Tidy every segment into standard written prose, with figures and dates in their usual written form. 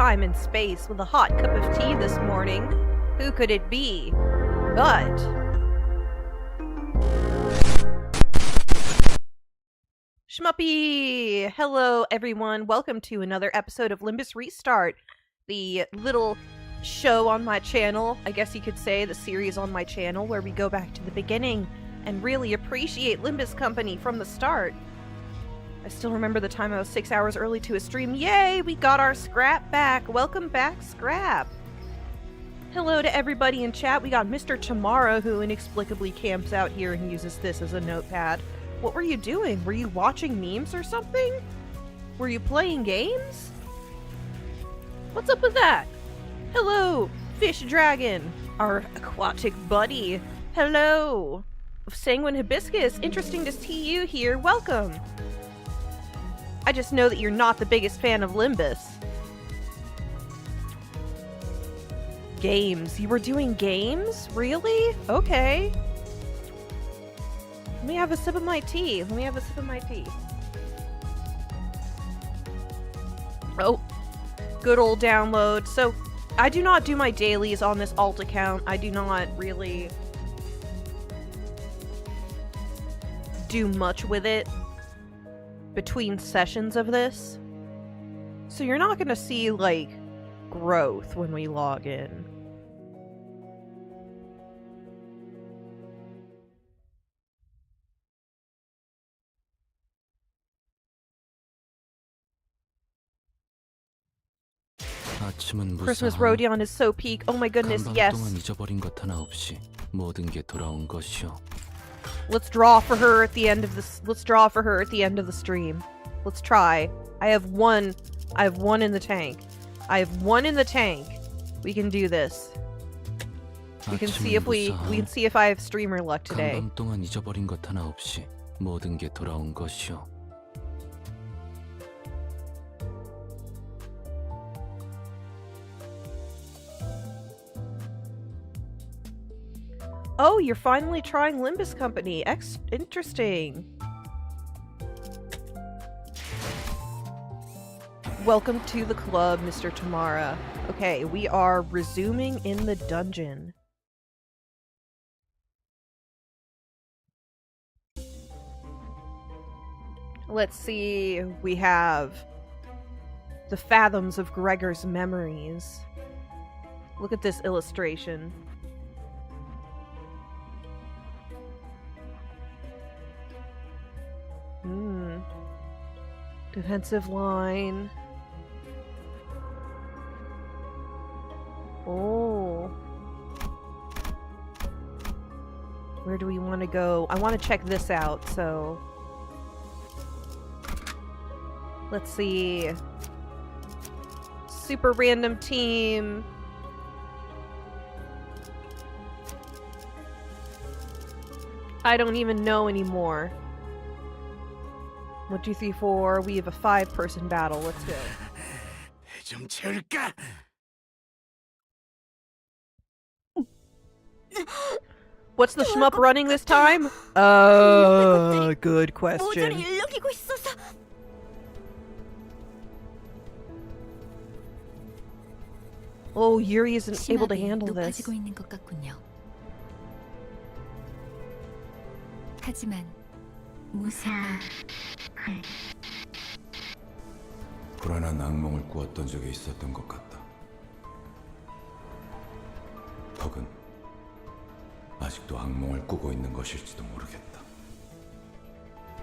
time and space with a hot cup of tea this morning. Who could it be? But... Shmuppy! Hello, everyone. Welcome to another episode of Limbus Restart, the little show on my channel, I guess you could say, the series on my channel, where we go back to the beginning and really appreciate Limbus Company from the start. I still remember the time I was 6 hours early to a stream. Yay! We got our Scrap back! Welcome back, Scrap! Hello to everybody in chat. We got Mr. Tamara, who inexplicably camps out here and uses this as a notepad. What were you doing? Were you watching memes or something? Were you playing games? What's up with that? Hello, Fish Dragon, our aquatic buddy. Hello, Sanguine Hibiscus. Interesting to see you here. Welcome. I just know that you're not the biggest fan of Limbus. Games. You were doing games? Really? Okay. Let me have a sip of my tea. Oh, good old download. So, I do not do my dailies on this alt account. I do not really do much with it between sessions of this. So you're not gonna see, like, growth when we log in. Christmas Rodion is so peak. Oh my goodness, yes. Let's draw for her at the end of this. Let's draw for her at the end of the stream. Let's try. I have one in the tank. We can do this. We can see if I have streamer luck today. Oh, you're finally trying Limbus Company. Interesting. Welcome to the club, Mr. Tamara. Okay, we are resuming in the dungeon. Let's see. We have the fathoms of Gregor's memories. Look at this illustration. Defensive line. Oh. Where do we want to go? I want to check this out, so... Let's see. Super random team. I don't even know anymore. 1, 2, 3, 4. We have a 5-person battle. Let's go. What's the shmup running this time? Good question. Oh, Yuri isn't able to handle this. 불안한 악몽을 꾸었던 적이 있었던 것 같다. 혹은 아직도 악몽을 꾸고 있는 것일지도 모르겠다.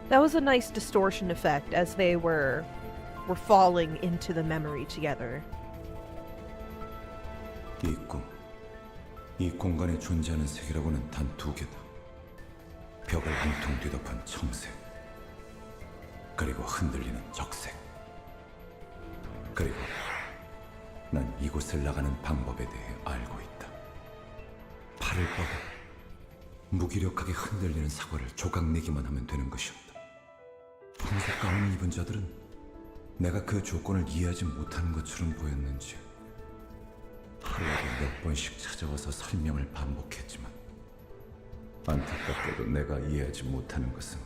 That was a nice distortion effect as they were falling into the memory together. 이 꿈, 이 공간에 존재하는 색이라고는 단 2개다. 벽을 한통 뒤덮은 청색, 그리고 흔들리는 적색. 그리고 난 이곳을 나가는 방법에 대해 알고 있다. 팔을 뻗어 무기력하게 흔들리는 사과를 조각내기만 하면 되는 것이었다. 황색 가운을 입은 자들은 내가 그 조건을 이해하지 못하는 것처럼 보였는지 하루에도 몇 번씩 찾아와서 설명을 반복했지만 안타깝게도 내가 이해하지 못하는 것은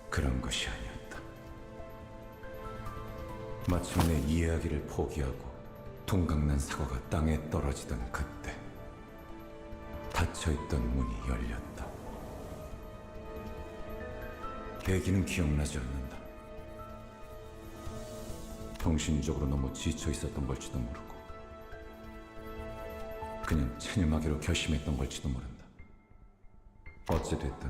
그런 것이 아니었다. 마침내 이야기를 포기하고 둥강난 사과가 땅에 떨어지던 그때 닫혀있던 문이 열렸다. 계기는 기억나지 않는다. 정신적으로 너무 지쳐 있었던 걸지도 모르고 그냥 체념하기로 결심했던 걸지도 모른다. 어찌됐든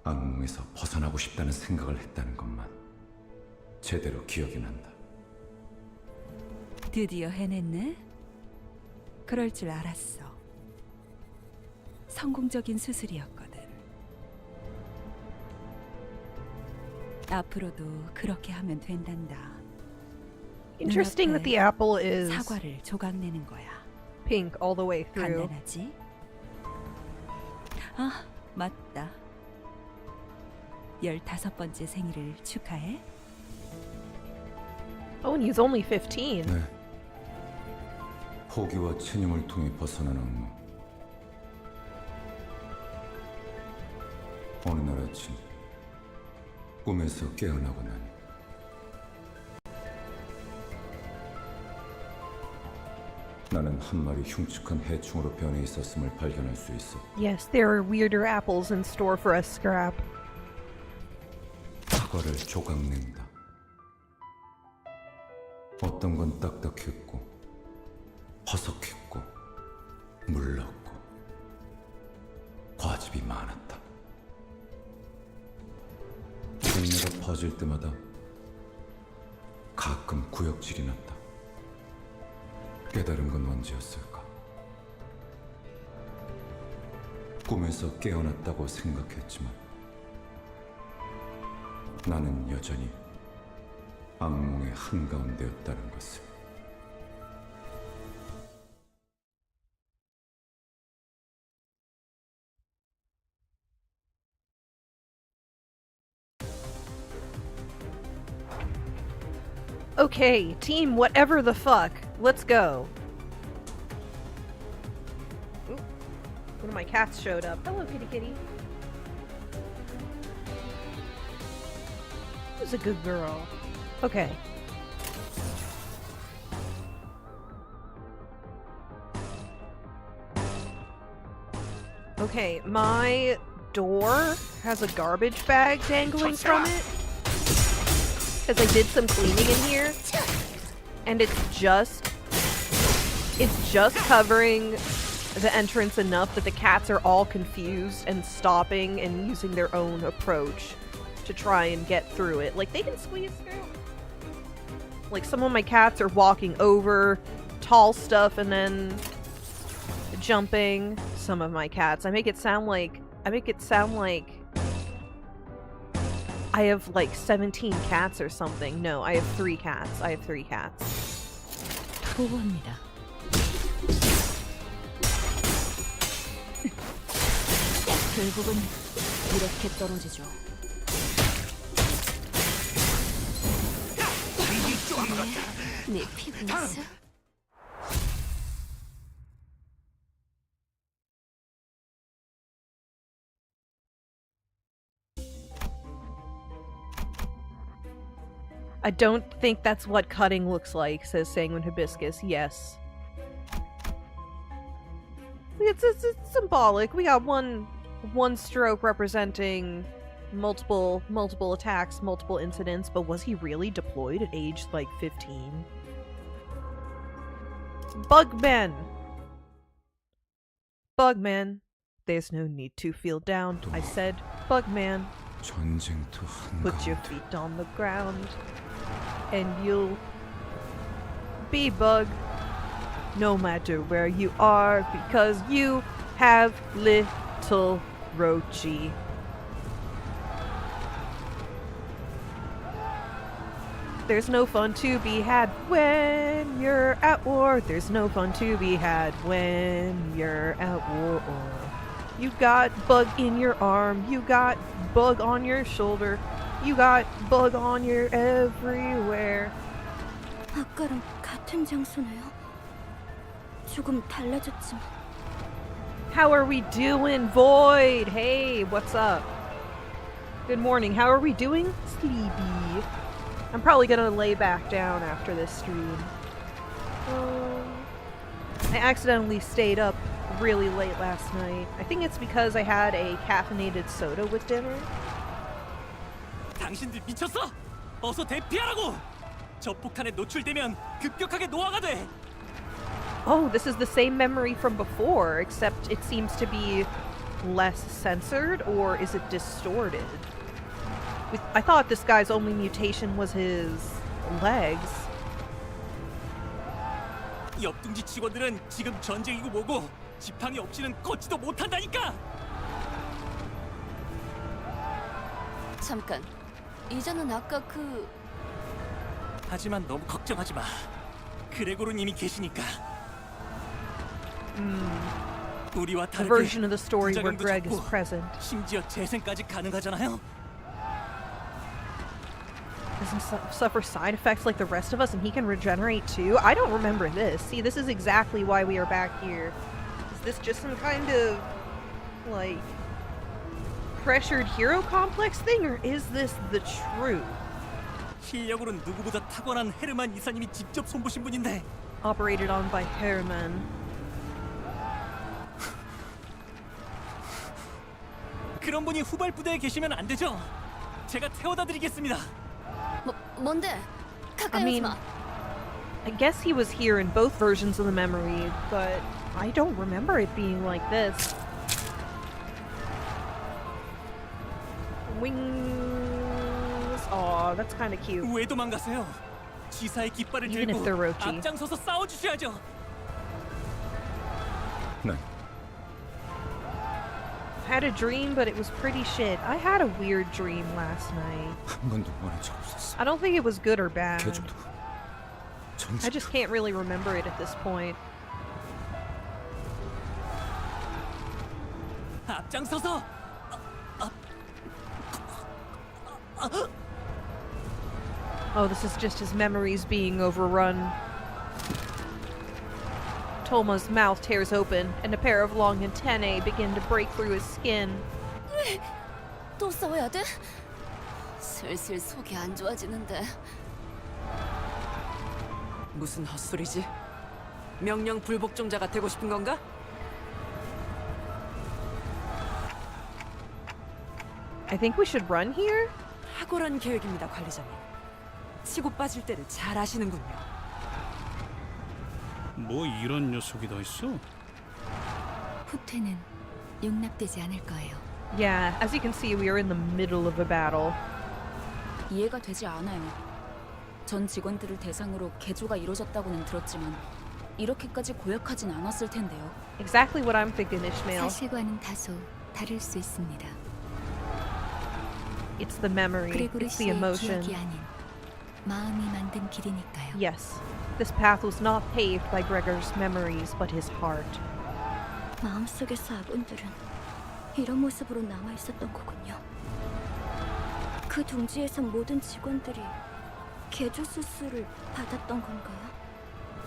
악몽에서 벗어나고 싶다는 생각을 했다는 것만 제대로 기억이 난다. 드디어 해냈네? 그럴 줄 알았어. 성공적인 수술이었거든. 앞으로도 그렇게 하면 된단다. Interesting that the apple is 사과를 조각내는 거야. pink all the way through. 간단하지? 아, 맞다. 15번째 생일을 축하해. Oh, and he's only 15. 네. 포기와 체념을 통해 벗어난 악몽. 어느 날 아침 꿈에서 깨어나고 나니 나는 한 마리 흉측한 해충으로 변해 있었음을 발견할 수 있어. Yes, there are weirder apples in store for us, Scrap. 사과를 조각낸다. 어떤 건 딱딱했고 허석했고 물렀고 과즙이 많았다. 생내가 퍼질 때마다 가끔 구역질이 났다. 깨달은 건 언제였을까? 꿈에서 깨어났다고 생각했지만 나는 여전히 악몽의 한가운데였다는 것을. Okay, team, whatever the fuck. Let's go. Ooh, one of my cats showed up. Hello, kitty kitty. Who's a good girl? Okay. Okay, my door has a garbage bag dangling from it. Because I did some cleaning in here. And it's just covering the entrance enough that the cats are all confused and stopping and using their own approach to try and get through it. Like, they can squeeze through. Like, some of my cats are walking over tall stuff and then jumping. Some of my cats. I make it sound like I have like 17 cats or something. No, I have 3 cats. 보고입니다. 결국은 이렇게 떨어지죠. 네 피부였어? I don't think that's what cutting looks like, says Sanguine Hibiscus. Yes. It's symbolic. We got one stroke representing multiple attacks, multiple incidents, but was he really deployed at age like 15? Bugman! Bugman. There's no need to feel down. I said, Bugman. Put your feet on the ground. And you'll be Bug no matter where you are, because you have little Roachy. There's no fun to be had when you're at war. There's no fun to be had when you're at war. You got Bug in your arm. You got Bug on your shoulder. You got Bug on your everywhere. 아까랑 같은 장소네요. 조금 달라졌지만. How are we doing, Void? Hey, what's up? Good morning. How are we doing? Sleepy. I'm probably gonna lay back down after this stream. I accidentally stayed up really late last night. I think it's because I had a caffeinated soda with dinner. 당신들 미쳤어? 어서 대피하라고! 저 폭탄에 노출되면 급격하게 노화가 돼. Oh, this is the same memory from before, except it seems to be less censored, or is it distorted? I thought this guy's only mutation was his legs. 옆둥지 직원들은 지금 전쟁이고 뭐고 지팡이 없이는 걷지도 못한다니까. 잠깐. 이자는 아까 그... 하지만 너무 걱정하지 마. 그레고르님이 계시니까. 우리와 The 다르게 version of the story where 부작용도 Greg is 적고 present. 심지어 재생까지 가능하잖아요. Doesn't suffer side effects like the rest of us, and he can regenerate too? I don't remember this. See, this is exactly why we are back here. Is this just some kind of, like, pressured hero complex thing, or is this the truth? 실력으로는 누구보다 탁월한 헤르만 이사님이 직접 손보신 분인데 Operated on by Herman. 그런 분이 후발 부대에 계시면 안 되죠? 제가 태워다 드리겠습니다. 뭔데? I 가까이 오지 mean, 마. I guess he was here in both versions of the memory, but I don't remember it being like this. Wings. Aw, that's kind of cute. 왜 도망가세요? 지사의 깃발을 Even if they're 들고 Rochi. 앞장서서 싸워주셔야죠. 난 Had a dream, but it was pretty shit. I had a weird dream last night. 한 번도 원한 적 없었어. I don't think it was good or bad. 개조도 I just can't really remember it at this point. 앞장서서 Oh, this is just his memories being overrun. Tolma's mouth tears open, and a pair of long antennae begin to break through his skin. 또 싸워야 돼? 슬슬 속이 안 좋아지는데. 무슨 헛소리지? 명령 불복종자가 되고 싶은 건가? I think we should run here? 탁월한 계획입니다, 관리자님. 치고 빠질 때를 잘 아시는군요. 뭐 이런 녀석이 더 있어? 후퇴는 용납되지 않을 거예요. Yeah, as you can see, we are in the middle of a battle. 이해가 되지 않아요. 전 직원들을 대상으로 개조가 이루어졌다고는 들었지만 이렇게까지 고약하진 않았을 텐데요. Exactly what I'm thinking, Ishmael. 사실과는 다소 다를 수 있습니다. It's the memory. 그레고르 It's the 씨의 emotion. 기억이 아닌 마음이 만든 길이니까요. Yes, this path was not paved by Gregor's memories, but his heart. 마음속에서 아군들은 이런 모습으로 남아 있었던 거군요. 그 둥지에선 모든 직원들이 개조 수술을 받았던 건가요?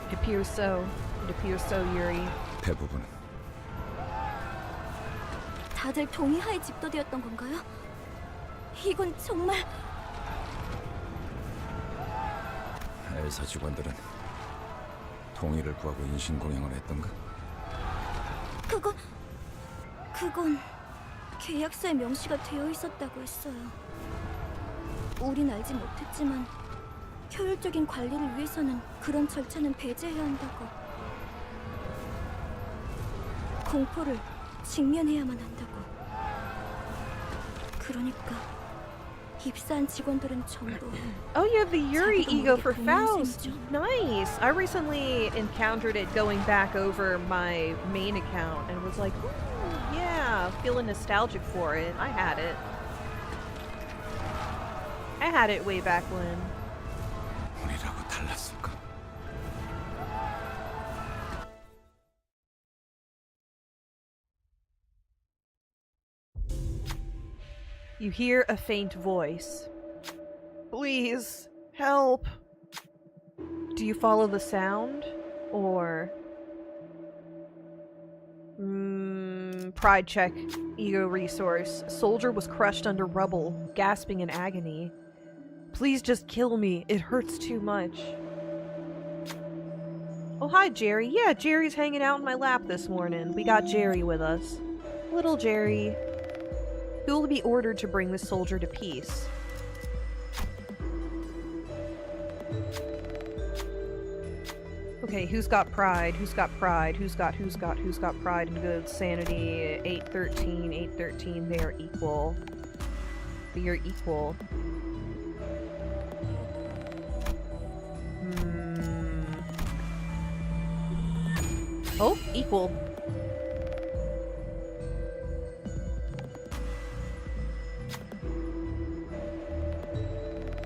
It appears so. It appears so, Yuri. 대부분은 다들 동의하에 집도되었던 건가요? 이건 정말... 엘사 직원들은 동의를 구하고 인신공양을 했던가? 그건 계약서에 명시가 되어 있었다고 했어요. 우린 알지 못했지만 효율적인 관리를 위해서는 그런 절차는 배제해야 한다고. 공포를 직면해야만 한다고. 그러니까 입사한 직원들은 전부 Oh, you have the Yuri 자기가 ego 모르게 for Faust. 공룡 셈이죠. Nice. I recently encountered it going back over my main account and was like, ooh, yeah, feeling nostalgic for it. I had it. I had it way back when. 우리라고 달랐을까? You hear a faint voice. Please, help. Do you follow the sound? Or... pride check. Ego resource. A soldier was crushed under rubble, gasping in agony. Please just kill me. It hurts too much. Oh, hi, Jerry. Yeah, Jerry's hanging out in my lap this morning. We got Jerry with us. Little Jerry. Who will be ordered to bring this soldier to peace? Okay, who's got pride? Who's got pride? Who's got pride and good sanity? 813, 813, they are equal. We are equal. Oh, equal.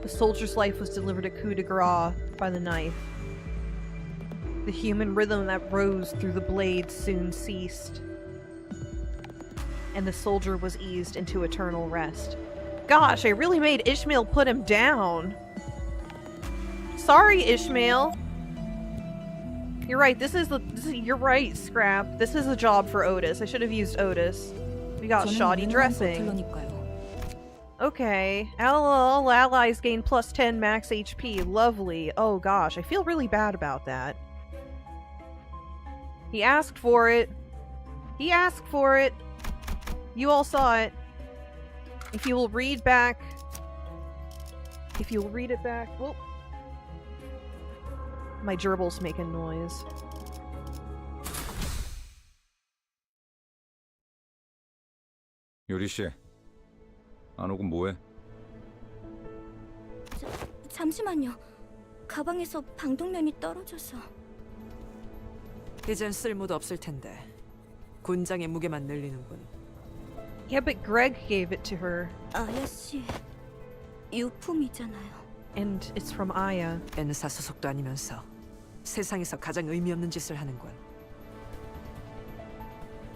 The soldier's life was delivered a coup de grace by the knife. The human rhythm that rose through the blade soon ceased, and the soldier was eased into eternal rest. Gosh, I really made Ishmael put him down. Sorry, Ishmael. You're right. You're right, Scrap. This is a job for Otis. I should have used Otis. We got shoddy dressing. Okay. All allies gain plus 10 max HP. Lovely. Oh gosh, I feel really bad about that. He asked for it. He asked for it. You all saw it. If you will read back... If you'll read it back... Whoop. My gerbil's making noise. 요리 씨, 안 오고 뭐해? 잠시만요. 가방에서 방독면이 떨어져서. 이젠 쓸모도 없을 텐데. 군장의 무게만 늘리는군. Yeah, but Greg gave it to her. 아야씨, 유품이잖아요. And it's from Aya. N사 소속도 아니면서 세상에서 가장 의미 없는 짓을 하는군.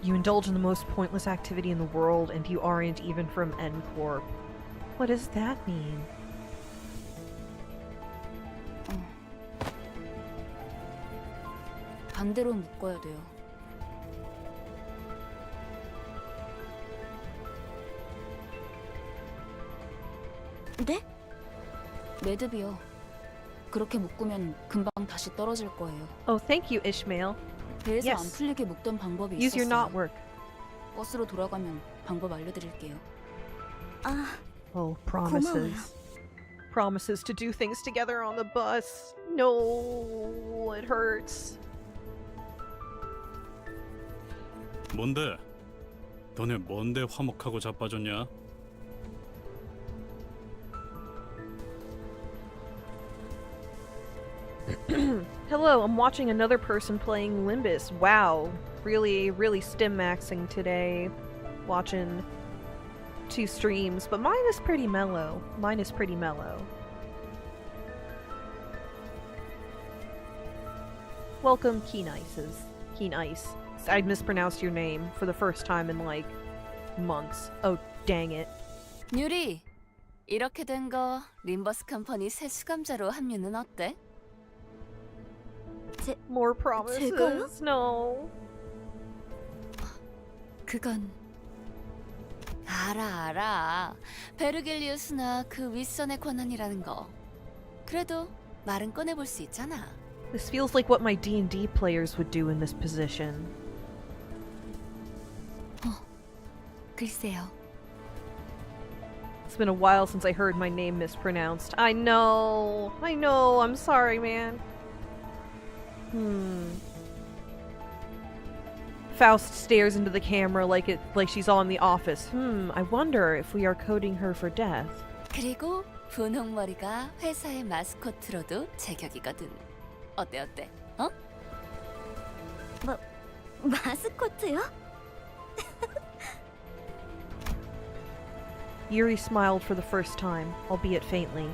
You indulge in the most pointless activity in the world, and you aren't even from N Corp. What does that mean? 반대로 묶어야 돼요. 네? 매듭이요. 그렇게 묶으면 금방 다시 떨어질 거예요. Oh, thank you, Ishmael. 배에서 Yes. 안 풀리게 묶던 방법이 Use your 있었어요. knotwork. 버스로 돌아가면 방법 알려드릴게요. 아, Oh, promises. Promises to do things together on the bus. No, it hurts. 뭔데? 너네 뭔데 화목하고 자빠졌냐? Hello, I'm watching another person playing Limbus. Wow. Really, really stim maxing today. Watching 2 streams, but mine is pretty mellow. Mine is pretty mellow. Welcome, Keen Ices. Keen Ice. I mispronounced your name for the first time in like months. Oh, dang it. 뉴리, 이렇게 된 거 림버스 컴퍼니 새 수감자로 합류는 어때? More promises. 제가요? No. 그건 알아. 베르겔리우스나 그 윗선의 권한이라는 거. 그래도 말은 꺼내볼 수 있잖아. This feels like what my D&D players would do in this position. 글쎄요. It's been a while since I heard my name mispronounced. I know, I'm sorry, man. Faust stares into the camera like she's on The Office. I wonder if we are coding her for death. 그리고 분홍머리가 회사의 마스코트로도 제격이거든. 어때? 어? 마스코트요? Yuri smiled for the first time, albeit faintly.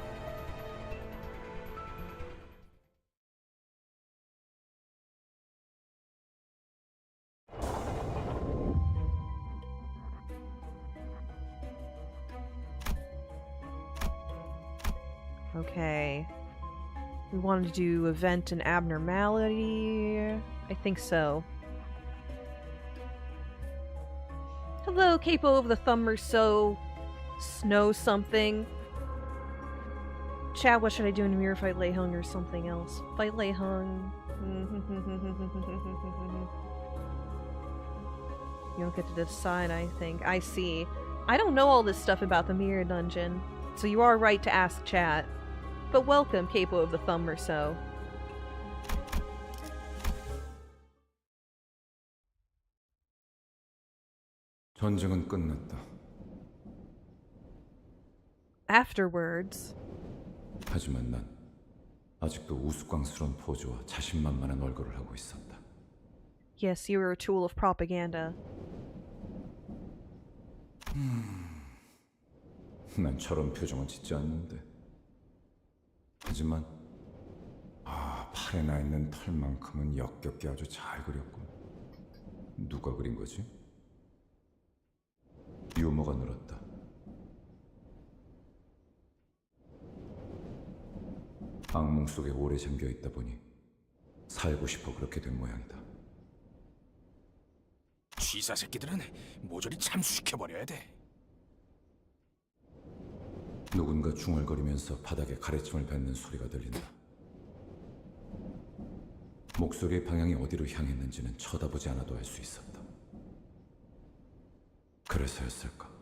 Okay. We wanted to do event and abnormality. I think so. Hello, Capo of the Thumber So Snow something. Chat, what should I do in a mirror? Fight Lei Hung or something else? Fight Lei Hung. You don't get to decide, I think. I see. I don't know all this stuff about the mirror dungeon, so you are right to ask chat. But welcome, Capo of the Thumb or so. 전쟁은 끝났다. Afterwards. 하지만 난 아직도 우스꽝스러운 포즈와 자신만만한 얼굴을 하고 있었다. Yes, you were a tool of propaganda. 난 저런 표정은 짓지 않는데. 하지만 팔에 나 있는 털만큼은 역겹게 아주 잘 그렸군. 누가 그린 거지? 유머가 늘었다. 악몽 속에 오래 잠겨 있다 보니 살고 싶어 그렇게 된 모양이다. 쥐사 새끼들은 모조리 참수시켜버려야 돼. 누군가 중얼거리면서 바닥에 가래침을 뱉는 소리가 들린다. 목소리의 방향이 어디로 향했는지는 쳐다보지 않아도 알 수 있었다. 그래서였을까?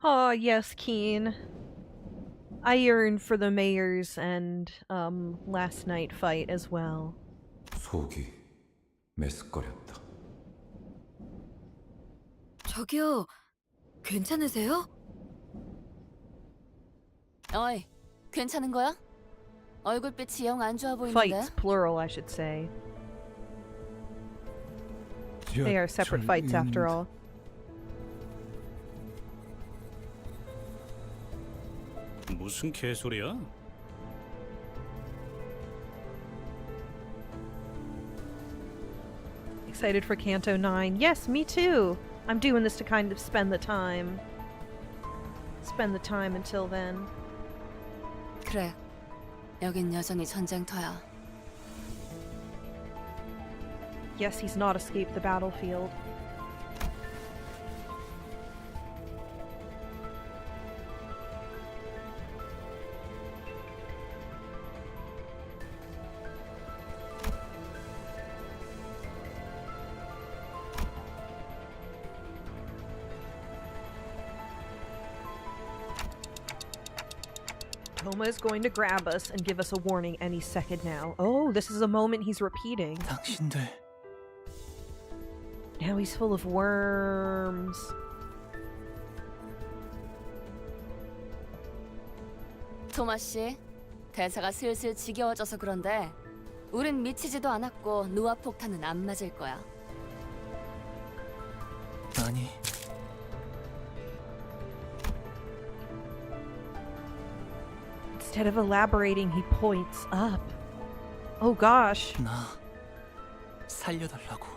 Ah, yes, Keen. I yearn for the mayor's and, last night fight as well. 속이 메스꺼렸다. 저기요, 괜찮으세요? 어이, 괜찮은 거야? 얼굴빛이 영 안 좋아 보이는데? Fights, plural, I should say. They are separate fights after all. 무슨 개소리야? Excited for Canto 9. Yes, me too! I'm doing this to kind of spend the time. Spend the time until then. 그래, 여긴 여전히 전쟁터야. Yes, he's not escaped the battlefield. Toma is going to grab us and give us a warning any second now. Oh, this is a moment he's repeating. 당신들 Now he's full of worms. 토마 씨, 대사가 슬슬 지겨워져서 그런데 우린 미치지도 않았고 노아 폭탄은 안 맞을 거야. 아니 Instead of elaborating, he points up. Oh gosh. 나 살려달라고.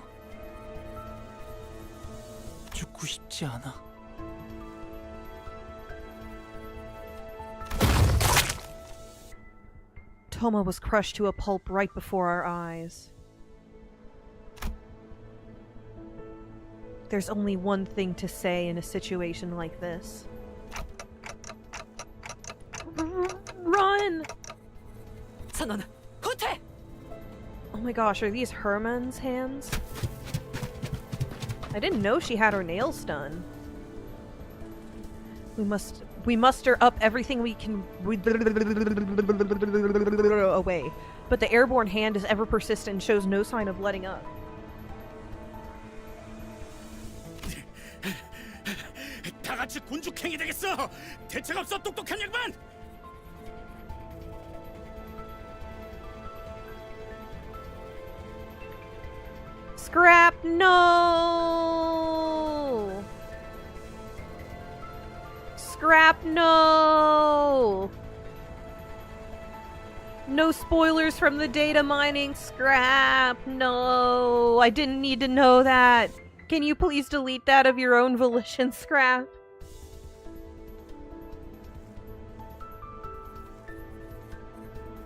죽고 싶지 않아. Toma was crushed to a pulp right before our eyes. There's only one thing to say in a situation like this. Run! 선언, 후퇴! Oh my gosh, are these Herman's hands? I didn't know she had her nails done. We muster up everything we can away. But the airborne hand is ever persistent and shows no sign of letting up. 다 같이 곤죽행이 되겠어. 대책 없어 똑똑한 양반. Scrap, no! Scrap, no! No spoilers from the data mining, Scrap, no! I didn't need to know that. Can you please delete that of your own volition, Scrap?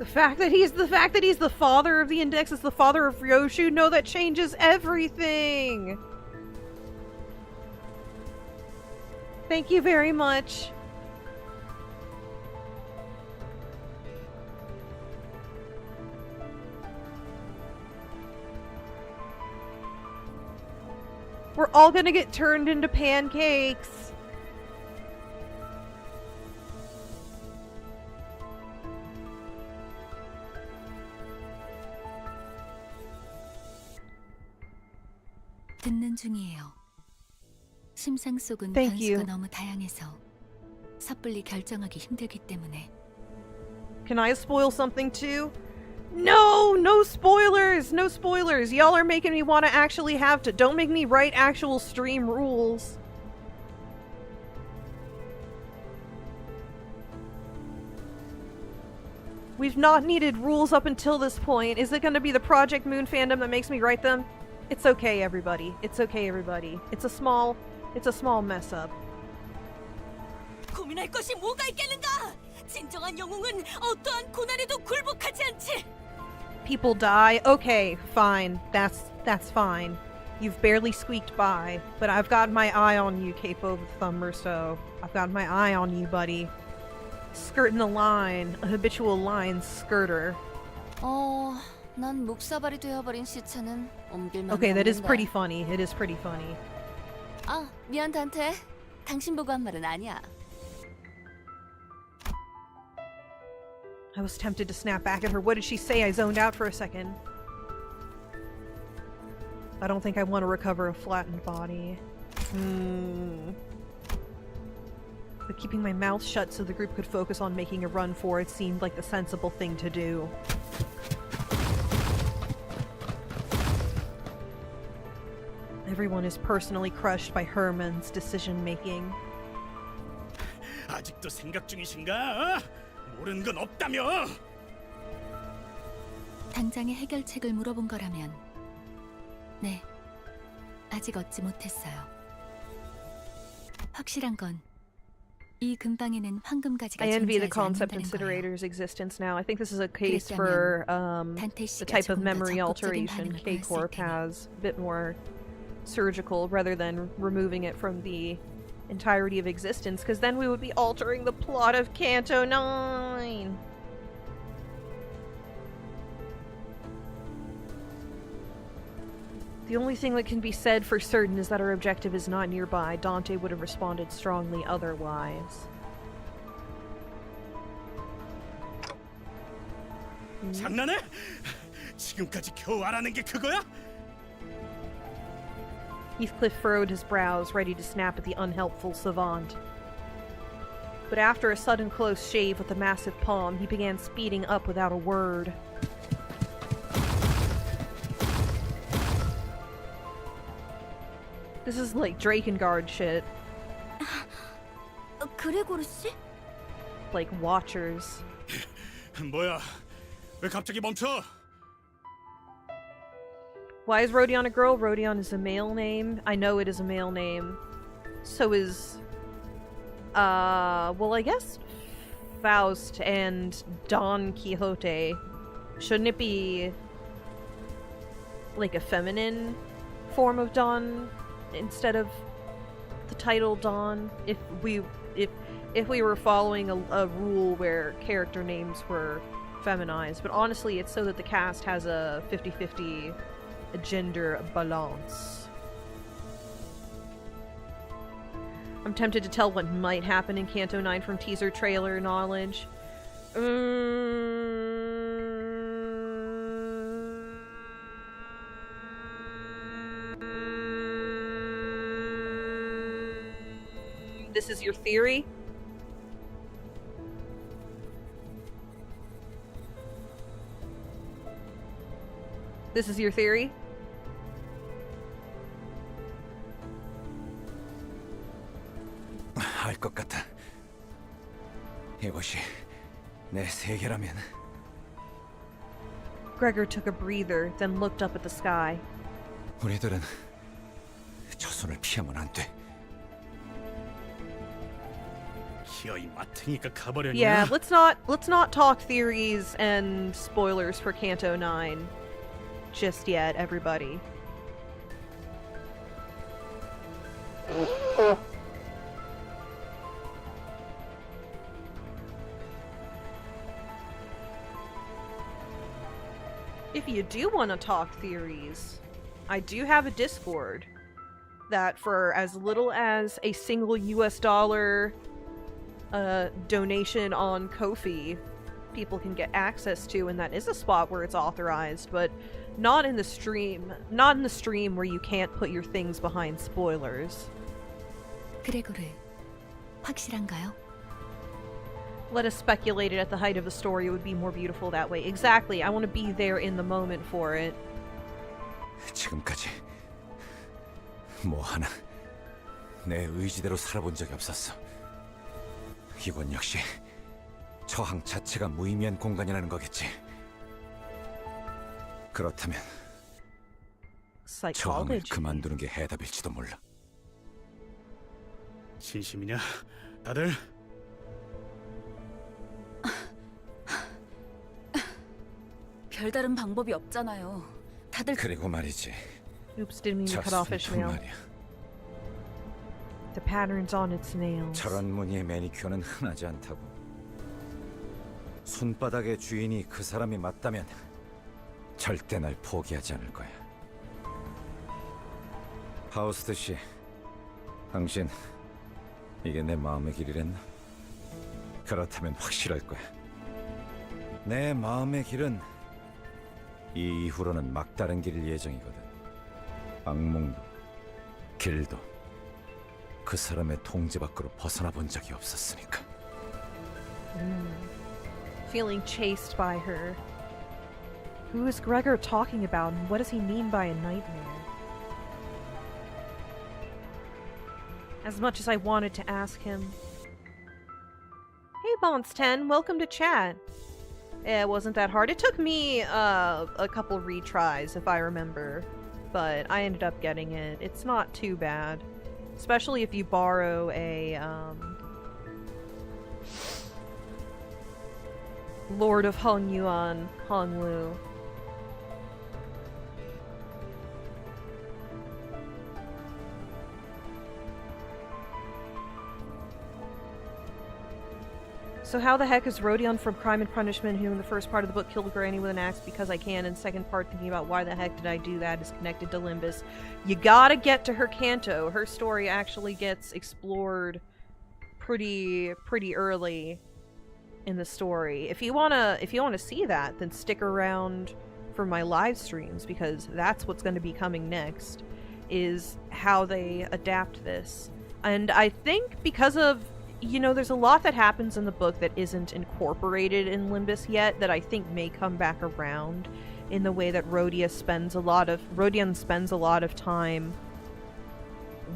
The fact that he's the father of the Index is the father of Ryoshu, no, that changes everything! Thank you very much. We're all gonna get turned into pancakes. 듣는 중이에요. 심상 속은 Thank 변수가 you. 너무 다양해서 섣불리 결정하기 힘들기 때문에. Can I spoil something too? No! No spoilers! No spoilers! Y'all are making me want to actually have to. Don't make me write actual stream rules. We've not needed rules up until this point. Is it going to be the Project Moon fandom that makes me write them? It's okay, everybody. It's okay, everybody. It's a small mess up. 고민할 것이 뭐가 있겠는가? 진정한 영웅은 어떠한 고난에도 굴복하지 않지. People die. Okay, fine. That's fine. You've barely squeaked by, but I've got my eye on you, Capo the Thumber, so I've got my eye on you, buddy. Skirting the line, a habitual line skirter. 난 묵사발이 되어버린 시체는 옮길만 Okay, that is 없는데. pretty funny. It is pretty funny. 아, 미안 단테. 당신 보고 한 말은 아니야. I was tempted to snap back at her. What did she say? I zoned out for a second. I don't think I want to recover a flattened body. But keeping my mouth shut so the group could focus on making a run for it seemed like the sensible thing to do. Everyone is personally crushed by Herman's decision-making. 아직도 생각 중이신가? 모르는 건 없다며? 당장의 해결책을 물어본 거라면 네, 아직 얻지 못했어요. 확실한 건 이 근방에는 황금가지가 I envy the 존재하지 concept 않는다는 거예요. incinerator's existence now. I think this is a case 그랬다면 for 단테 the 씨가 type of 조금 더 memory 적극적인 alteration 반응을 K-Corp 보였을 테니. has. A bit more surgical rather than removing it from the entirety of existence, because then we would be altering the plot of Canto 9! The only thing that can be said for certain is that our objective is not nearby. Dante would have responded strongly otherwise. 장난해? 지금까지 겨우 알아낸 게 그거야? Heathcliff furrowed his brows, ready to snap at the unhelpful savant. But after a sudden close shave with a massive palm, he began speeding up without a word. This is like Drakengard shit. 그레고르 씨? Like Watchers. 뭐야? 왜 갑자기 멈춰? Why is Rodion a girl? Rodion is a male name. I know it is a male name. So is... well, I guess Faust and Don Quixote. Shouldn't it be like a feminine form of Don instead of the title Don? If we were following a rule where character names were feminized. But honestly, it's so that the cast has a 50-50 gender balance. I'm tempted to tell what might happen in Canto 9 from teaser trailer knowledge. This is your theory? This is your theory? 알 것 같아. 이것이 내 세계라면. Gregor took a breather, then looked up at the sky. 우리들은 저 손을 피하면 안 돼. 기어이 마탱이가 가버렸냐? Yeah, let's not talk theories and spoilers for Canto 9 just yet, everybody. If you do want to talk theories, I do have a Discord that for as little as a single US dollar donation on Ko-fi, people can get access to, and that is a spot where it's authorized, but not in the stream. Not in the stream where you can't put your things behind spoilers. 그레고르, 확실한가요? Let us speculate it at the height of the story. It would be more beautiful that way. Exactly. I want to be there in the moment for it. 지금까지 뭐 하나 내 의지대로 살아본 적이 없었어. 이건 역시 저항 자체가 무의미한 공간이라는 거겠지. 그렇다면 저항을 Psychology. 그만두는 게 해답일지도 몰라. 진심이냐? 다들? 별다른 방법이 없잖아요. 다들 그리고 말이지. Oops, didn't mean to cut off 저 Ishmael. 말이야. The patterns on its nails. 저런 무늬의 매니큐어는 흔하지 않다고. 손바닥의 주인이 그 사람이 맞다면 절대 날 포기하지 않을 거야. 파우스트 씨, 당신 이게 내 마음의 길이랬나? 그렇다면 확실할 거야. 내 마음의 길은 이 이후로는 막다른 길일 예정이거든. 악몽도 길도 그 사람의 통제 밖으로 벗어나 본 적이 없었으니까. Feeling chased by her. Who is Gregor talking about, and what does he mean by a nightmare? As much as I wanted to ask him. Hey, Bonds10, welcome to chat. It wasn't that hard. It took me a couple retries, if I remember, but I ended up getting it. It's not too bad, especially if you borrow a Lord of Hong Yuan, Hong Lu. So how the heck is Rodion from Crime and Punishment, who in the first part of the book killed Granny with an axe because I can, and second part thinking about why the heck did I do that, is connected to Limbus? You gotta get to her Canto. Her story actually gets explored pretty early in the story. If you wanna see that, then stick around for my live streams, because that's what's going to be coming next, is how they adapt this. And I think because of, you know, there's a lot that happens in the book that isn't incorporated in Limbus yet that I think may come back around in the way that Rodion spends a lot of time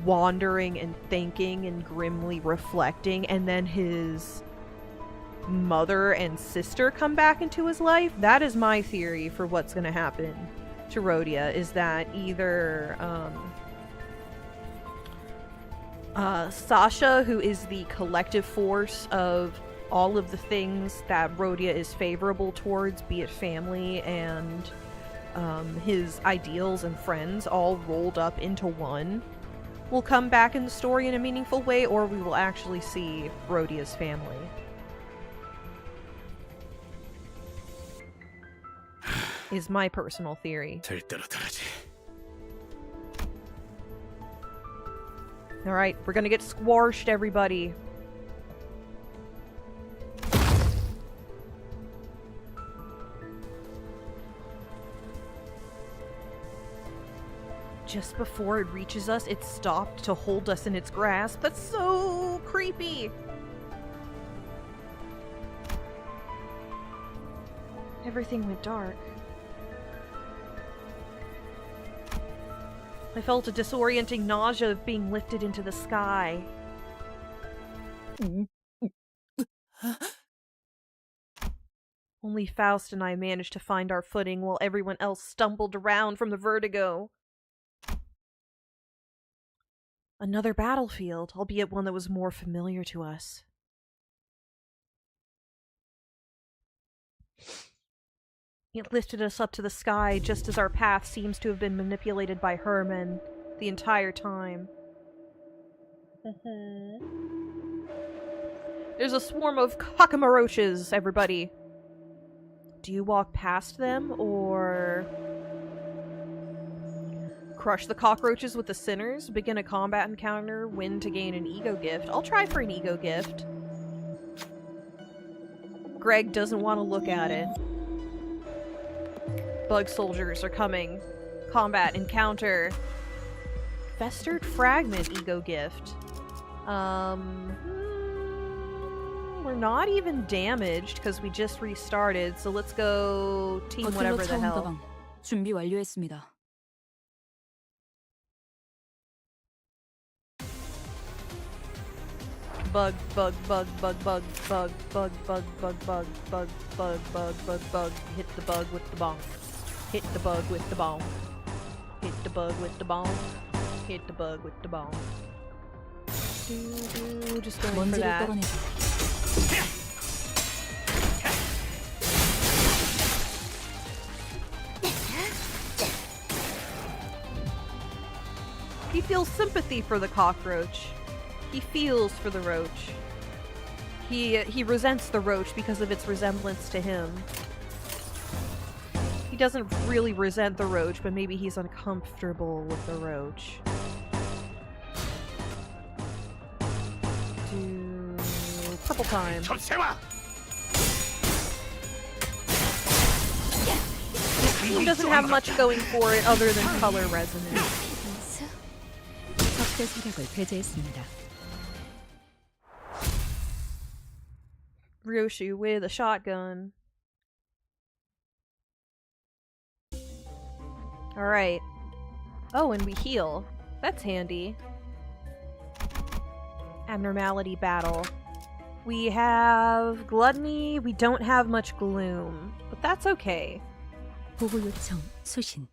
wandering and thinking and grimly reflecting, and then his mother and sister come back into his life. That is my theory for what's going to happen to Rhodia, is that either Sasha, who is the collective force of all of the things that Rhodia is favorable towards, be it family and his ideals and friends, all rolled up into one, will come back in the story in a meaningful way, or we will actually see Rhodia's family. Is my personal theory. 될 대로 되라지. Alright, we're gonna get squashed, everybody. Just before it reaches us, it stopped to hold us in its grasp. That's so creepy! Everything went dark. I felt a disorienting nausea of being lifted into the sky. Only Faust and I managed to find our footing while everyone else stumbled around from the vertigo. Another battlefield, albeit one that was more familiar to us. It lifted us up to the sky just as our path seems to have been manipulated by Herman the entire time. There's a swarm of cockamaroaches, everybody. Do you walk past them, or crush the cockroaches with the sinners, begin a combat encounter, win to gain an ego gift? I'll try for an ego gift. Greg doesn't want to look at it. Bug soldiers are coming. Combat encounter. Festered fragment ego gift. We're not even damaged because we just restarted, so let's go team whatever the hell. 가방 준비 완료했습니다. Bug, bug, bug, bug, bug, bug, bug, bug, bug, bug, bug, bug, bug, bug, bug. Hit the bug with the bomb. Hit the bug with the bomb. Hit the bug with the bomb. Hit the bug with the bomb. Just going for 먼지를 that. 떨어내자. He feels sympathy for the cockroach. He feels for the roach. He resents the roach because of its resemblance to him. He doesn't really resent the roach, but maybe he's uncomfortable with the roach. Do purple time. This team doesn't have much going for it other than color resonance. 적대 세력을 배제했습니다. Ryoshi with a shotgun. Alright. Oh, and we heal. That's handy. Abnormality battle. We have gluttony. We don't have much gloom. But that's okay. 보호 요청 수신.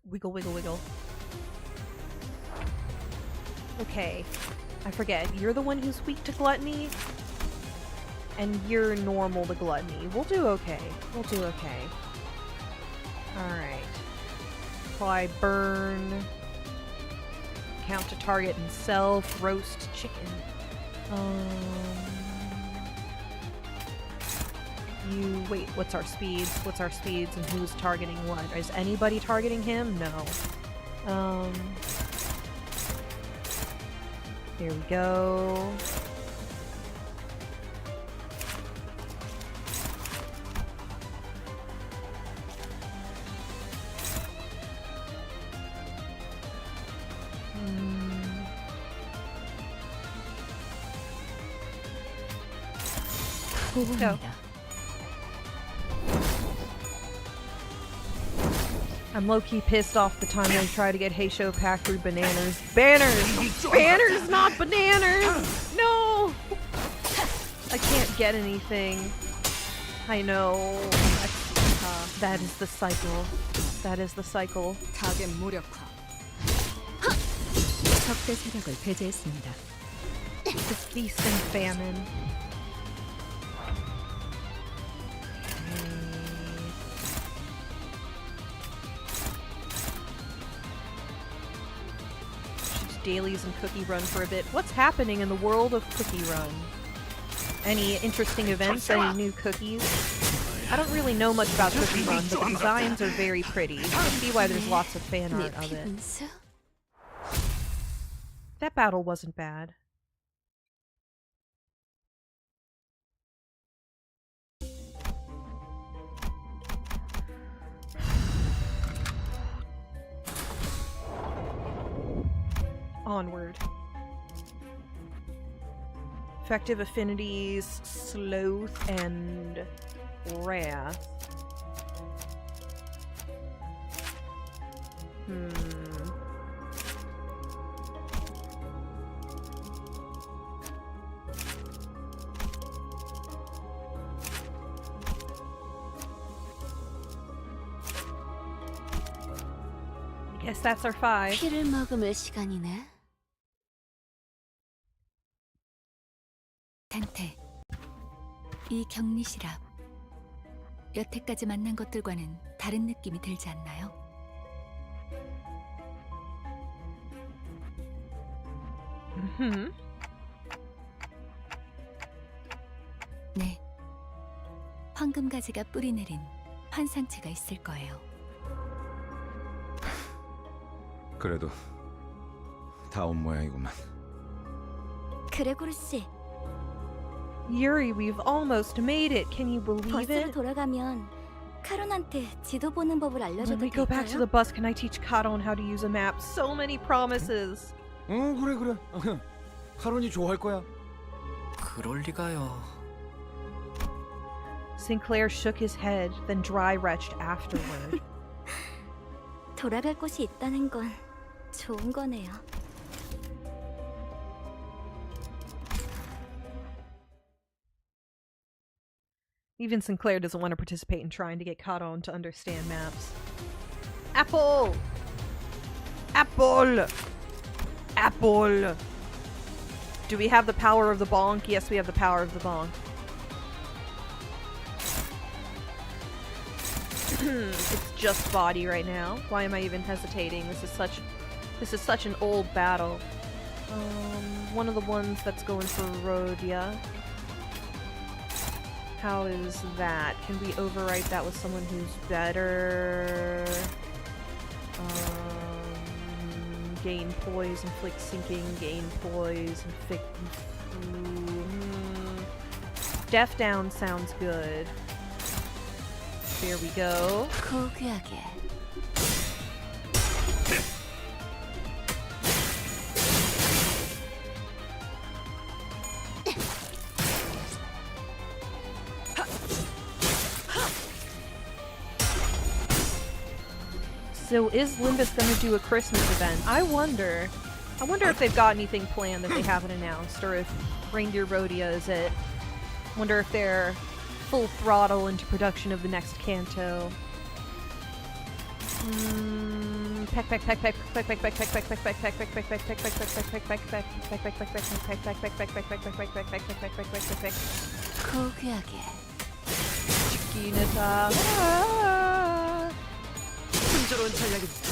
Wiggle, wiggle, wiggle. Okay. I forget. You're the one who's weak to gluttony? And you're normal to gluttony. We'll do okay. We'll do okay. Alright. Apply burn. Count to target and self. Roast chicken. Wait, what's our speeds? What's our speeds and who's targeting what? Is anybody targeting him? No. There we go. 보호합니다. I'm low-key pissed off the time I try to get Heisho packed through bananas. Banners! Banners, not bananas! No! I can't get anything. I know. That is the cycle. That is the cycle. 타겟 무력화. 적대 세력을 배제했습니다. The feast and famine. Dailies and Cookie Run for a bit. What's happening in the world of Cookie Run? Any interesting events? Any new cookies? I don't really know much about Cookie Run, but the designs are very pretty. You can see why there's lots of fan art of it. That battle wasn't bad. Onward. Effective affinities, sloth, and wrath. Guess that's our 5. 피를 머금을 시간이네. 단테. 이 격리실앞 여태까지 만난 것들과는 다른 느낌이 들지 않나요? Hmm. 네. 황금가지가 뿌리 내린 환상체가 있을 거예요. 그래도 다 온 모양이구만. 그레고르 씨, Yuri, we've almost made it. Can you believe 버스로 it? 돌아가면 카론한테 지도 보는 법을 When 알려줘도 we go back to 될까요? the bus, can I teach Caron how to use a map? So many promises. 응, 그래. 카론이 좋아할 거야. 그럴 리가요. Sinclair shook his head, then dry retched afterward. 돌아갈 곳이 있다는 건 좋은 거네요. Even Sinclair doesn't want to participate in trying to get Caron to understand maps. Apple! Apple! Apple! Do we have the power of the bonk? Yes, we have the power of the bonk. It's just body right now. Why am I even hesitating? This is such an old battle. One of the ones that's going for Rhodia. How is that? Can we overwrite that with someone who's better? Gain poise, inflict sinking, gain poise, inflict... Death down sounds good. There we go. 고귀하게. So is Limbus gonna do a Christmas event? I wonder if they've got anything planned that they haven't announced, or if Reindeer Rhodia is it. Wonder if they're full throttle into production of the next Canto. 고귀하게. 치킨에다. 순조로운 전략입니다.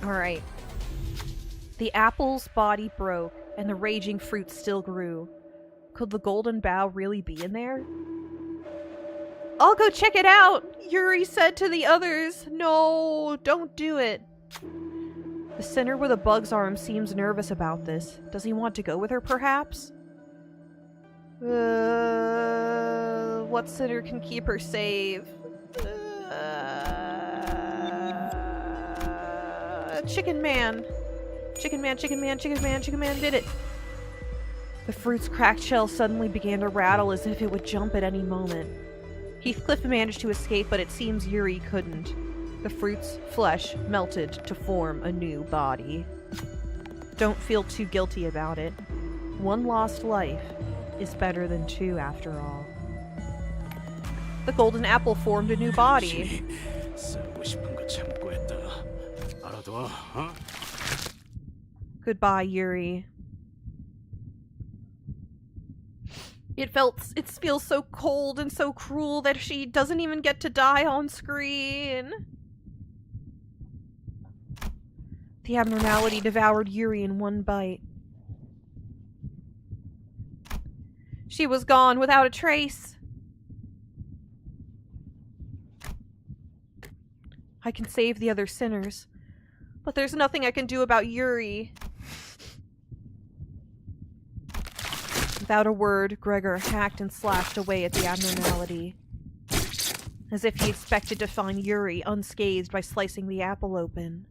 Alright. The apple's body broke, and the raging fruit still grew. Could the golden bough really be in there? I'll go check it out! Yuri said to the others. No, don't do it. The sinner with a bug's arm seems nervous about this. Does he want to go with her, perhaps? What sinner can keep her safe? Chicken Man! Chicken Man did it! The fruit's cracked shell suddenly began to rattle as if it would jump at any moment. Heathcliff managed to escape, but it seems Yuri couldn't. The fruit's flesh melted to form a new body. Don't feel too guilty about it. One lost life is better than two, after all. The golden apple formed a new body. 쓰고 싶은 거 참고 했다. 알아둬, 어? Goodbye, Yuri. It feels so cold and so cruel that she doesn't even get to die on screen. The abnormality devoured Yuri in one bite. She was gone without a trace. I can save the other sinners, but there's nothing I can do about Yuri. Without a word, Gregor hacked and slashed away at the abnormality, as if he expected to find Yuri unscathed by slicing the apple open.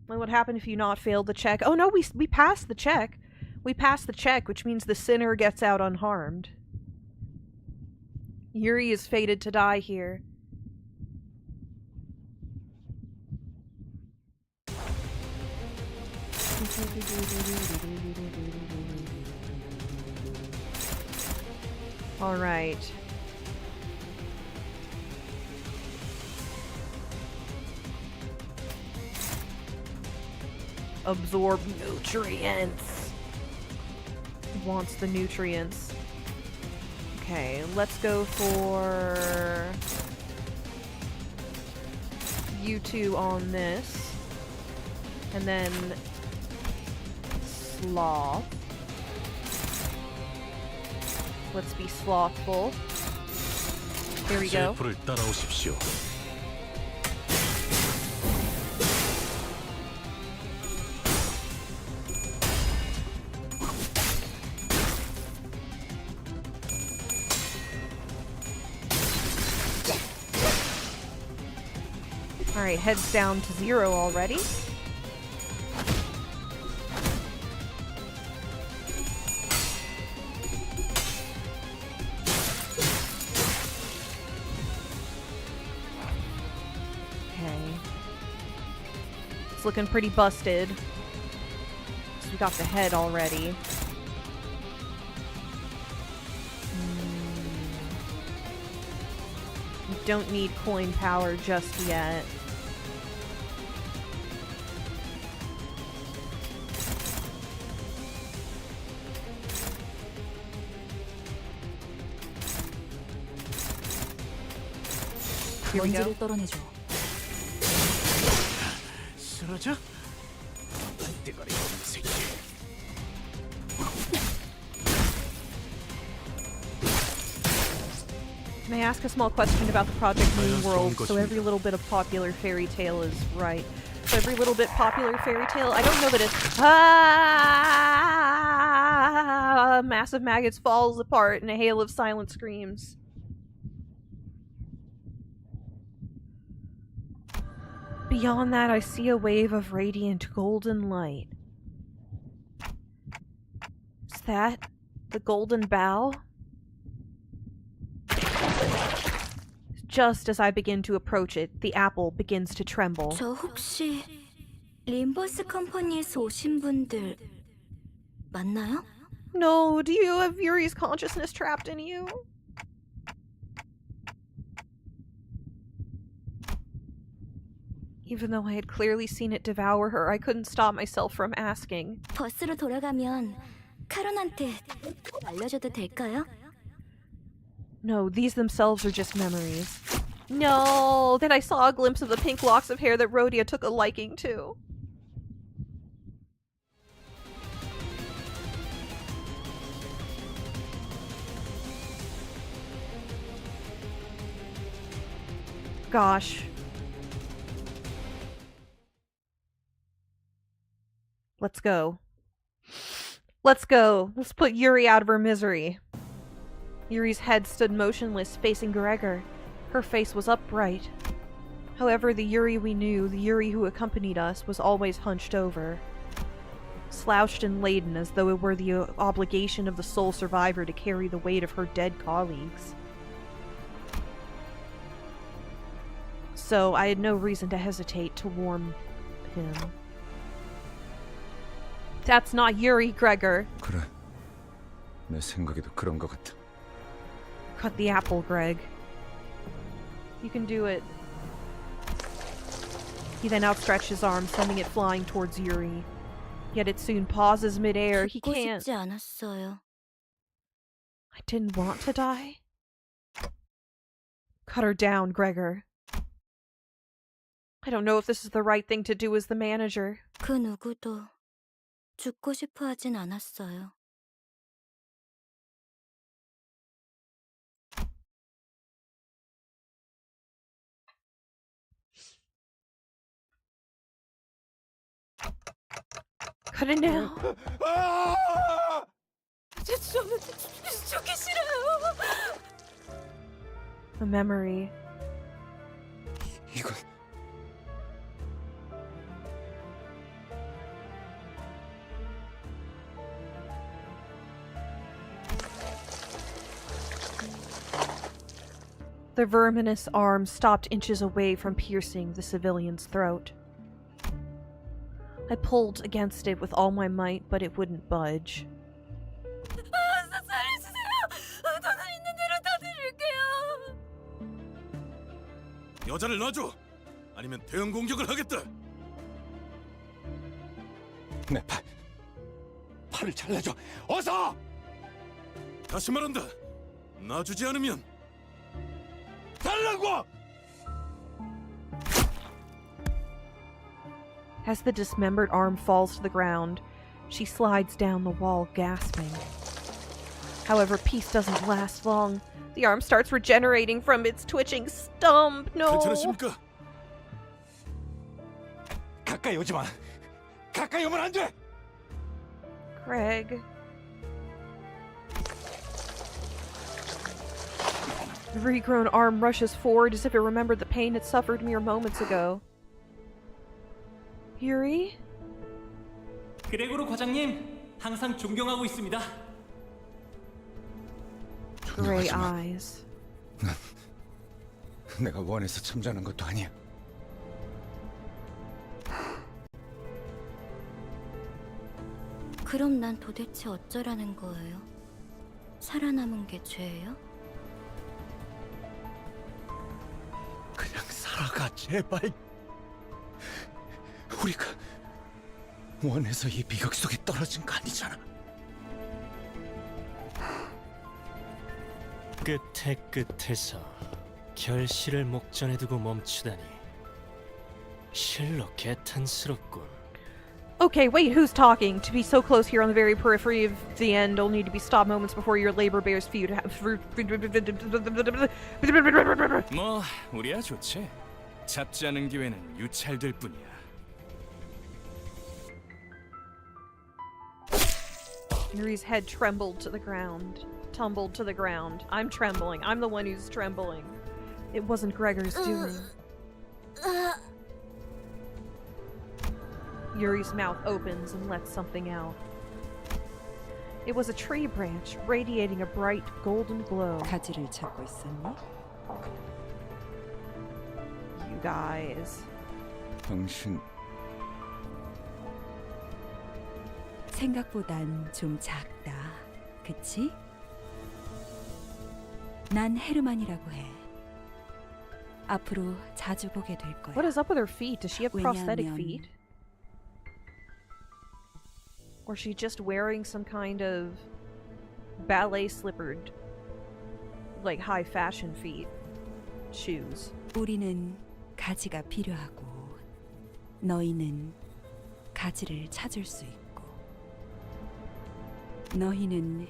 What would happen if you not failed the check? Oh no, we passed the check. We passed the check, which means the sinner gets out unharmed. Yuri is fated to die here. Alright. absorb nutrients. He wants the nutrients. Okay, let's go for you two on this. And then sloth. Let's be slothful. Here we go. 셰프를 따라오십시오. Alright, heads down to 0 already. Okay. It's looking pretty busted. So we got the head already. We don't need coin power just yet. Here we go. 먼지를 떨어내줘. 쓰러져? 띠거리 없는 새끼. Can I ask a small question about the Project Moon World? So every little bit of popular fairy tale is right. So every little bit popular fairy tale, I don't know that it's massive maggots falls apart in a hail of silent screams. Beyond that, I see a wave of radiant golden light. Is that the golden bough? Just as I begin to approach it, the apple begins to tremble. 저 혹시 림버스 컴퍼니에서 오신 분들 맞나요? No, do you have Yuri's consciousness trapped in you? Even though I had clearly seen it devour her, I couldn't stop myself from asking. 버스로 돌아가면 카론한테 알려줘도 될까요? No, these themselves are just memories. No, then I saw a glimpse of the pink locks of hair that Rhodia took a liking to. Gosh. Let's go. Let's go. Let's put Yuri out of her misery. Yuri's head stood motionless, facing Gregor. Her face was upright. However, the Yuri we knew, the Yuri who accompanied us, was always hunched over. Slouched and laden as though it were the obligation of the sole survivor to carry the weight of her dead colleagues. So I had no reason to hesitate to warn him. That's not Yuri, Gregor. 그래. 내 생각에도 그런 것 같아. Cut the apple, Greg. You can do it. He then outstretched his arm, sending it flying towards Yuri. Yet it soon pauses midair. He 죽고 can't. 싶지 않았어요. I didn't want to die. Cut her down, Gregor. I don't know if this is the right thing to do as the manager. 그 누구도 죽고 싶어 하진 않았어요. Cut it now. 죽기 싫어요. A memory. 이건 The verminous arm stopped inches away from piercing the civilian's throat. I pulled against it with all my might, but it wouldn't budge. 살려주세요. 돈은 있는 대로 다 드릴게요. 여자를 놔줘. 아니면 대응 공격을 하겠다. 내 팔을 잘라줘. 어서! 다시 말한다. 놔주지 않으면 달라고! As the dismembered arm falls to the ground, she slides down the wall, gasping. However, peace doesn't last long. The arm starts regenerating from its twitching stump. No. 괜찮으십니까? 가까이 오지 마. 가까이 오면 안 돼. Greg. The regrown arm rushes forward as if it remembered the pain it suffered mere moments ago. Yuri? 그레고로 과장님, 항상 존경하고 있습니다. Gray eyes. 내가 원해서 참전한 것도 아니야. 그럼 난 도대체 어쩌라는 거예요? 살아남은 게 죄예요? 그냥 살아가, 제발. 우리가 원해서 이 비극 속에 떨어진 거 아니잖아. 끝에 끝에서 결실을 목전에 두고 멈추다니 실로 개탄스럽군. Okay, wait, who's talking? To be so close here on the very periphery of the end, only need to be stopped moments before your labor bears fruit. 뭐 우리야 좋지. 잡지 않은 기회는 유찰될 뿐이야. Yuri's head trembled to the ground. Tumbled to the ground. I'm trembling. I'm the one who's trembling. It wasn't Gregor's doing. Yuri's mouth opens and lets something out. It was a tree branch, radiating a bright golden glow. 가지를 찾고 있었니? You guys. 당신 생각보단 좀 작다. 그치? 난 헤르만이라고 해. 앞으로 자주 보게 될 거야. What is up with her feet? Does she have prosthetic 왜냐하면 feet? Or is she just wearing some kind of ballet slippered, like high fashion feet shoes? 우리는 가지가 필요하고 너희는 가지를 찾을 수 있고 너희는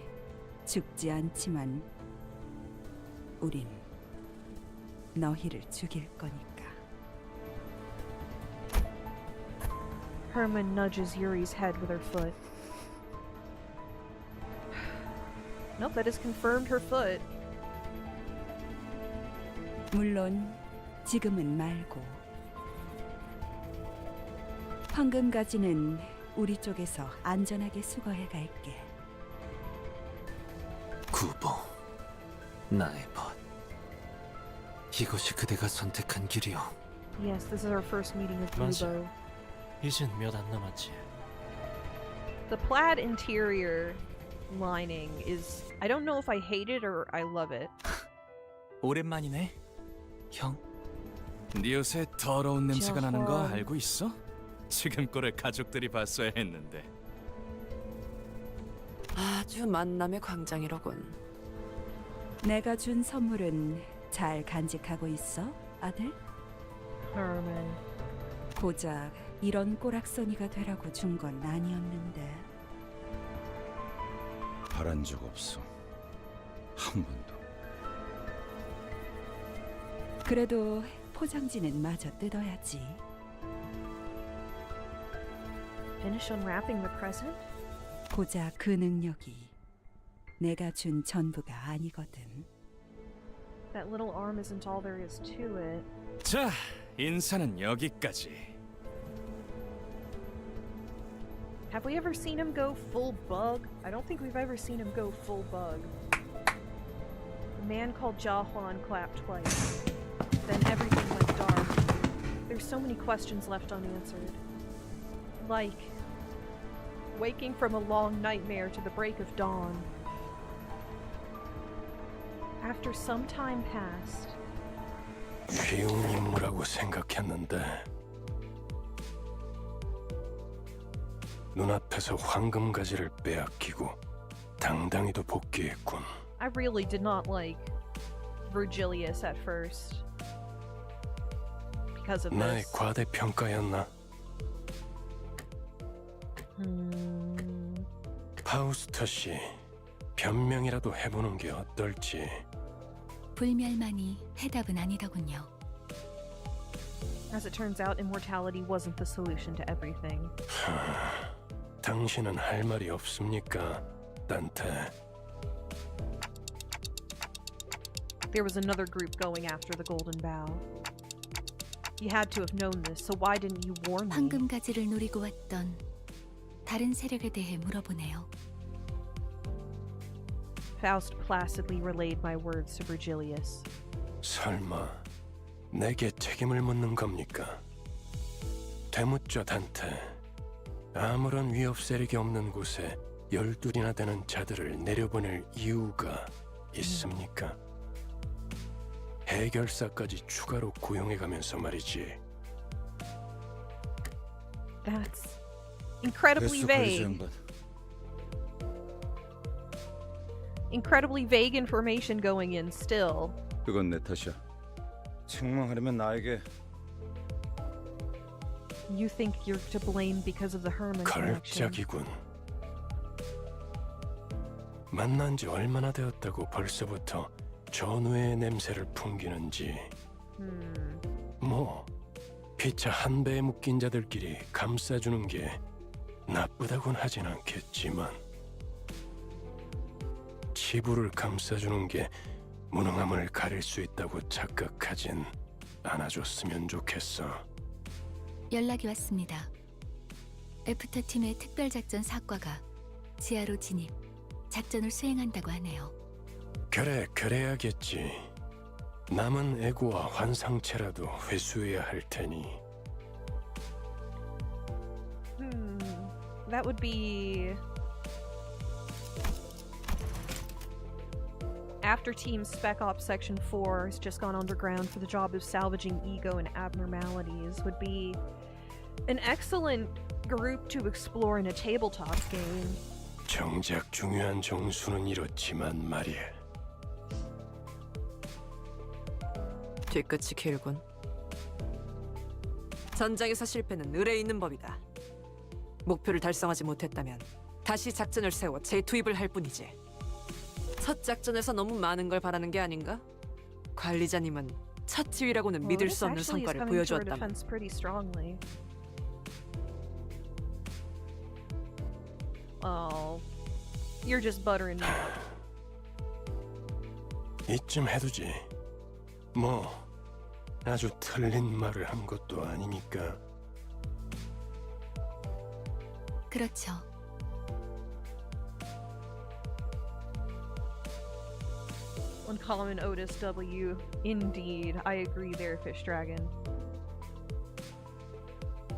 죽지 않지만 우린 너희를 죽일 거니까. Herman nudges Yuri's head with her foot. Nope, that has confirmed her foot. 물론 지금은 말고. 황금 가지는 우리 쪽에서 안전하게 수거해 갈게. 구보, 나의 벗. 이것이 그대가 선택한 길이오. Yes, this is our first meeting with 맞아. Bubo. 이젠 몇 안 남았지. The plaid interior lining is... I don't know if I hate it or I love it. 오랜만이네. 형, 네 옷에 더러운 냄새가 나는 거 저런. 알고 있어? 지금 꼴을 가족들이 봤어야 했는데. 아주 만남의 광장이로군. 내가 준 선물은 잘 간직하고 있어, 아들? Herman. 고작 이런 꼬락서니가 되라고 준 건 아니었는데. 바란 적 없어. 한 번도. 그래도 포장지는 마저 뜯어야지. Finish unwrapping the present? 고작 그 능력이 내가 준 전부가 아니거든. That little arm isn't all there is to it. 자, 인사는 여기까지. Have we ever seen him go full bug? I don't think we've ever seen him go full bug. The man called Jahuan clapped twice. Then everything went dark. There's so many questions left unanswered. Like waking from a long nightmare to the break of dawn. After some time passed, 쉬운 임무라고 생각했는데 눈앞에서 황금 가지를 빼앗기고 당당히도 복귀했군. I really did not like Virgilius at first because of 나의 this. 과대평가였나? 파우스터 씨, 변명이라도 해보는 게 어떨지. 불멸만이 해답은 아니더군요. As it turns out, immortality wasn't the solution to everything. 당신은 할 말이 없습니까, 단테? There was another group going after the Golden Bough. You had to have known this, so why didn't you warn me? 황금 가지를 노리고 왔던 다른 세력에 대해 물어보네요. Faust placidly relayed my words to Virgilius. 설마 내게 책임을 묻는 겁니까? 되묻죠, 단테. 아무런 위협 세력이 없는 곳에 12이나 되는 자들을 내려보낼 이유가 있습니까? 해결사까지 추가로 고용해가면서 말이지. That's incredibly vague. Incredibly vague information going in still. 그건 내 탓이야. 책망하려면 나에게. You think you're to blame because of the Herman connection. 걸작이군. 만난 지 얼마나 되었다고 벌써부터 전우의 냄새를 풍기는지. 뭐 피차 한 배에 묶인 자들끼리 감싸주는 게 나쁘다곤 하진 않겠지만 치부를 감싸주는 게 무능함을 가릴 수 있다고 착각하진 않아줬으면 좋겠어. 연락이 왔습니다. 애프터 팀의 특별작전 사과가 지하로 진입, 작전을 수행한다고 하네요. 그래, 그래야겠지. 남은 애고와 환상체라도 회수해야 할 테니. That would be after Team Spec Ops Section 4 has just gone underground for the job of salvaging ego and abnormalities would be an excellent group to explore in a tabletop game. 정작 중요한 정수는 이렇지만 말이야. 뒤끝이 길군. 전장에서 실패는 의뢰 있는 법이다. 목표를 달성하지 못했다면 다시 작전을 세워 재투입을 할 뿐이지. 첫 작전에서 너무 많은 걸 바라는 게 아닌가? 관리자님은 첫 지휘라고는 믿을 수 없는 성과를 보여주었다만. Oh, you're just buttering me up. 이쯤 해두지. 뭐 아주 틀린 말을 한 것도 아니니까. 그렇죠. Uncommon Otis W. Indeed, I agree there, Fish Dragon.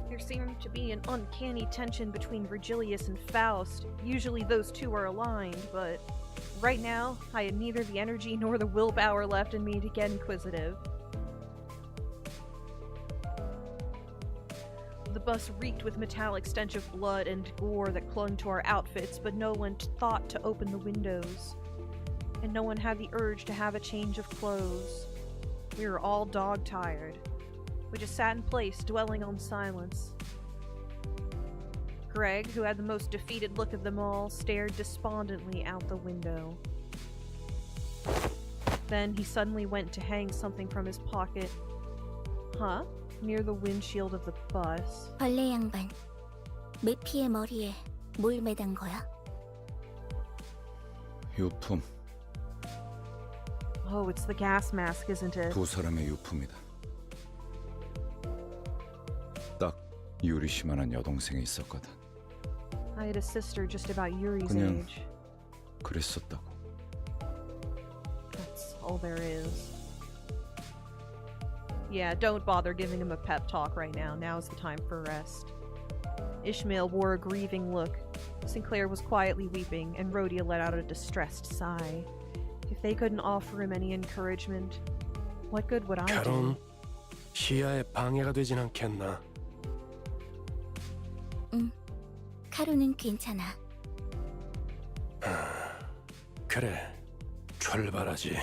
There seemed to be an uncanny tension between Virgilius and Faust. Usually those two are aligned, but right now, I had neither the energy nor the willpower left in me to get inquisitive. The bus reeked with metallic stench of blood and gore that clung to our outfits, but no one thought to open the windows. And no one had the urge to have a change of clothes. We were all dog-tired. We just sat in place, dwelling on silence. Greg, who had the most defeated look of them all, stared despondently out the window. Then he suddenly went to hang something from his pocket. Huh? Near the windshield of the bus. 벌레 양반, 메피의 머리에 뭘 매단 거야? 유품. Oh, it's the gas mask, isn't it? 두 사람의 유품이다. 딱 유리씨만한 여동생이 있었거든. I had a sister just about Yuri's 그냥 age. 그랬었다고. That's all there is. Yeah, don't bother giving him a pep talk right now. Now's the time for rest. Ishmael wore a grieving look. Sinclair was quietly weeping, and Rhodia let out a distressed sigh. If they couldn't offer him any encouragement, what good would I do? 결혼 시야에 방해가 되진 않겠나? 하루는 괜찮아. 그래, 출발하지.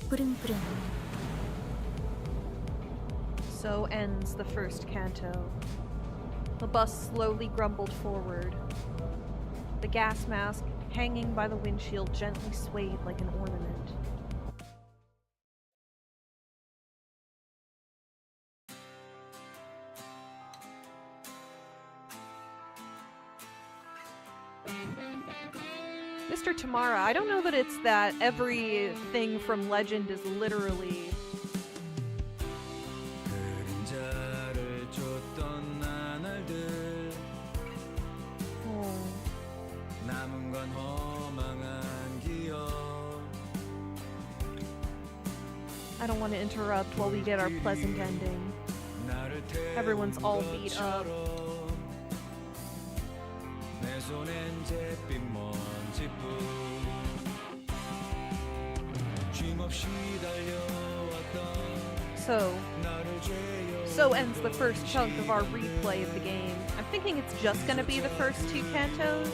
부릉부릉. So ends the first canto. The bus slowly grumbled forward. The gas mask, hanging by the windshield, gently swayed like an ornament. Mr. Tamara, I don't know that it's that everything from Legend is literally... Oh. I don't want to interrupt while we get our pleasant ending. Everyone's all beat up. So ends the first chunk of our replay of the game. I'm thinking it's just gonna be the first 2 cantos.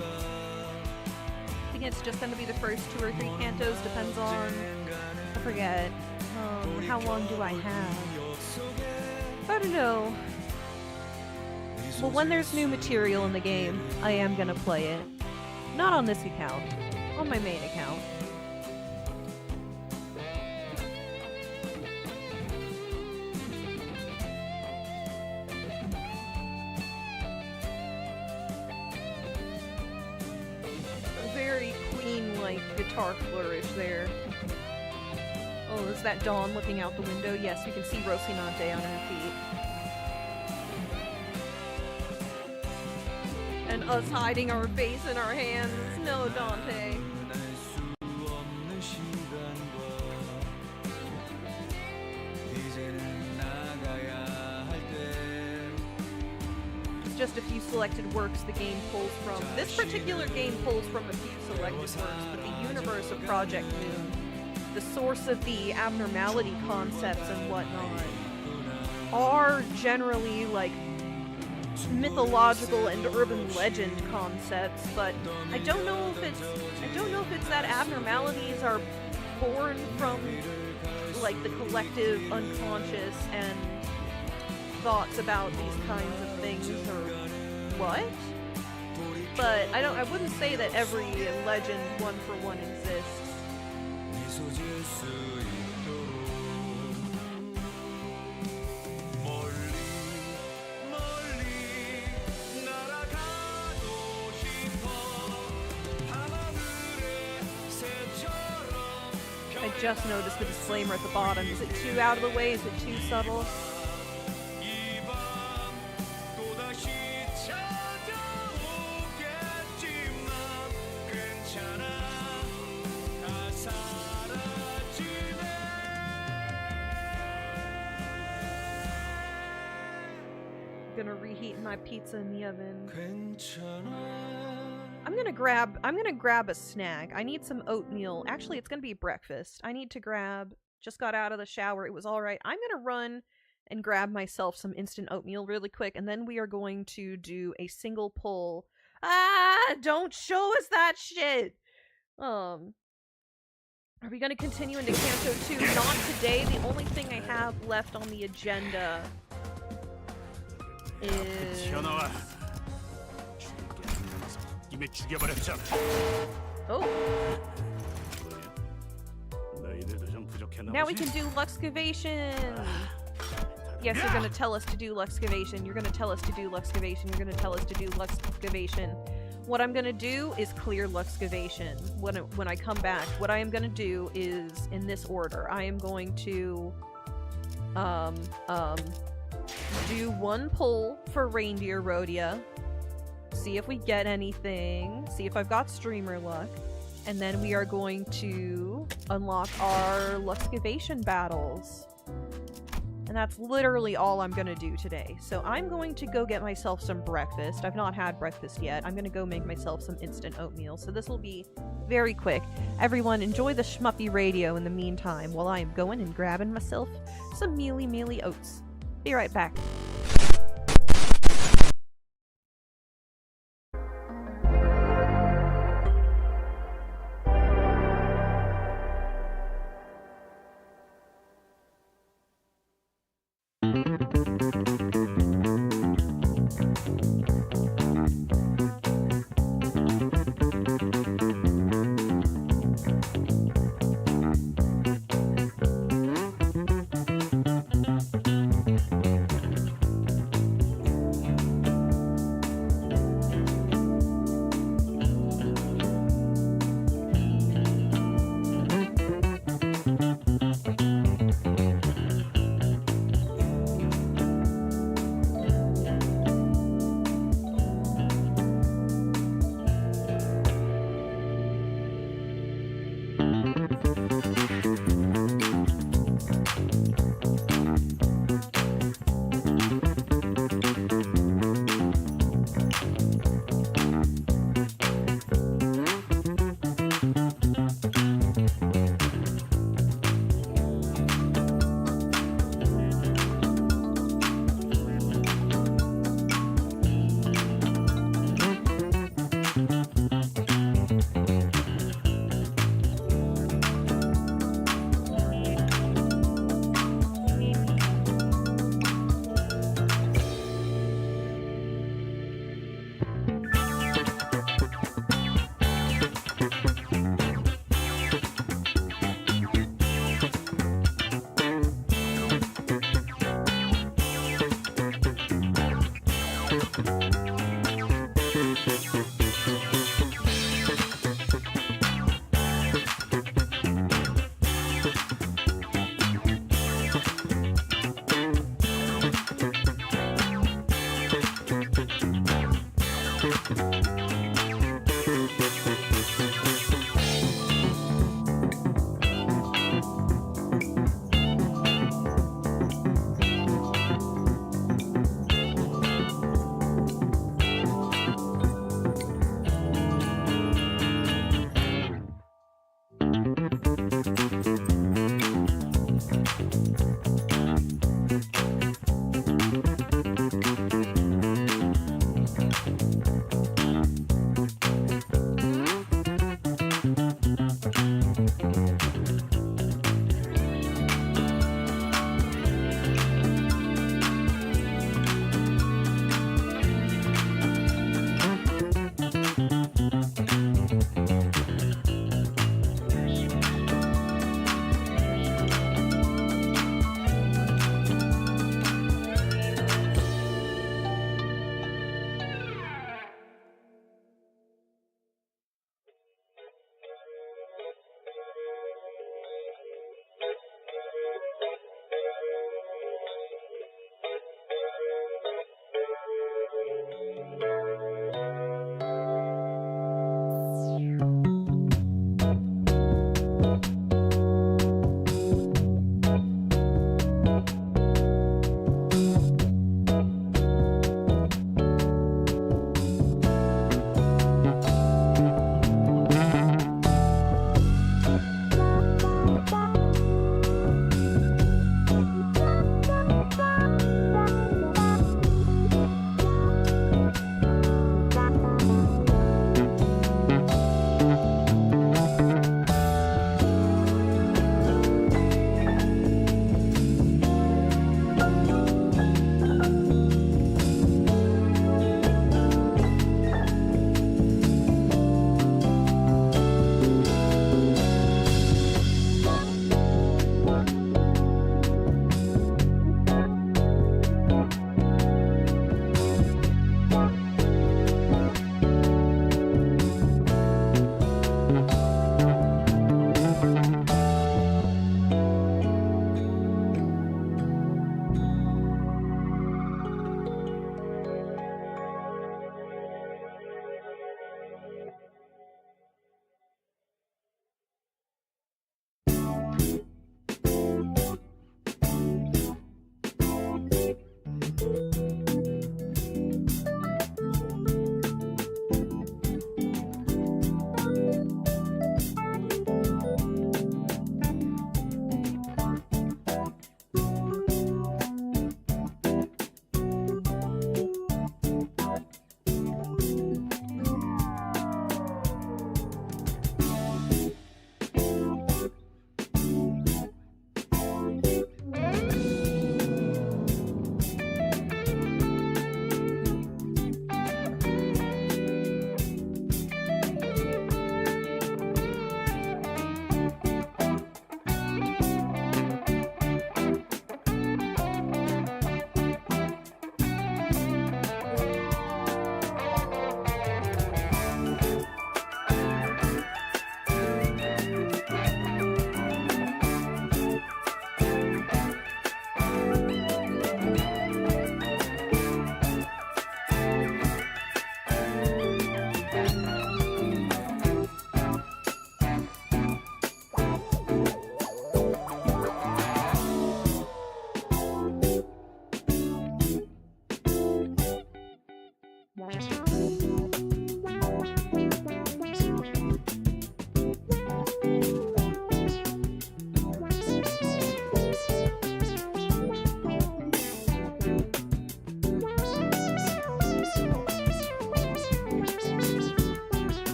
I think it's just gonna be the first 2 or 3 cantos, depends on... I forget. How long do I have? I don't know. Well, when there's new material in the game, I am gonna play it. Not on this account. On my main account. A very Queen-like guitar flourish there. Oh, is that Dawn looking out the window? Yes, we can see Rocinante on her feet. And us hiding our face in our hands. No, Dante. Just a few selected works the game pulls from. This particular game pulls from a few selected works, but the universe of Project Moon, the source of the abnormality concepts and whatnot, are generally like mythological and urban legend concepts, but I don't know if it's that abnormalities are born from like the collective unconscious and thoughts about these kinds of things or what. But I wouldn't say that every legend one for one exists. I just noticed the disclaimer at the bottom. Is it too out of the way? Is it too subtle? I'm gonna reheat my pizza in the oven. I'm gonna grab a snack. I need some oatmeal. Actually, it's gonna be breakfast. I need to grab... Just got out of the shower. It was alright. I'm gonna run and grab myself some instant oatmeal really quick, and then we are going to do a single pull. Ah! Don't show us that shit! Are we gonna continue into Canto 2? Not today. The only thing I have left on the agenda is... Oh. Now we can do Luxcavation! Yes, you're gonna tell us to do Luxcavation. You're gonna tell us to do Luxcavation. You're gonna tell us to do Luxcavation. What I'm gonna do is clear Luxcavation. When I come back, what I am gonna do is in this order. I am going to do one pull for Reindeer Rhodia. See if we get anything. See if I've got streamer luck. And then we are going to unlock our Luxcavation battles. And that's literally all I'm gonna do today. So I'm going to go get myself some breakfast. I've not had breakfast yet. I'm gonna go make myself some instant oatmeal. So this will be very quick. Everyone, enjoy the Schmuppy radio in the meantime while I am going and grabbing myself some mealy oats. Be right back.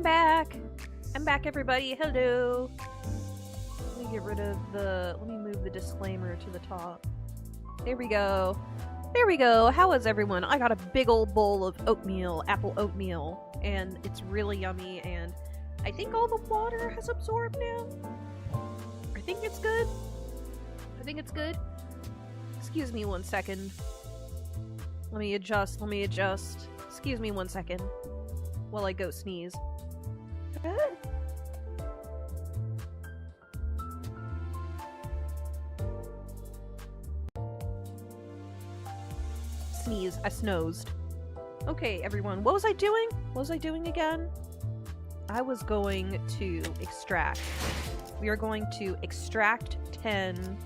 back. I'm back, everybody. Hello. Let me get rid of the... Let me move the disclaimer to the top. There we go. There we go. How is everyone? I got a big old bowl of oatmeal, apple oatmeal, and it's really yummy, and I think all the water has absorbed now. I think it's good. I think it's good. Excuse me 1 second. Let me adjust. Excuse me 1 second while I go sneeze. Sneeze. I snoozed. Okay, everyone. What was I doing? What was I doing again? I was going to extract. We are going to extract 10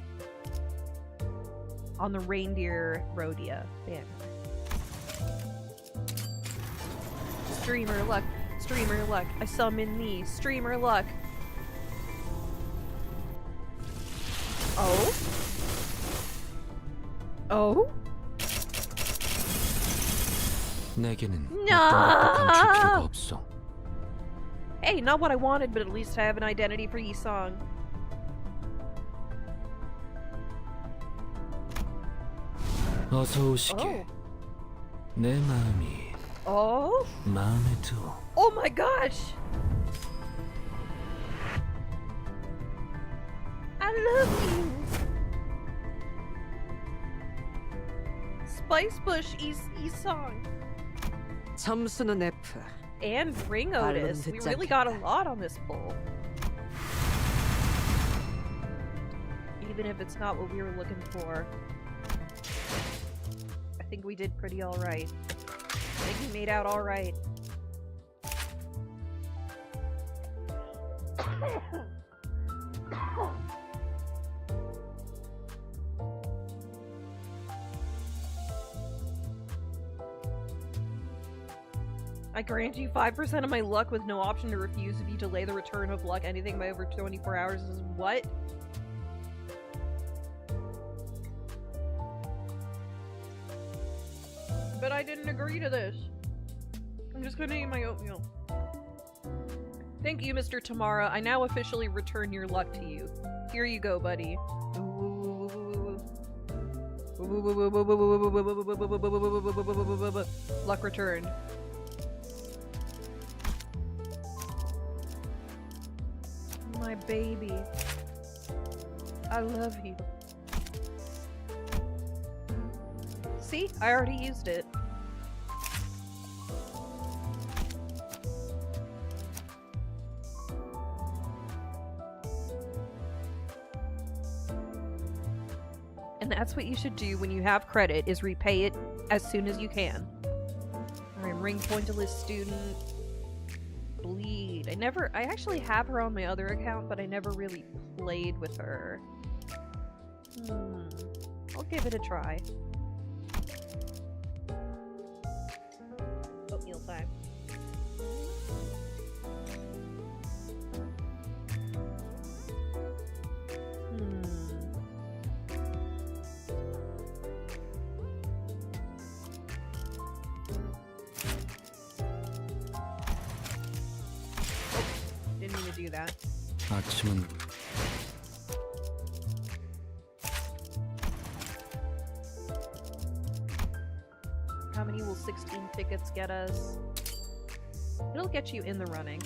on the reindeer Rhodia banner. Streamer luck. Streamer luck. I summon thee. Streamer luck. Oh? Oh? 내게는 No! 어떤 GPU가 없어. Hey, not what I wanted, but at least I have an identity for Yi-Song. 어서 오시게. Oh. 내 마음이 Oh? 마음에 들어. Oh my gosh! I love you! Spice Bush Yi-Song. 점수는 F. And Ring Otis. We really got a lot on this poll. Even if it's not what we were looking for. I think we did pretty alright. I think we made out alright. I grant you 5% of my luck with no option to refuse if you delay the return of luck. Anything by over 24 hours is what? But I didn't agree to this. I'm just gonna eat my oatmeal. Thank you, Mr. Tamara. I now officially return your luck to you. Here you go, buddy. Luck returned. My baby. I love you. See? I already used it. And that's what you should do when you have credit, is repay it as soon as you can. Alright, ring pointless student. Bleed. I actually have her on my other account, but I never really played with her. I'll give it a try. Oatmeal time. Didn't mean to do that. 아침은 How many will 16 tickets get us? It'll get you in the running.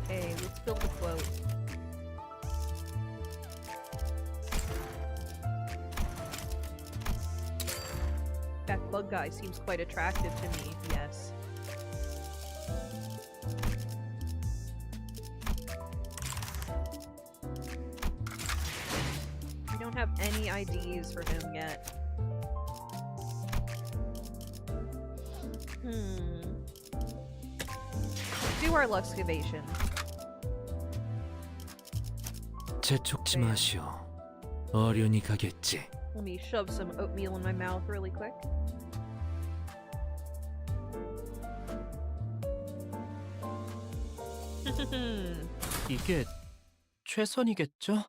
Okay, let's build a quote. That bug guy seems quite attractive to me, yes. We don't have any IDs for him yet. Do our luxcavation. 재촉지 마시오. 어련히 가겠지. Let me shove some oatmeal in my mouth really quick. 이게 최선이겠죠?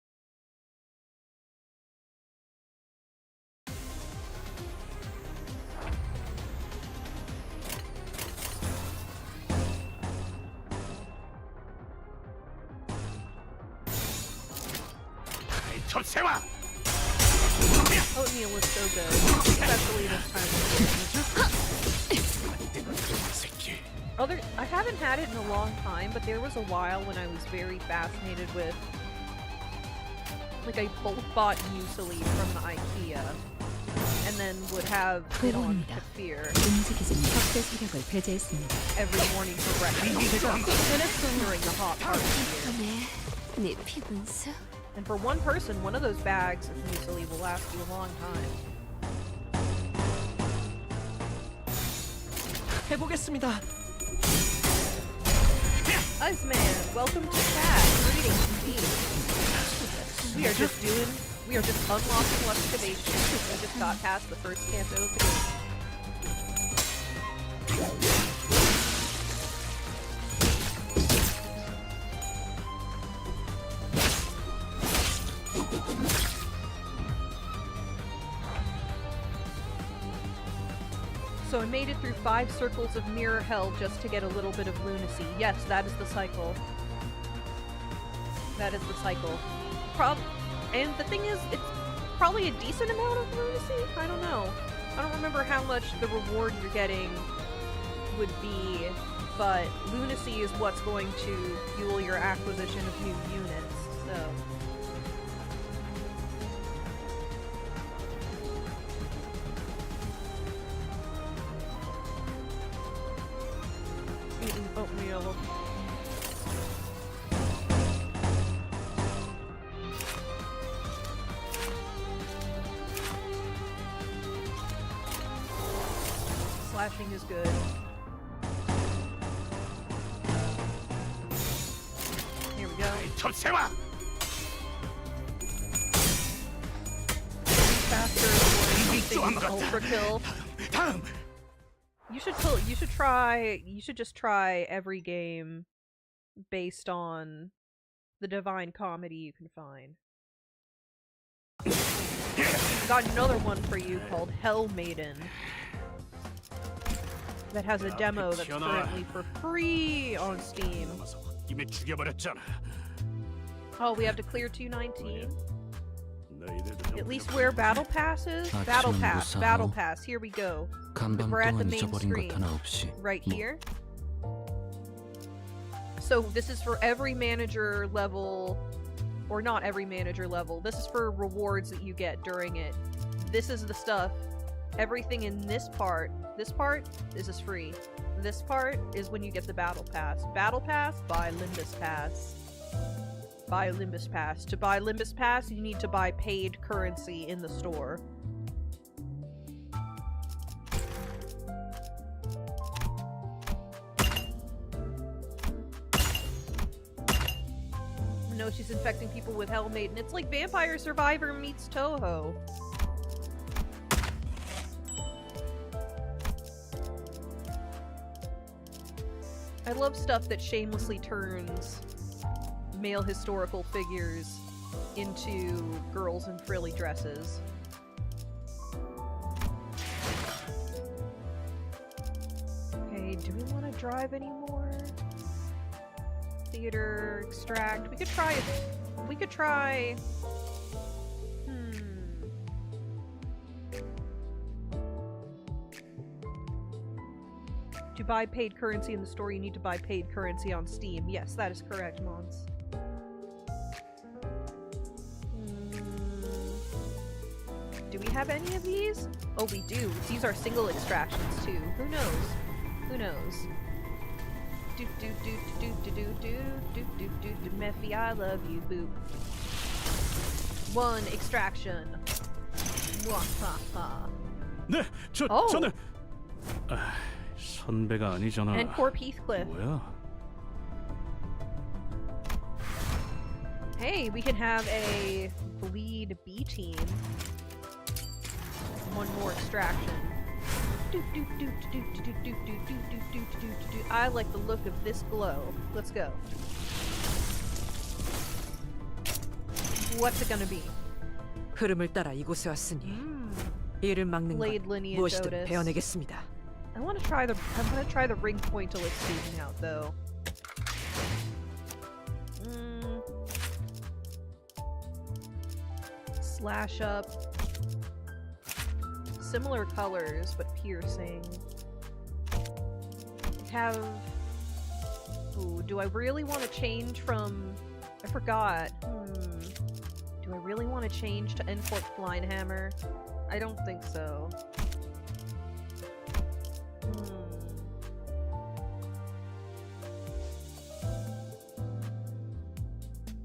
Oatmeal is so good, especially this time of year. I haven't had it in a long time, but there was a while when I was very fascinated with, like, I both bought muesli from the IKEA, and then would have it on kefir every morning for breakfast. And it's during the hot part of the year. And for one person, one of those bags of muesli will last you a long time. 해보겠습니다. Iceman, welcome to chat. Greetings indeed. We are just unlocking excavation. We just got past the first Canto of the game. So I made it through 5 circles of mirror hell just to get a little bit of lunacy. Yes, that is the cycle. That is the cycle. And the thing is, it's probably a decent amount of lunacy? I don't know. I don't remember how much the reward you're getting would be, but lunacy is what's going to fuel your acquisition of new units, so... Eating oatmeal. Slashing is good. Here we go. Faster for ultra kill. You should just try every game based on the divine comedy you can find. Got another one for you called Hell Maiden. That has a demo that's currently for free on Steam. Oh, we have to clear 219? At least where Battle Pass is? Battle Pass, Battle Pass, here we go. We're at the main screen. Right here. So this is for every manager level, or not every manager level. This is for rewards that you get during it. This is the stuff. Everything in this part is free. This part is when you get the Battle Pass. Battle Pass, buy Limbus Pass. Buy Limbus Pass. To buy Limbus Pass, you need to buy paid currency in the store. No, she's infecting people with Hell Maiden. It's like Vampire Survivor meets Toho. I love stuff that shamelessly turns male historical figures into girls in frilly dresses. Okay, do we want to drive anymore? Theater, extract. We could try... To buy paid currency in the store, you need to buy paid currency on Steam. Yes, that is correct, Mons. Do we have any of these? Oh, we do. These are single extractions, too. Who knows? Who knows? Do do do do do do do do do do do Mephi, I love you, boop. 1 extraction. 네, 저는 선배가 아니잖아. And Corp Heathcliff. 뭐야? Hey, we can have a bleed B team. 1 more extraction. I like the look of this glow. Let's go. What's it gonna be? 흐름을 따라 이곳에 왔으니 이를 막는 건 무엇이든 베어내겠습니다. I'm gonna try the ring point elixir out though. Slash up. Similar colors, but piercing. Have... Ooh, do I really want to change from... I forgot. Do I really want to change to Enforced Blind Hammer? I don't think so.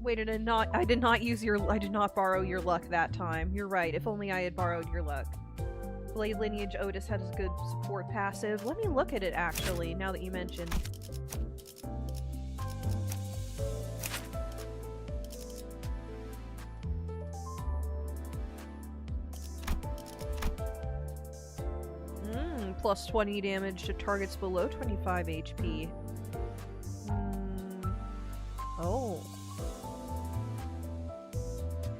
Wait, I did not borrow your luck that time. You're right, if only I had borrowed your luck. Blade Lineage Otis has good support passive. Let me look at it actually, now that you mention. Plus 20 damage to targets below 25 HP. Oh.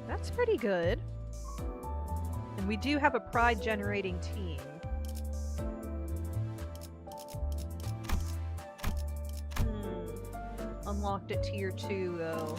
That's pretty good. And we do have a pride generating team. Unlocked at tier 2 though.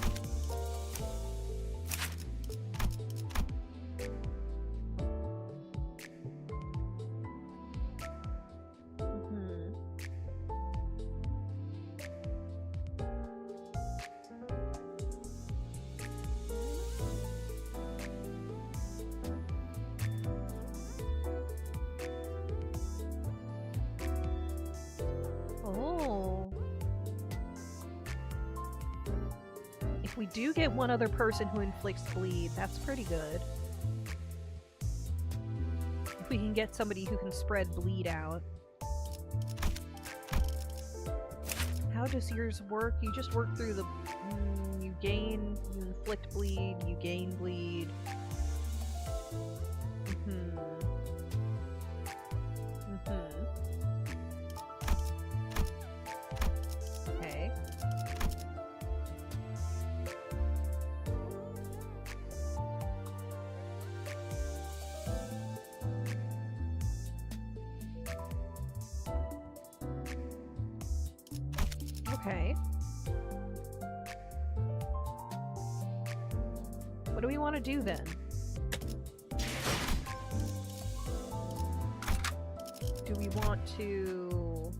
We do get one other person who inflicts bleed. That's pretty good. If we can get somebody who can spread bleed out. How does yours work? You just work through the... you inflict bleed, you gain bleed. Okay. Okay. What do we want to do then? Do we want to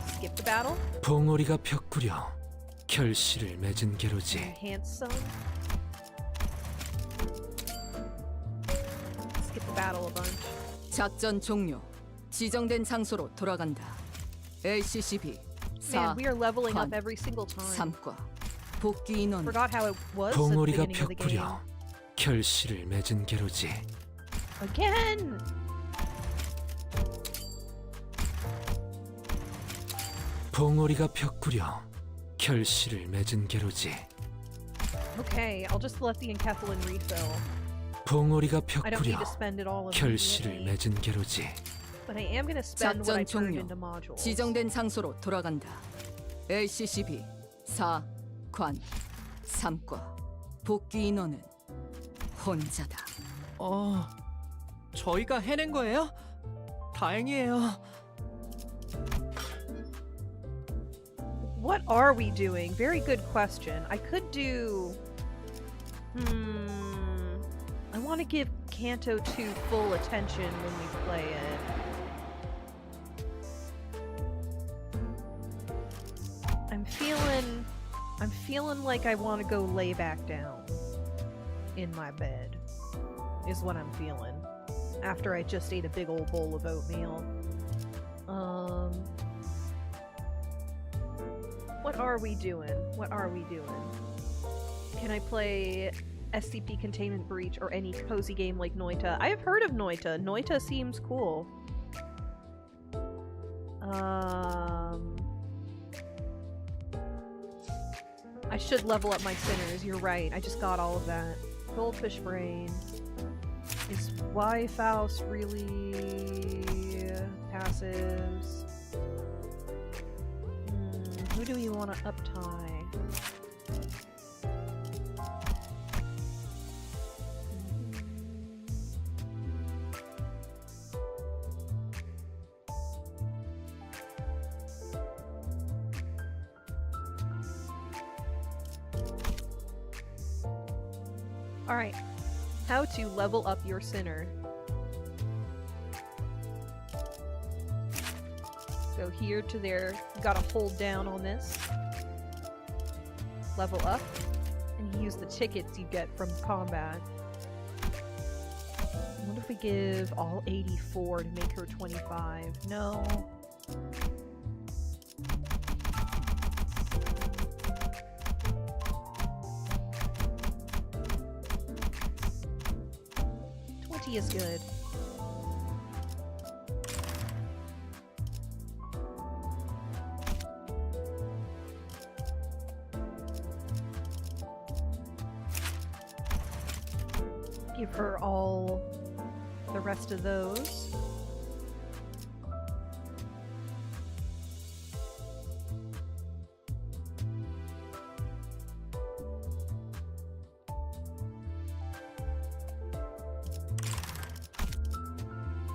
skip the battle? 봉오리가 벽구려 결실을 맺은 게로지. Enhance some? Skip the battle a bunch. 작전 종료. 지정된 장소로 돌아간다. LCCB Man, we are leveling up every single time. 3과 복귀 인원. Forgot how it was at the 봉오리가 beginning of the game. 벽구려 결실을 맺은 게로지. Again! 봉오리가 벽구려 결실을 맺은 게로지. Okay, I'll just let the enkephalin refill. 봉오리가 I don't need 벽구려 to spend it all 결실을 immediately. 맺은 게로지. But I am going to spend what I 작전 turned 종료. into modules. 지정된 장소로 돌아간다. LCCB 4관 3과 복귀 인원은 혼자다. 저희가 해낸 거예요? 다행이에요. What are we doing? Very good question. I could do... I want to give Canto 2 full attention when we play it. I'm feeling like I want to go lay back down in my bed, is what I'm feeling. After I just ate a big old bowl of oatmeal. What are we doing? What are we doing? Can I play SCP Containment Breach or any cozy game like Noita? I have heard of Noita. Noita seems cool. I should level up my sinners, you're right. I just got all of that. Goldfish Brain. Is Y-Faust really passives? Who do we want to up-tie? Alright. How to level up your sinner. Go here to there. You gotta hold down on this. Level up. And use the tickets you get from combat. What if we give all 84 to make her 25? No. Is good. Give her all the rest of those.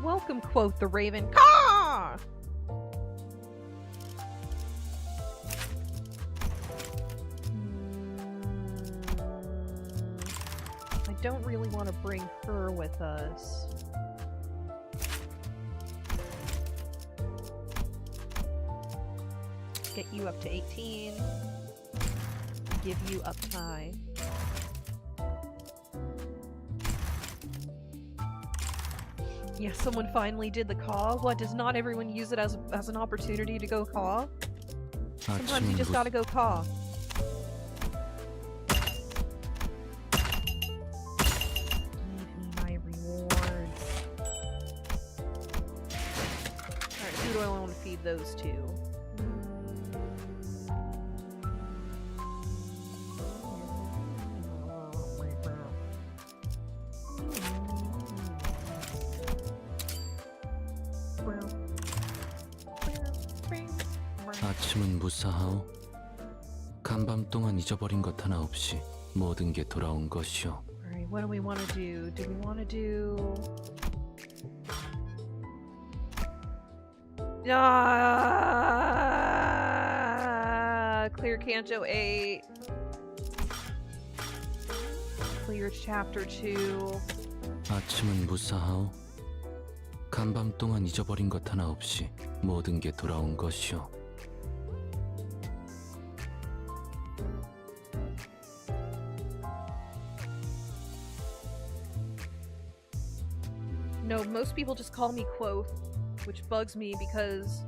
Welcome, quote the Raven. Caw! I don't really want to bring her with us. Get you up to 18. Give you up high. Yeah, someone finally did the caw. What, does not everyone use it as an opportunity to go caw? Sometimes you just gotta go caw. Give me my rewards. Alright, who do I want to feed those to? 아침은 무사하오. 간밤 동안 잊어버린 것 하나 없이 모든 게 돌아온 것이오. Alright, what do we want to do? Do we want to do... Clear Canto 8. Clear Chapter 2. 아침은 무사하오. 간밤 동안 잊어버린 것 하나 없이 모든 게 돌아온 것이오. No, most people just call me Quoth, which bugs me because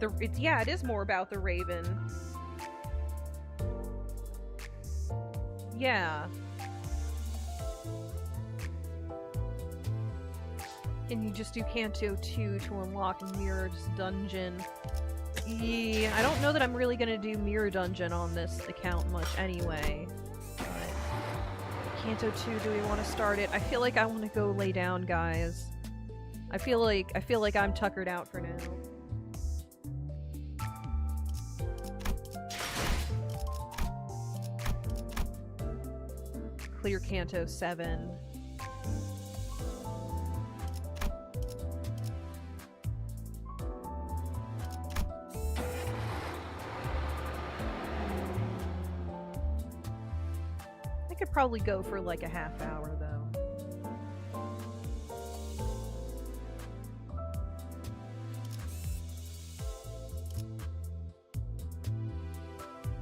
it is more about the Raven. Yeah. Can you just do Canto 2 to unlock Mirror's Dungeon? Yeah, I don't know that I'm really gonna do Mirror Dungeon on this account much anyway. Canto 2, do we want to start it? I feel like I want to go lay down, guys. I feel like I'm tuckered out for now. Clear Canto 7. Could probably go for like a half hour though.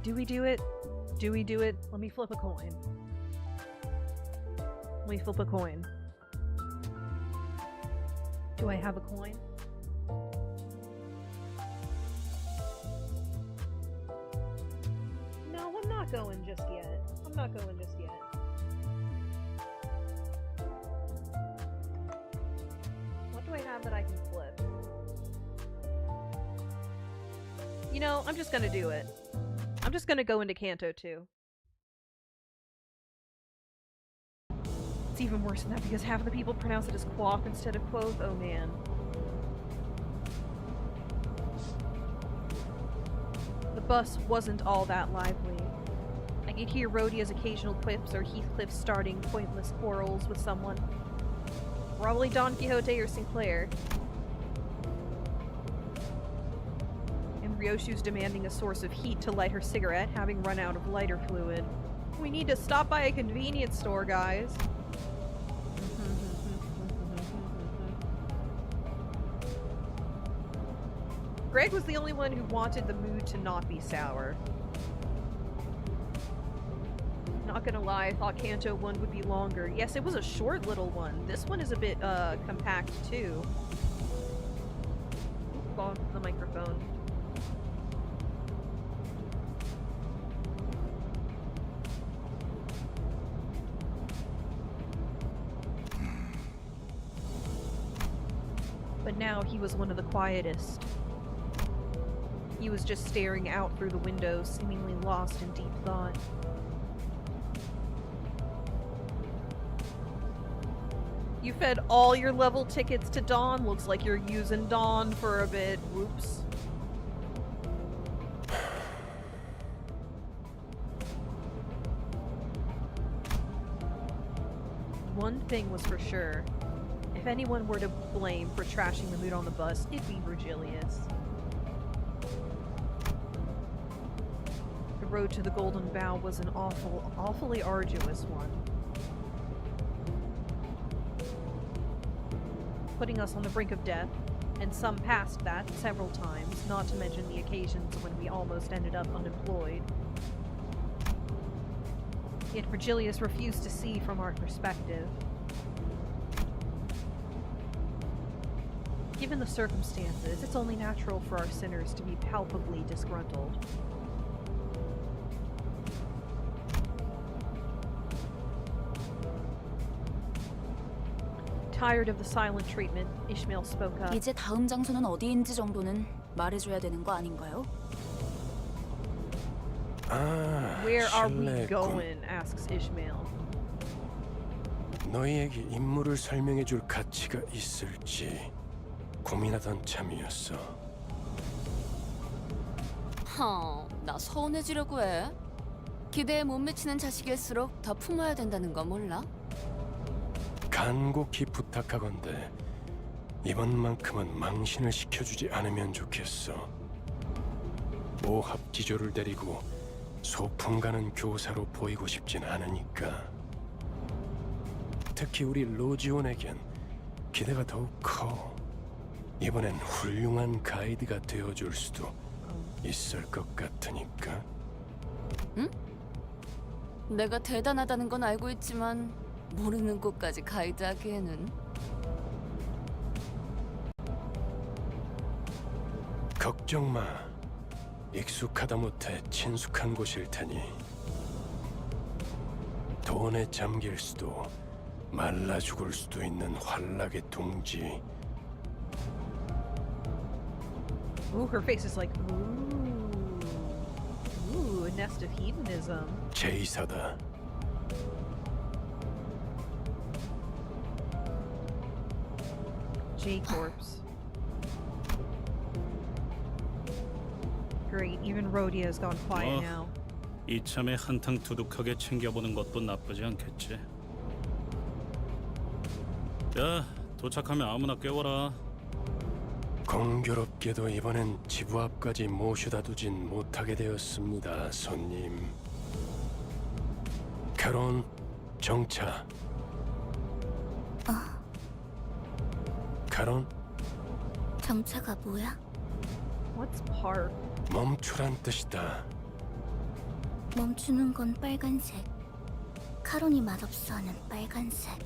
Do we do it? Do we do it? Let me flip a coin. Let me flip a coin. Do I have a coin? No, I'm not going just yet. I'm not going just yet. What do I have that I can flip? You know, I'm just gonna do it. I'm just gonna go into Canto 2. It's even worse than that because half of the people pronounce it as Quoth instead of Quoth. Oh man. The bus wasn't all that lively. I could hear Rhodia's occasional quips or Heathcliff starting pointless quarrels with someone. Probably Don Quixote or Sinclair. And Ryoshu's demanding a source of heat to light her cigarette, having run out of lighter fluid. We need to stop by a convenience store, guys. Greg was the only one who wanted the mood to not be sour. Not gonna lie, I thought Canto 1 would be longer. Yes, it was a short little one. This one is a bit, compact, too. Fall off the microphone. But now he was one of the quietest. He was just staring out through the window, seemingly lost in deep thought. You fed all your level tickets to Dawn? Looks like you're using Dawn for a bit. Whoops. One thing was for sure. If anyone were to blame for trashing the mood on the bus, it'd be Virgilius. The road to the Golden Bough was an awfully arduous one. Putting us on the brink of death, and some past that several times, not to mention the occasions when we almost ended up unemployed. Yet Virgilius refused to see from our perspective. Given the circumstances, it's only natural for our sinners to be palpably disgruntled. Tired of the silent treatment, Ishmael spoke up. 이제 다음 장소는 어디인지 정도는 말해줘야 되는 거 아닌가요? Where are we going? Asks Ishmael. 너희에게 임무를 설명해줄 가치가 있을지 고민하던 참이었어. 나 서운해지려고 해. 기대에 못 미치는 자식일수록 더 품어야 된다는 거 몰라? 간곡히 부탁하건대 이번만큼은 망신을 시켜주지 않으면 좋겠어. 모합지조를 데리고 소풍 가는 교사로 보이고 싶진 않으니까. 특히 우리 로지온에겐 기대가 더욱 커. 이번엔 훌륭한 가이드가 되어줄 수도 있을 것 같으니까. 응? 내가 대단하다는 건 알고 있지만 모르는 곳까지 가이드하기에는. 걱정 마. 익숙하다 못해 친숙한 곳일 테니. 돈에 잠길 수도 말라 죽을 수도 있는 환락의 둥지. Ooh, her face is like, ooh, a nest of hedonism. 제이사다. J-Corps. Great, even Rhodia's gone quiet now. 이참에 한탕 두둑하게 챙겨보는 것도 나쁘지 않겠지. 자, 도착하면 아무나 깨워라. 공교롭게도 이번엔 지부 앞까지 모셔다 두진 못하게 되었습니다, 손님. 카론, 정차. 카론? 정차가 뭐야? What's park? 멈추란 뜻이다. 멈추는 건 빨간색. 카론이 맛없어 하는 빨간색.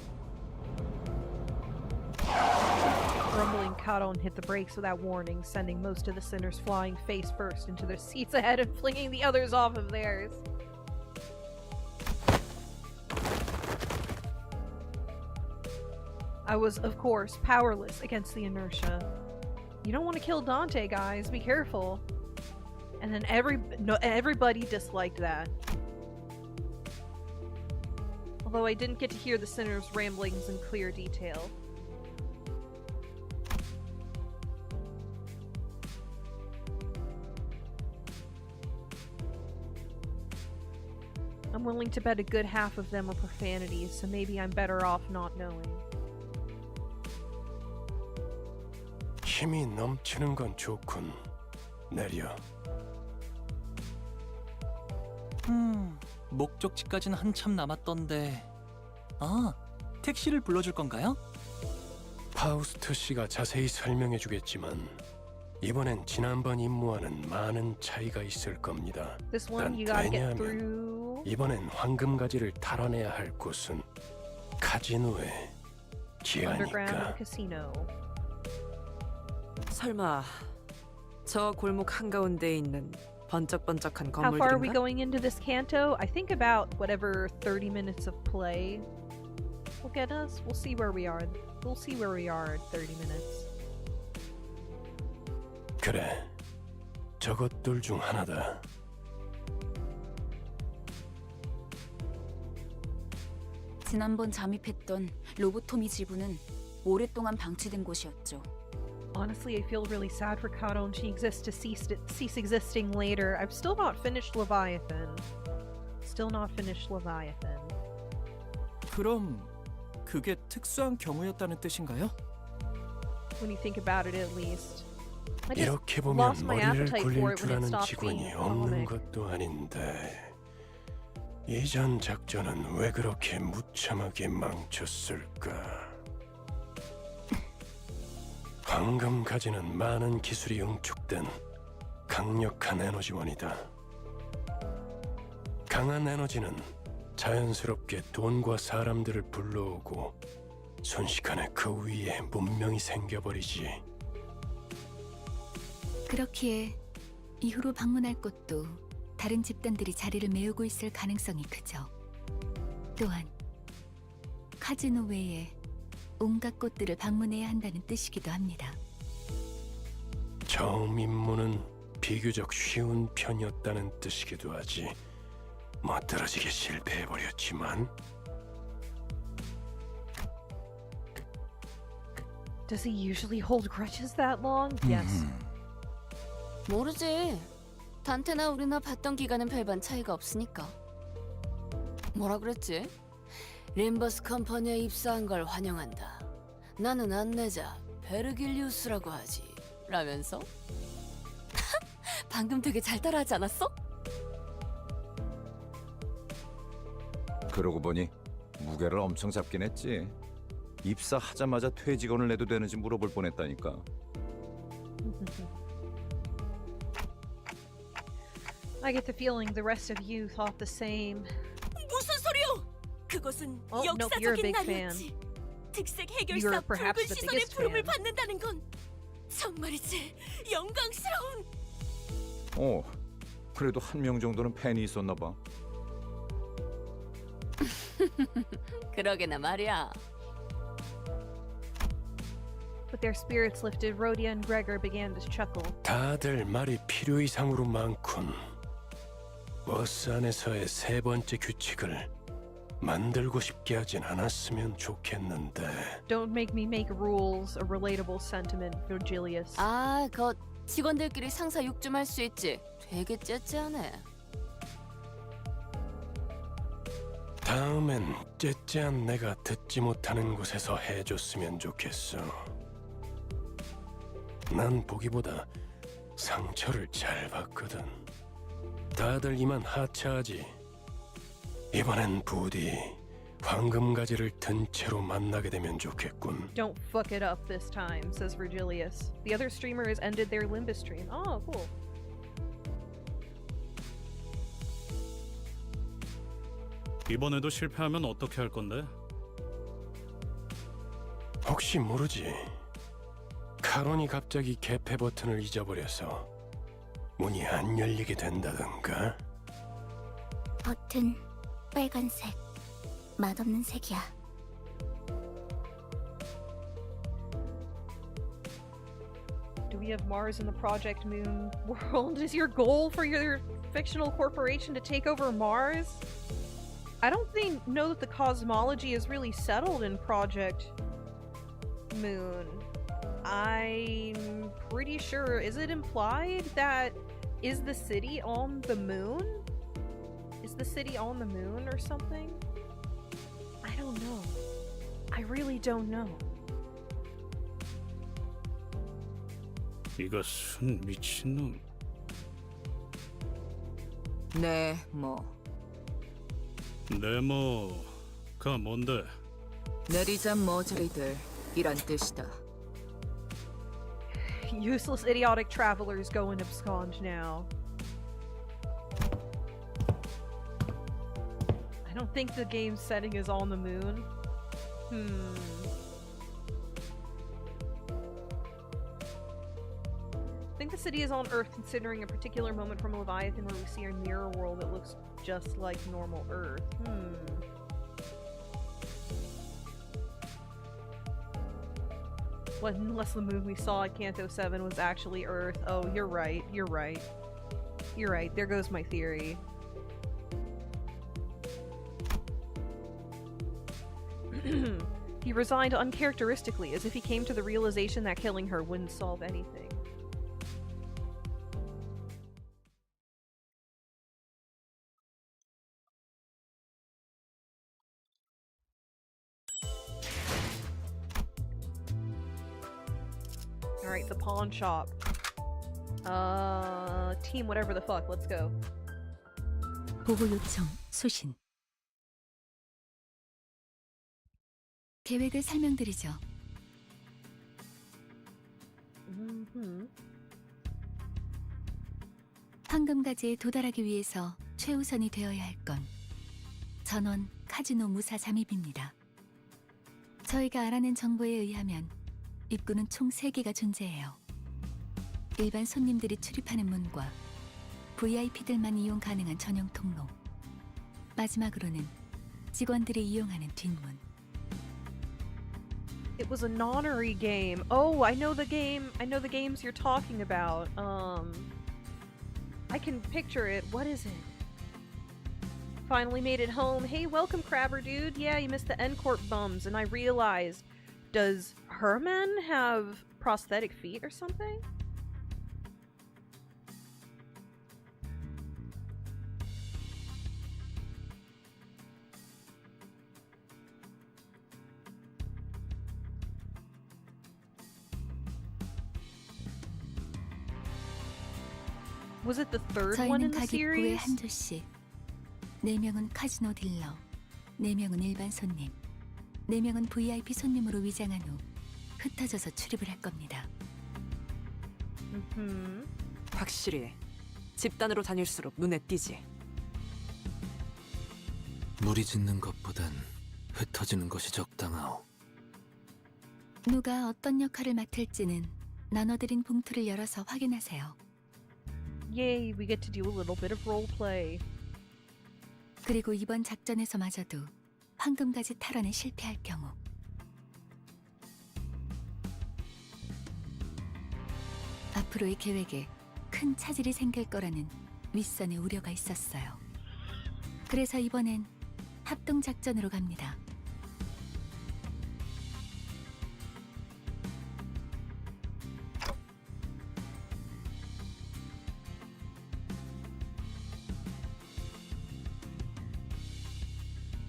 Grumbling, Caron hit the brakes without warning, sending most of the sinners flying face first into their seats ahead and flinging the others off of theirs. I was, of course, powerless against the inertia. You don't want to kill Dante, guys. Be careful. And then everybody disliked that. Although I didn't get to hear the sinner's ramblings in clear detail. I'm willing to bet a good half of them are profanities, so maybe I'm better off not knowing. 힘이 넘치는 건 좋군. 내려. 목적지까지는 한참 남았던데. 아, 택시를 불러줄 건가요? 파우스트 씨가 자세히 설명해 주겠지만 이번엔 지난번 임무와는 많은 차이가 있을 겁니다. This one 난 you gotta get 왜냐하면 through. 이번엔 황금가지를 탈환해야 할 곳은 카지노의 Underground 지하니까. casino. 설마 저 골목 한가운데에 있는 번쩍번쩍한 How far are we 건물들인가? going into this canto? I think about whatever 30 minutes of play will get us. We'll see where we are. We'll see where we are in 30 minutes. 그래, 저것들 중 하나다. 지난번 잠입했던 로보토미 지부는 오랫동안 방치된 곳이었죠. Honestly, I feel really sad for Canto and she exists to cease existing later. I've still not finished Leviathan. Still not finished Leviathan. 그럼 그게 특수한 경우였다는 뜻인가요? When you think about it, at least. I just 이렇게 lost 보면 my 머리를 appetite 굴릴 for it 줄 when it 아는 stopped 직원이 being 없는 comic. 것도 아닌데 이전 작전은 왜 그렇게 무참하게 망쳤을까? 황금가지는 많은 기술이 응축된 강력한 에너지원이다. 강한 에너지는 자연스럽게 돈과 사람들을 불러오고 순식간에 그 위에 문명이 생겨버리지. 그렇기에 이후로 방문할 곳도 다른 집단들이 자리를 메우고 있을 가능성이 크죠. 또한 카지노 외에 온갖 곳들을 방문해야 한다는 뜻이기도 합니다. 처음 임무는 비교적 쉬운 편이었다는 뜻이기도 하지. 멋들어지게 실패해버렸지만. Does he usually hold grudges that long? Yes. 모르지. 단테나 우리나 봤던 기간은 별반 차이가 없으니까. 뭐라 그랬지? 림버스 컴퍼니에 입사한 걸 환영한다. 나는 안내자 베르길리우스라고 하지. 라면서? 방금 되게 잘 따라하지 않았어? 그러고 보니 무게를 엄청 잡긴 했지. 입사하자마자 퇴직원을 내도 되는지 물어볼 뻔했다니까. I get the feeling the rest of you thought the same. 무슨 소리요? 그것은 Oh, nope, you're a 역사적인 big 날이었지. 특색 You're 해결사 perhaps 붉은 the 시선의 biggest 부름을 fan. 받는다는 건 정말이지 영광스러운. 그래도 한 명 정도는 팬이 있었나 봐. 그러게나 말이야. With their spirits lifted, Rhodia and Gregor began to chuckle. 다들 말이 필요 이상으로 많군. 버스 안에서의 세 번째 규칙을 만들고 싶게 하진 않았으면 좋겠는데. Don't make me make rules, a relatable sentiment, Virgilius. 아, 그 직원들끼리 상사 욕 좀 할 수 있지. 되게 째째하네. 다음엔 째째한 내가 듣지 못하는 곳에서 해줬으면 좋겠어. 난 보기보다 상처를 잘 봤거든. 다들 이만 하차하지. 이번엔 부디 황금가지를 든 채로 만나게 되면 좋겠군. Don't fuck it up this time, says Virgilius. The other streamer has ended their Limbus stream. Oh, cool. 이번에도 실패하면 어떻게 할 건데? 혹시 모르지. 카론이 갑자기 개폐 버튼을 잊어버려서 문이 안 열리게 된다던가. 버튼 빨간색. 맛없는 색이야. Do we have Mars in the Project Moon world? Is your goal for your fictional corporation to take over Mars? I don't know that the cosmology is really settled in Project Moon. I'm pretty sure. Is it implied that is the city on the moon? Is the city on the moon or something? I don't know. I really don't know. 이것은 미친놈. 네, 뭐 네모가 뭔데? 내리자 머저리들 이란 뜻이다. Useless idiotic travelers go and abscond now. I don't think the game's setting is on the moon. I think the city is on Earth, considering a particular moment from Leviathan where we see a mirror world that looks just like normal Earth. Well, unless the moon we saw at Canto 7 was actually Earth. Oh, you're right. You're right. You're right. There goes my theory. He resigned uncharacteristically, as if he came to the realization that killing her wouldn't solve anything. Alright, the pawn shop. Team whatever the fuck, let's go. 보호 요청 수신. 계획을 설명드리죠. 황금가지에 도달하기 위해서 최우선이 되어야 할 건 전원 카지노 무사 잠입입니다. 저희가 알아낸 정보에 의하면 입구는 총 3개가 존재해요. 일반 손님들이 출입하는 문과 VIP들만 이용 가능한 전용 통로, 마지막으로는 직원들이 이용하는 뒷문. It was a nonary game. Oh, I know the game. I know the games you're talking about. I can picture it. What is it? Finally made it home. Hey, welcome, Crabber dude. Yeah, you missed the N-Corp bums, and I realized, does Herman have prosthetic feet or something? Was it the third one in 저희는 the 각 입구에 series? 한 조씩. 4명은 카지노 딜러, 4명은 일반 손님, 4명은 VIP 손님으로 위장한 후 흩어져서 출입을 할 겁니다. 확실히 집단으로 다닐수록 눈에 띄지. 무리 짓는 것보단 흩어지는 것이 적당하오. 누가 어떤 역할을 맡을지는 나눠드린 봉투를 열어서 확인하세요. Yay, we get to do a little bit of roleplay. 그리고 이번 작전에서마저도 황금가지 탈환에 실패할 경우 앞으로의 계획에 큰 차질이 생길 거라는 윗선의 우려가 있었어요. 그래서 이번엔 합동작전으로 갑니다.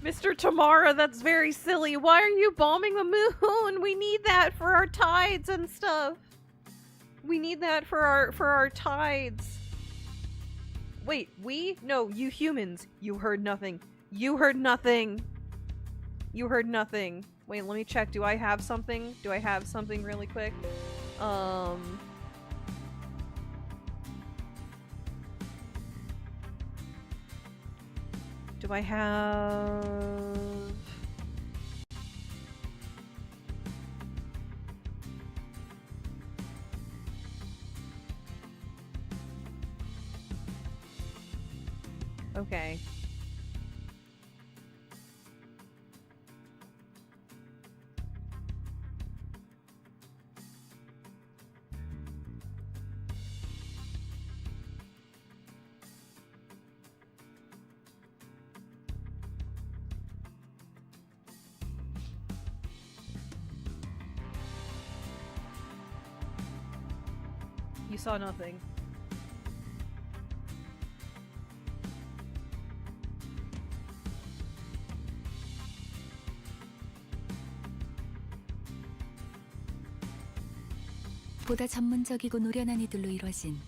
Mr. Tamara, that's very silly. Why are you bombing the moon? We need that for our tides and stuff. We need that for our tides. Wait, we? No, you humans. You heard nothing. You heard nothing. You heard nothing. Wait, let me check. Do I have something? Do I have something really quick? Do I have... Okay. You saw nothing. 보다 전문적이고 노련한 이들로 이루어진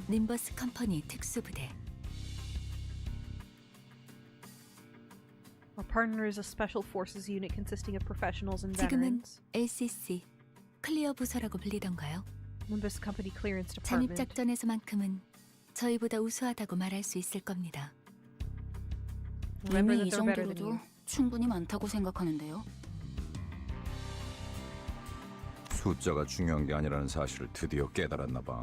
림버스 컴퍼니 특수부대. partner is a special forces unit consisting of professionals and 지금은 veterans. LCC 클리어 부서라고 불리던가요? Limbus Company Clearance 잠입 Department. 작전에서만큼은 저희보다 우수하다고 말할 수 있을 겁니다. Remember 이미 이 that they're better than 정도로도 you. 충분히 많다고 생각하는데요. 숫자가 중요한 게 아니라는 사실을 드디어 깨달았나 봐.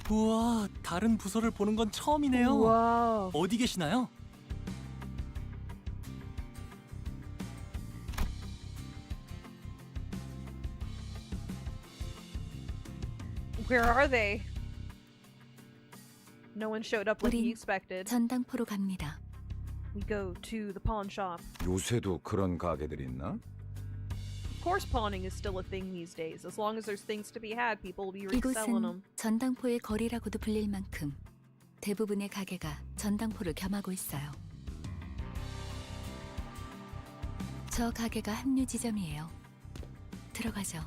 우와, 다른 부서를 보는 건 처음이네요. 와우. 어디 계시나요? Where are they? No one showed up like we 우린 expected. 전당포로 갑니다. We go to the pawn shop. 요새도 그런 가게들이 있나? Of course, pawning is still a thing these days. As long as there's things to be had, people will be reselling them. 이곳은 전당포의 거리라고도 불릴 만큼 대부분의 가게가 전당포를 겸하고 있어요. 저 가게가 합류 지점이에요. 들어가죠.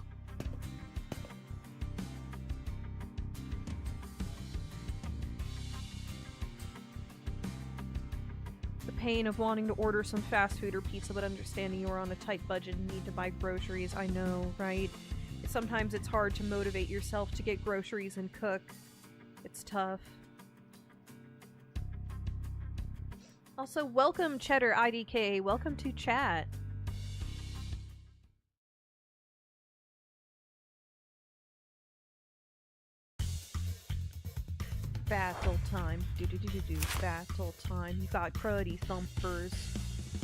The pain of wanting to order some fast food or pizza but understanding you're on a tight budget and need to buy groceries. I know, right? Sometimes it's hard to motivate yourself to get groceries and cook. It's tough. Also, welcome Cheddar IDK. Welcome to chat. Battle time. Do. Battle time. You got cruddy thumpers.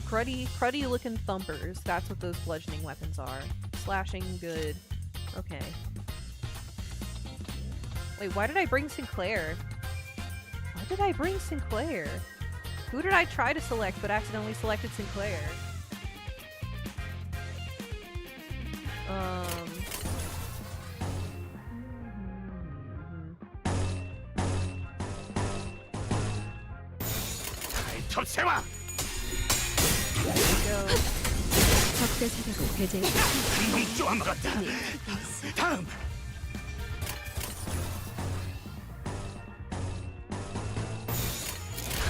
Cruddy looking thumpers. That's what those bludgeoning weapons are. Slashing, good. Okay. Wait, why did I bring Sinclair? Why did I bring Sinclair? Who did I try to select but accidentally selected Sinclair? 톱세와! 적대 세력을 배제해 놈 쪼아먹었다. 다음!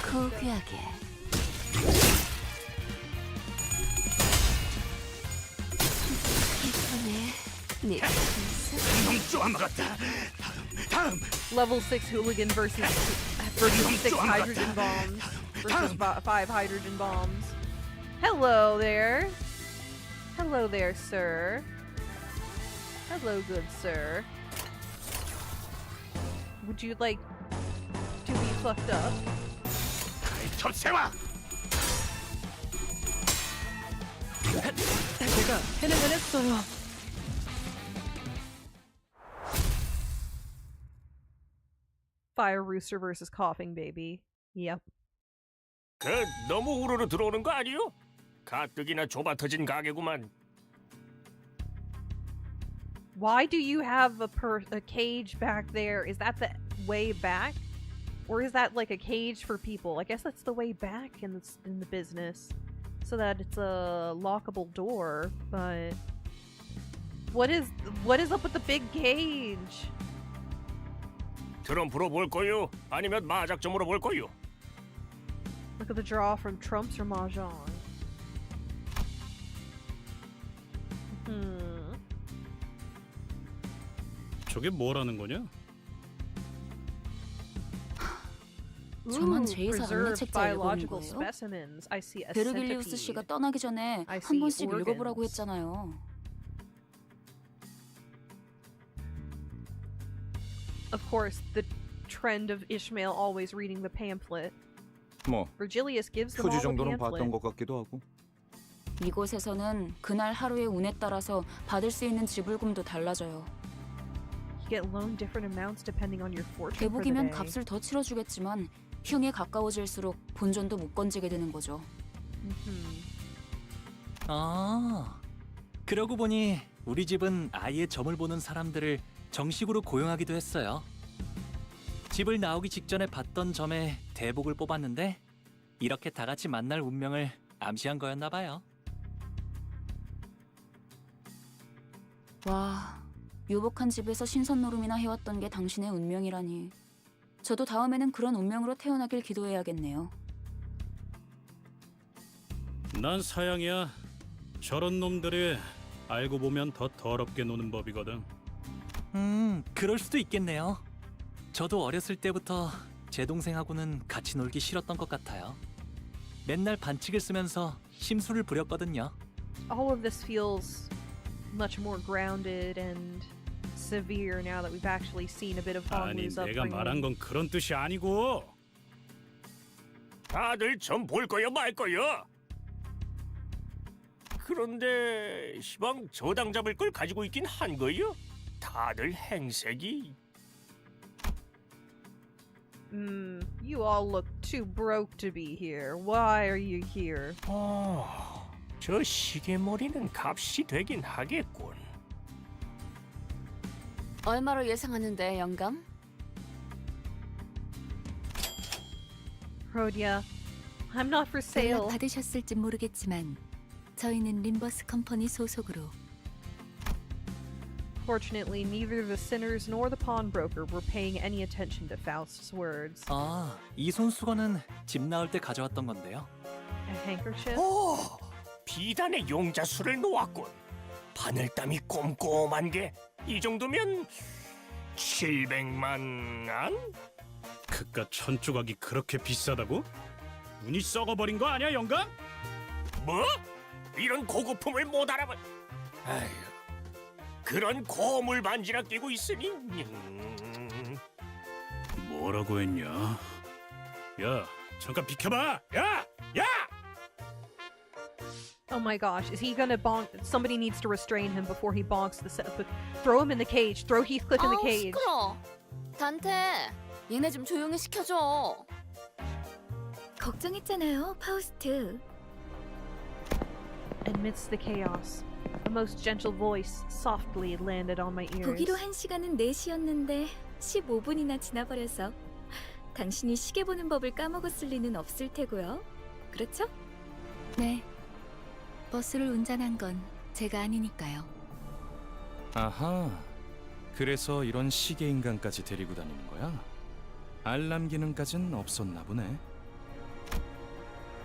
고귀하게. 이번에 네 놈 쪼아먹었다. 다음! Level 6 hooligan versus 6 hydrogen bombs versus 5 hydrogen bombs. Hello there. Hello there, sir. Hello, good sir. Would you like to be fucked up? 톱세와! 제가 해내긴 했어요. Fire rooster versus coughing baby. Yep. 그 너무 우르르 들어오는 거 아니요? 가뜩이나 좁아터진 가게구만. Why do you have a cage back there? Is that the way back? Or is that like a cage for people? I guess that's the way back in the business. So that it's a lockable door, but what is up with the big cage? 트럼프로 볼 거요? 아니면 마작점으로 볼 거요? Look at the draw from Trumps or Mahjong. 저게 뭐라는 거냐? 저만 Ooh, 제2사 preserved 안내책자 읽어본 biological 거예요? specimens. I see a 베르길리우스 centipede. 씨가 떠나기 전에 I 한 see 번씩 읽어보라고 organs. 했잖아요. Of course, the trend of Ishmael always reading the pamphlet. 뭐 Virgilius gives them 표지 all the 정도는 pamphlet. 봤던 것 같기도 하고. 이곳에서는 그날 하루의 운에 따라서 받을 수 있는 지불금도 달라져요. You get loaned different amounts depending on your fortune for the 대북이면 day. 값을 더 치러주겠지만 흉에 가까워질수록 본전도 못 건지게 되는 거죠. 아, 그러고 보니 우리 집은 아예 점을 보는 사람들을 정식으로 고용하기도 했어요. 집을 나오기 직전에 봤던 점에 대복을 뽑았는데 이렇게 다 같이 만날 운명을 암시한 거였나 봐요. 와, 유복한 집에서 신선 노름이나 해왔던 게 당신의 운명이라니. 저도 다음에는 그런 운명으로 태어나길 기도해야겠네요. 난 사양이야. 저런 놈들이 알고 보면 더 더럽게 노는 법이거든. 그럴 수도 있겠네요. 저도 어렸을 때부터 제 동생하고는 같이 놀기 싫었던 것 같아요. 맨날 반칙을 쓰면서 심술을 부렸거든요. All of this feels much more grounded and severe now that we've actually seen a bit of 아니, Honglu's 내가 upbringing. 말한 건 그런 뜻이 아니고. 다들 전 볼 거야 말 거야. 그런데 시방 저당 잡을 걸 가지고 있긴 한 거요. 다들 행색이. You all look too broke to be here. Why are you here? 저 시계머리는 값이 되긴 하겠군. 얼마로 예상하는데 영감? Rhodia, I'm not for sale. 연락 받으셨을지 모르겠지만 저희는 림버스 컴퍼니 소속으로 Fortunately, neither the sinners nor the pawnbroker were paying any attention to Faust's words. 아, 이 손수건은 집 나올 때 가져왔던 건데요. A handkerchief? 오, 비단의 용자수를 놓았군. 바늘땀이 꼼꼼한 게 이 정도면 700만 안? 그깟 천조각이 그렇게 비싸다고? 운이 썩어버린 거 아니야, 영감? 뭐? 이런 고급품을 못 알아봐. 아휴, 그런 고물 반지나 끼고 있으니. 뭐라고 했냐? 야, 잠깐 비켜봐! 야! 야! Oh my gosh, is he gonna bonk? Somebody needs to restrain him before he bonks the set. Throw him in the cage. Throw Heathcliff in the cage. 시끄러. 단테, 얘네 좀 조용히 시켜줘. 걱정했잖아요, 파우스트. Amidst the chaos, a most gentle voice softly landed on my ears. 보기로 한 시간은 4시였는데 15분이나 지나버려서 당신이 시계 보는 법을 까먹었을 리는 없을 테고요. 그렇죠? 네. 버스를 운전한 건 제가 아니니까요. 아하, 그래서 이런 시계 인간까지 데리고 다니는 거야? 알람 기능까진 없었나 보네.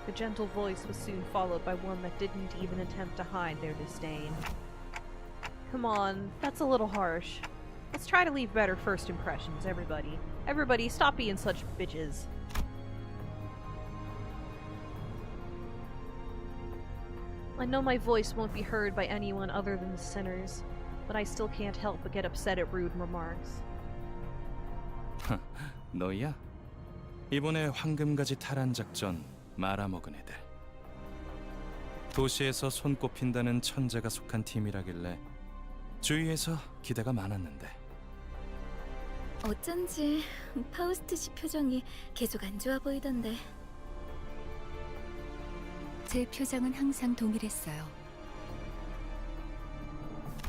The gentle voice was soon followed by one that didn't even attempt to hide their disdain. Come on, that's a little harsh. Let's try to leave better first impressions, everybody. Everybody, stop being such bitches. I know my voice won't be heard by anyone other than the sinners, but I still can't help but get upset at rude remarks. 너야? 이번에 황금가지 탈환 작전 말아먹은 애들. 도시에서 손꼽힌다는 천재가 속한 팀이라길래 주위에서 기대가 많았는데. 어쩐지 파우스트 씨 표정이 계속 안 좋아 보이던데. 제 표정은 항상 동일했어요.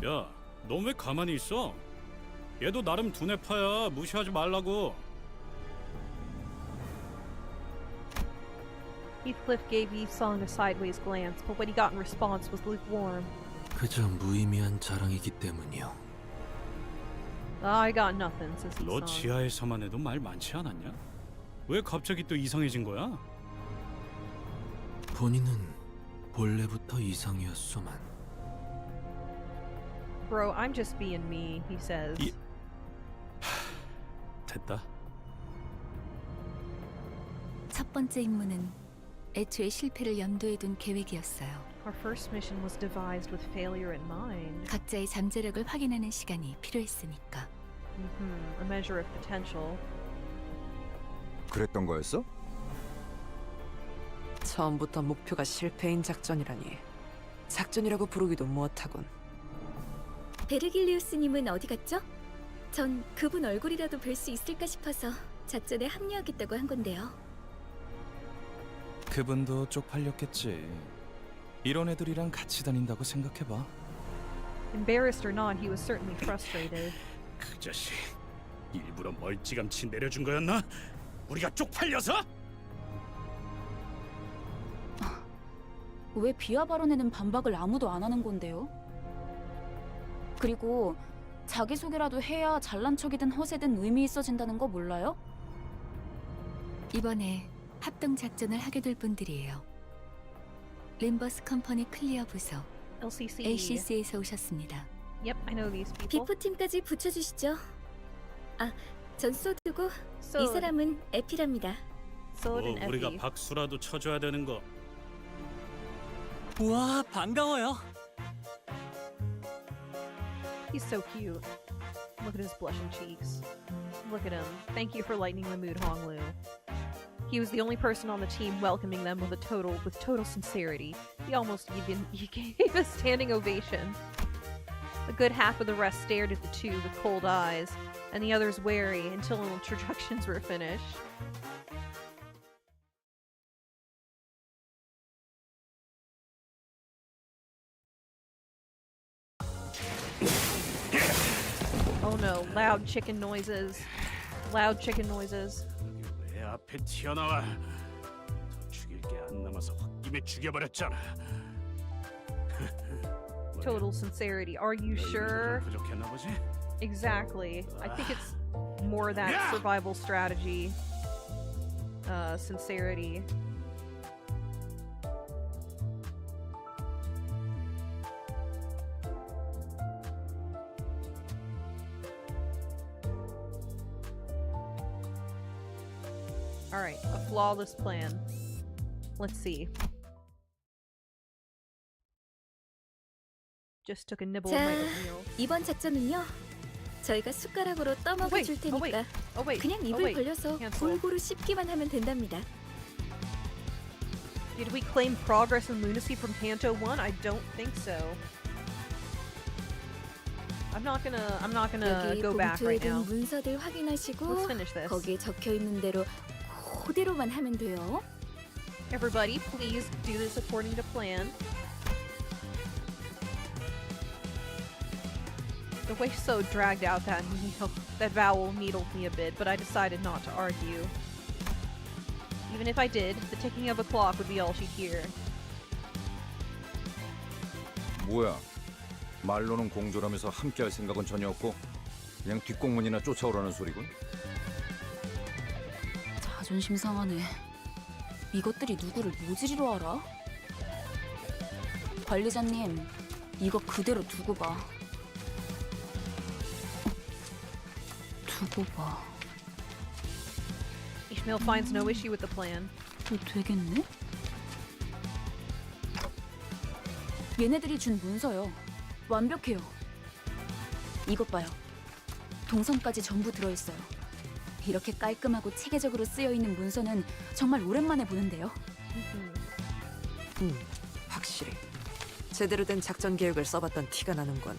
야, 넌 왜 가만히 있어? 얘도 나름 두뇌파야. 무시하지 말라고. Heathcliff gave Yvesong a sideways glance, but what he got in response was lukewarm. 그저 무의미한 자랑이기 때문이요. I got nothing, says 너 Yvesong. 지하에서만 해도 말 많지 않았냐? 왜 갑자기 또 이상해진 거야? 본인은 본래부터 이상이었소만. Bro, I'm just being me, he says. 됐다. 첫 번째 임무는 애초에 실패를 염두에 둔 계획이었어요. Our first mission was devised with failure in mind. 각자의 잠재력을 확인하는 시간이 필요했으니까. A measure of potential. 그랬던 거였어? 처음부터 목표가 실패인 작전이라니. 작전이라고 부르기도 못하군. 베르길리우스님은 어디 갔죠? 전 그분 얼굴이라도 뵐 수 있을까 싶어서 작전에 합류하겠다고 한 건데요. 그분도 쪽팔렸겠지. 이런 애들이랑 같이 다닌다고 생각해봐. Embarrassed or not, he was certainly frustrated. 그 자식, 일부러 멀찌감치 내려준 거였나? 우리가 쪽팔려서? 왜 비하 발언에는 반박을 아무도 안 하는 건데요? 그리고 자기소개라도 해야 잘난 척이든 허세든 의미 있어진다는 거 몰라요? 이번에 합동 작전을 하게 될 분들이에요. 림버스 컴퍼니 클리어 부서 LCC. LCC에서 오셨습니다. Yep, I know these people. 비포팀까지 붙여주시죠. 아, 전 소드고 이 Sod. 사람은 에피랍니다. Sod and 우리가 Effie. 박수라도 쳐줘야 되는 거. 우와, 반가워요. He's so cute. Look at his blushing cheeks. Look at him. Thank you for lightening the mood, Honglu. He was the only person on the team welcoming them with total sincerity. He almost even gave a standing ovation. A good half of the rest stared at the two with cold eyes, and the others wary until introductions were finished. Oh no, loud chicken noises. Loud chicken noises. 내 앞에 튀어나와. 더 죽일 게 안 남아서 홧김에 죽여버렸잖아. Total sincerity. Are you sure? 부족했나 보지? Exactly. I think it's more that survival strategy. Sincerity. Alright, a flawless plan. Let's see. Just took a nibble of my 자, oatmeal. 이번 작전은요. 저희가 숟가락으로 떠먹여 줄 테니까 그냥 입을 벌려서 골고루 씹기만 하면 된답니다. Did we claim progress and lunacy from Canto 1? I don't think so. I'm not gonna 여기 go back 봉투에 right now. 든 문서들 확인하시고 Let's finish this. 거기에 적혀 있는 대로 그대로만 하면 돼요. Everybody, please do this according to plan. The way so dragged out that vowel needled me a bit, but I decided not to argue. Even if I did, the ticking of a clock would be all she'd hear. 뭐야? 말로는 공조라면서 함께할 생각은 전혀 없고 그냥 뒷공문이나 쫓아오라는 소리군. 자존심 상하네. 이것들이 누구를 모지리로 알아? 관리자님, 이거 그대로 두고 봐. 두고 봐. Ishmael finds no issue with the plan. 되겠네? 얘네들이 준 문서요. 완벽해요. 이것 봐요. 동선까지 전부 들어있어요. 이렇게 깔끔하고 체계적으로 쓰여있는 문서는 정말 오랜만에 보는데요. 확실히 제대로 된 작전 계획을 써봤던 티가 나는군.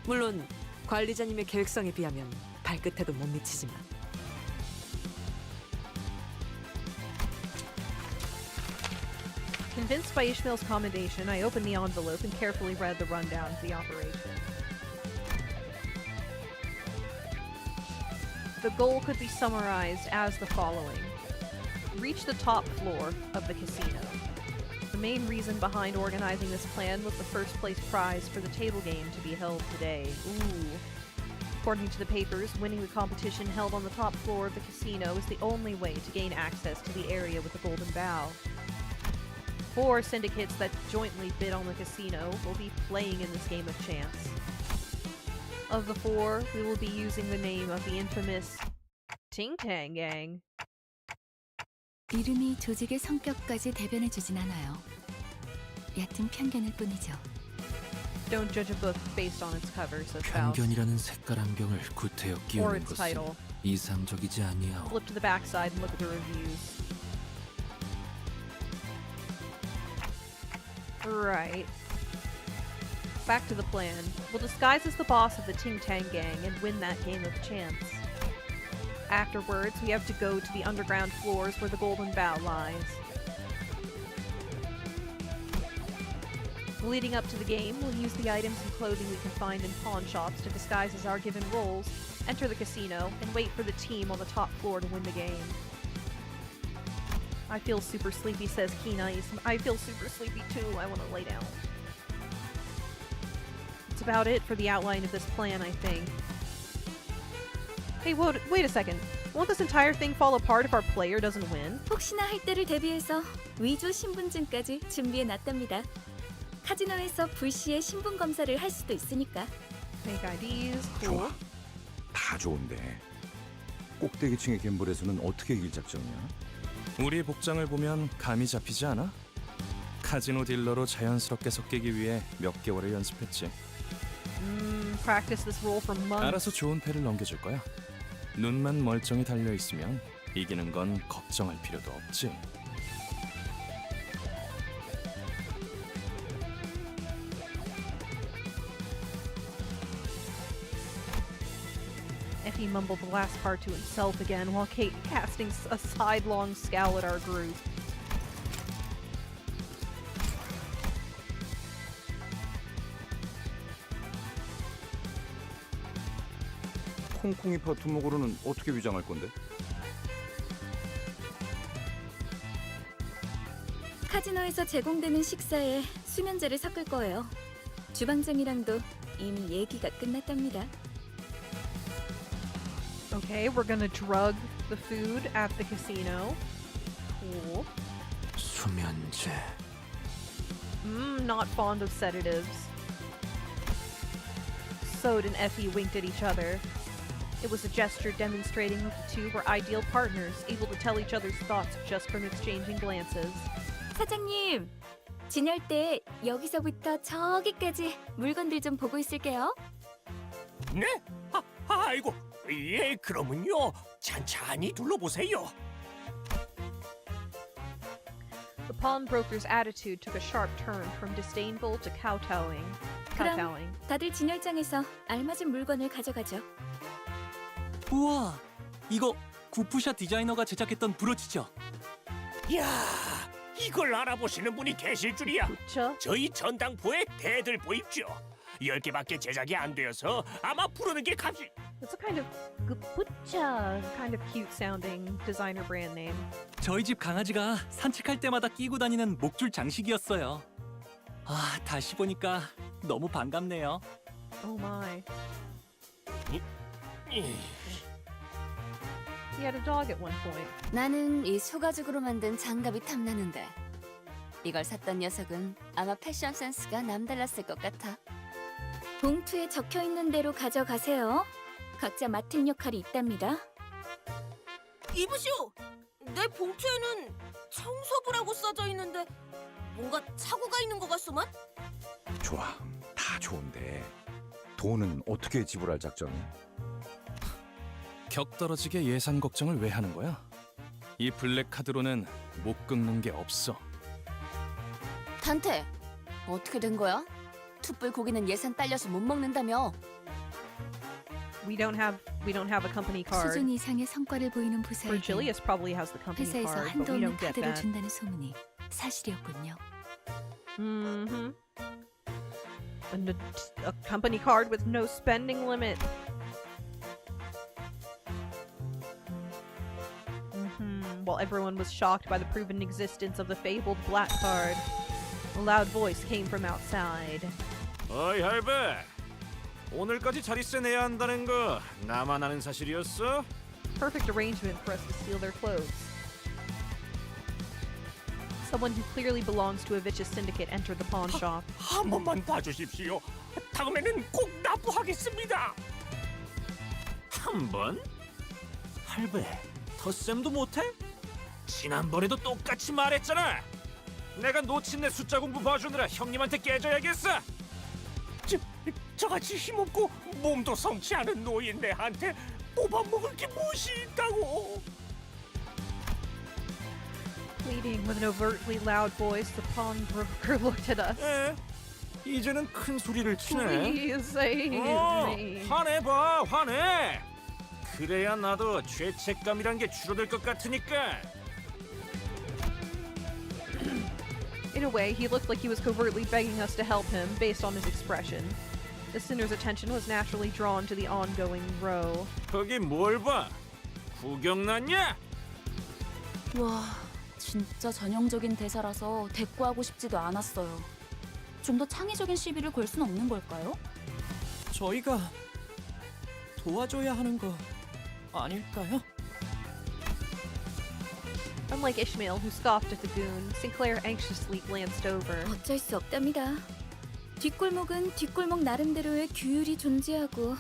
물론 관리자님의 계획성에 비하면 발끝에도 못 미치지만. Convinced by Ishmael's commendation, I opened the envelope and carefully read the rundown of the operation. The goal could be summarized as the following. Reach the top floor of the casino. The main reason behind organizing this plan was the first place prize for the table game to be held today. Ooh. According to the papers, winning the competition held on the top floor of the casino is the only way to gain access to the area with the Golden Bow. 4 syndicates that jointly bid on the casino will be playing in this game of chance. Of the 4, we will be using the name of the infamous Ting Tang Gang. 이름이 조직의 성격까지 대변해주진 않아요. 얕은 편견일 뿐이죠. Don't judge a book based on its cover, says Faust. 편견이라는 색깔 안경을 구태여 Or 끼우는 its 것은 title. 이상적이지 아니하오. Flip to the backside and look at the reviews. Right. Back to the plan. We'll disguise as the boss of the Ting Tang Gang and win that game of chance. Afterwards, we have to go to the underground floors where the Golden Bow lies. Leading up to the game, we'll use the items and clothing we can find in pawn shops to disguise as our given roles, enter the casino, and wait for the team on the top floor to win the game. I feel super sleepy, says Keenais. I feel super sleepy too. I want to lay down. That's about it for the outline of this plan, I think. Hey, wait a second. Won't this entire thing fall apart if our player doesn't win? 혹시나 할 때를 대비해서 위조 신분증까지 준비해 놨답니다. 카지노에서 불시에 신분 검사를 할 수도 있으니까. Make IDs. Cool. 좋아. 다 좋은데 꼭대기층의 갬블에서는 어떻게 이길 작정이야? 우리 복장을 보면 감이 잡히지 않아? 카지노 딜러로 자연스럽게 섞이기 위해 몇 개월을 연습했지. Practice this role for months. 알아서 좋은 패를 넘겨줄 거야. 눈만 멀쩡히 달려 있으면 이기는 건 걱정할 필요도 없지. Effie mumbled the last part to himself again while Kate casting a sidelong scowl at our group. 콩콩이파 두목으로는 어떻게 위장할 건데? 카지노에서 제공되는 식사에 수면제를 섞을 거예요. 주방장이랑도 이미 얘기가 끝났답니다. Okay, we're gonna drug the food at the casino. Cool. 수면제. Not fond of sedatives. Sode and Effie winked at each other. It was a gesture demonstrating that the two were ideal partners, able to tell each other's thoughts just from exchanging glances. 사장님, 지낼 때 여기서부터 저기까지 물건들 좀 보고 있을게요. 네? 아이고, 예, 그러면요. 찬찬히 둘러보세요. The pawnbroker's attitude took a sharp turn from disdainful to kowtowing. 그럼 다들 진열장에서 알맞은 물건을 가져가죠. 우와, 이거 구프샷 디자이너가 제작했던 브로치죠? 야, 이걸 알아보시는 분이 계실 줄이야. 그쵸? 저희 전당포의 대들 보입죠. 10개밖에 제작이 안 되어서 아마 부르는 게 값이... It's a kind of gupucha, kind of cute sounding designer brand name. 저희 집 강아지가 산책할 때마다 끼고 다니는 목줄 장식이었어요. 아, 다시 보니까 너무 반갑네요. Oh my. He had a dog at one point. 나는 이 소가죽으로 만든 장갑이 탐나는데 이걸 샀던 녀석은 아마 패션 센스가 남달랐을 것 같아. 봉투에 적혀 있는 대로 가져가세요. 각자 맡은 역할이 있답니다. 이보시오! 내 봉투에는 청소부라고 써져 있는데 뭔가 착오가 있는 것 같소만? 좋아. 다 좋은데 돈은 어떻게 지불할 작정이야? 격떨어지게 예산 걱정을 왜 하는 거야? 이 블랙 카드로는 못 긁는 게 없어. 탄테, 어떻게 된 거야? 툭불 고기는 예산 딸려서 못 먹는다며. We don't have a company card. 수준 이상의 성과를 보이는 부사에게 Virgilius probably has the company 회사에서 card, but 한도 we 없는 don't get 카드를 that. 준다는 소문이 사실이었군요. Mm-hmm. A company card with no spending limit. While everyone was shocked by the proven existence of the fabled black card, a loud voice came from outside. 어이 할배, 오늘까지 자리세 내야 한다는 거 나만 아는 사실이었어? Perfect arrangement for us to steal their clothes. Someone who clearly belongs to a vicious syndicate entered the pawn shop. 한 번만 봐주십시오. 다음에는 꼭 납부하겠습니다. 한 번? 할배, 덧셈도 못해? 지난번에도 똑같이 말했잖아. 내가 놓친 내 숫자 공부 봐주느라 형님한테 깨져야겠어. 저같이 힘없고 몸도 성치 않은 노인 내한테 뽑아먹을 게 무엇이 있다고. Pleading with an overtly loud voice, the pawnbroker looked at us. 에, 이제는 큰 소리를 치네. Please save me. 화내봐, 화내. 그래야 나도 죄책감이란 게 줄어들 것 같으니까. In a way, he looked like he was covertly begging us to help him, based on his expression. The sinner's attention was naturally drawn to the ongoing row. 거기 뭘 봐? 구경 났냐? 와, 진짜 전형적인 대사라서 대꾸하고 싶지도 않았어요. 좀 더 창의적인 시비를 걸 순 없는 걸까요? 저희가 도와줘야 하는 거 아닐까요? Unlike Ishmael, who scoffed at the goon, Sinclair anxiously glanced over. 어쩔 수 없답니다. 뒷골목은 뒷골목 나름대로의 규율이 존재하고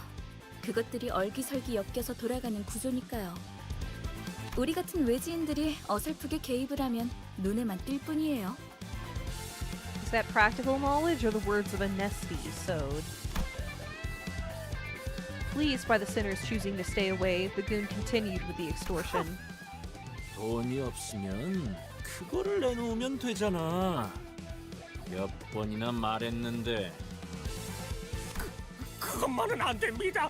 그것들이 얼기설기 엮여서 돌아가는 구조니까요. 우리 같은 외지인들이 어설프게 개입을 하면 눈에만 띌 뿐이에요. Is that practical knowledge or the words of a nesty sewed? Pleased by the sinners choosing to stay away, the goon continued with the extortion. 돈이 없으면 그거를 내놓으면 되잖아. 몇 번이나 말했는데. 그것만은 안 됩니다.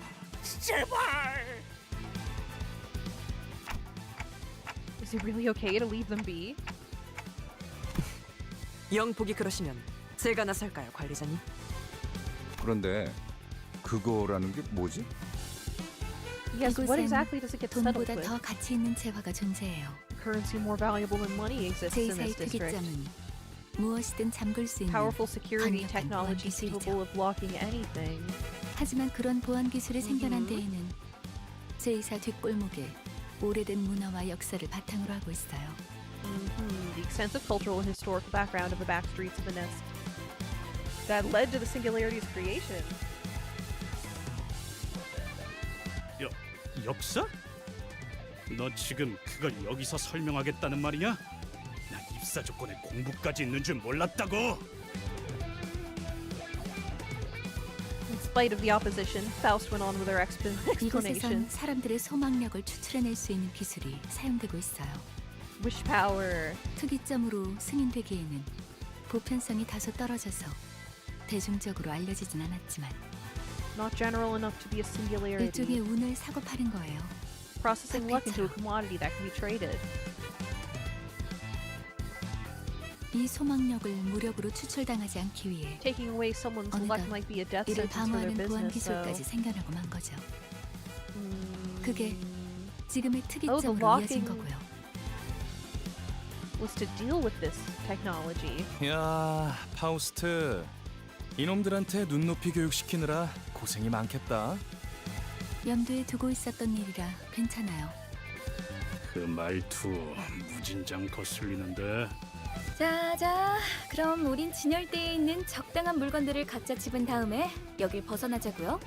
제발. Is it really okay to leave them be? 영 보기 그러시면 제가 나설까요, 관리자님? 그런데 그거라는 게 뭐지? Yes, what 이곳엔 exactly does it get settled 돈보다 with? 더 가치 있는 재화가 존재해요. Currency more valuable than money exists in 제2사의 this district. 특이점은 무엇이든 잠글 수 있는 Powerful security 강력한 보안 technology 기술이죠. capable of locking anything. 하지만 그런 보안 기술이 생겨난 데에는 제2사 뒷골목에 오래된 문화와 역사를 바탕으로 하고 있어요. The extensive cultural and historical background of the back streets of the nest that led to the Singularity's creation. 역사? 너 지금 그걸 여기서 설명하겠다는 말이냐? 난 입사 조건에 공부까지 있는 줄 몰랐다고. In spite of the opposition, Faust went on with her 이곳에선 explanation. 사람들의 소망력을 추출해낼 수 있는 기술이 사용되고 있어요. Wish power. 특이점으로 승인되기에는 보편성이 다소 떨어져서 대중적으로 알려지진 않았지만 Not general enough to be a singularity. 일종의 운을 사고 파는 거예요. Processing luck into a commodity that can be traded. 이 소망력을 무력으로 추출당하지 않기 위해 Taking away someone's luck 어느덧 might be a death 이를 sentence for their 방어하는 보안 business, though. 기술까지 생겨나고 만 거죠. 그게 지금의 the 특이점으로 이어진 locking 거고요. was to deal with this technology. 야, 파우스트. 이놈들한테 눈높이 교육시키느라 고생이 많겠다. 염두에 두고 있었던 일이라 괜찮아요. 그 말투 무진장 거슬리는데. 자, 그럼 우린 진열대에 있는 적당한 물건들을 각자 집은 다음에 여길 벗어나자고요.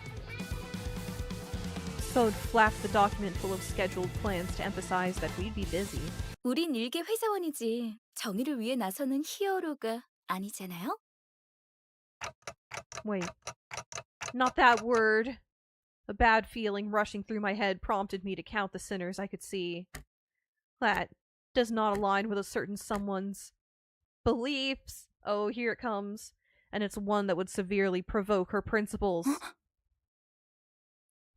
Sode flapped the document full of scheduled plans to emphasize that we'd be busy. 우린 일개 회사원이지 정의를 위해 나서는 히어로가 아니잖아요. Wait. Not that word. A bad feeling rushing through my head prompted me to count the sinners I could see. That does not align with a certain someone's beliefs. Oh, here it comes. And it's one that would severely provoke her principles.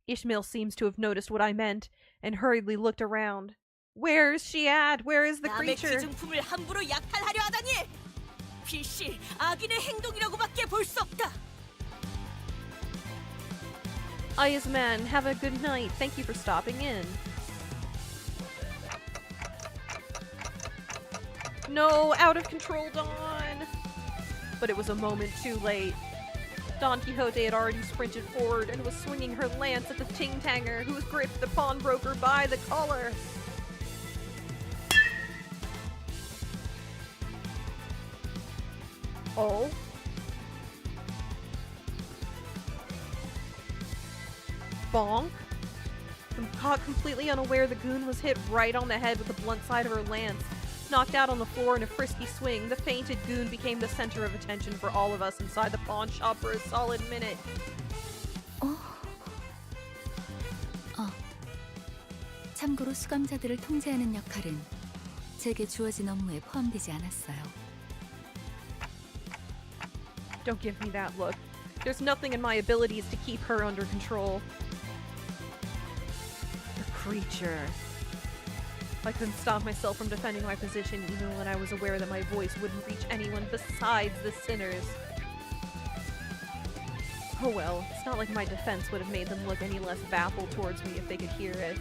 Ishmael seems to have noticed what I meant and hurriedly looked around. Where is she at? Where is the 남의 creature? 귀중품을 함부로 약탈하려 하다니! 필시 악인의 행동이라고밖에 볼 수 없다. Aya's man, have a good night. Thank you for stopping in. No, out of control, Don! But it was a moment too late. Don Quixote had already sprinted forward and was swinging her lance at the ting-tanger, who was gripped the pawnbroker by the collar. Oh? Bonk? Caught completely unaware, the goon was hit right on the head with the blunt side of her lance. Knocked out on the floor in a frisky swing, the fainted goon became the center of attention for all of us inside the pawn shop for a solid minute. 참고로 수감자들을 통제하는 역할은 제게 주어진 업무에 포함되지 않았어요. Don't give me that look. There's nothing in my abilities to keep her under control. The creature. I couldn't stop myself from defending my position even when I was aware that my voice wouldn't reach anyone besides the sinners. Oh well, it's not like my defense would have made them look any less baffled towards me if they could hear it.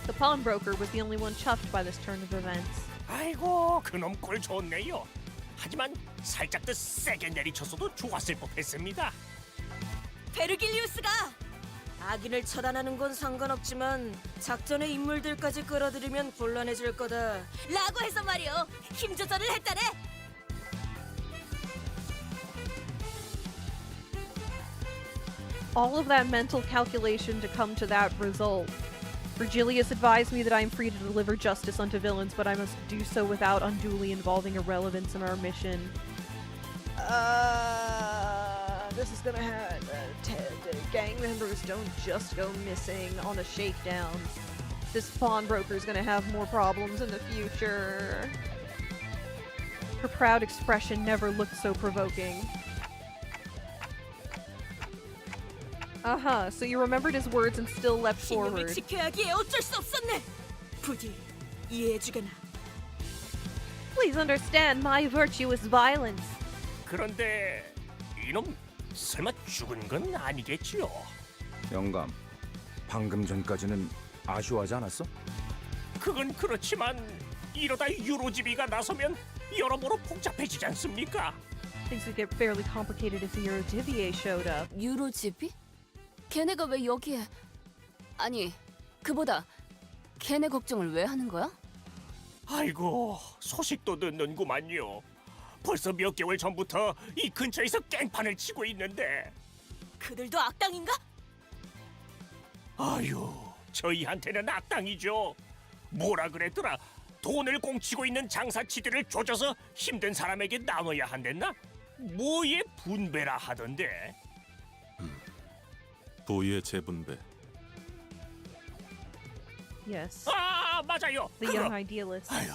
The pawnbroker was the only one chuffed by this turn of events. 아이고, 그놈 꼴 좋네요. 하지만 살짝 더 세게 내리쳤어도 좋았을 법했습니다. 베르길리우스가 악인을 처단하는 건 상관없지만 작전의 인물들까지 끌어들이면 곤란해질 거다 라고 해서 말이요. 힘 조절을 했다네. All of that mental calculation to come to that result. Virgilius advised me that I am free to deliver justice unto villains, but I must do so without unduly involving irrelevance in our mission. This is gonna have gang members don't just go missing on a shakedown. This pawnbroker is gonna have more problems in the future. Her proud expression never looked so provoking. So you remembered his words and still leapt 신념을 forward. 지켜야 하기에 어쩔 수 없었네. 부디 이해해주게나. Please understand, my virtue is violence. 그런데 이놈 설마 죽은 건 아니겠지요? 영감, 방금 전까지는 아쉬워하지 않았어? 그건 그렇지만 이러다 유로지비가 나서면 여러모로 복잡해지지 않습니까? Things would get fairly complicated if the Eurodivier showed up. 유로집이? 걔네가 왜 여기에? 아니, 그보다 걔네 걱정을 왜 하는 거야? 아이고, 소식도 듣는구만요. 벌써 몇 개월 전부터 이 근처에서 깽판을 치고 있는데. 그들도 악당인가? 아유, 저희한테는 악당이죠. 뭐라 그랬더라? 돈을 공치고 있는 장사치들을 조져서 힘든 사람에게 나눠야 한댔나? 뭐의 분배라 하던데. 부의 재분배. Yes. 아, 맞아요. The young idealist. 아유,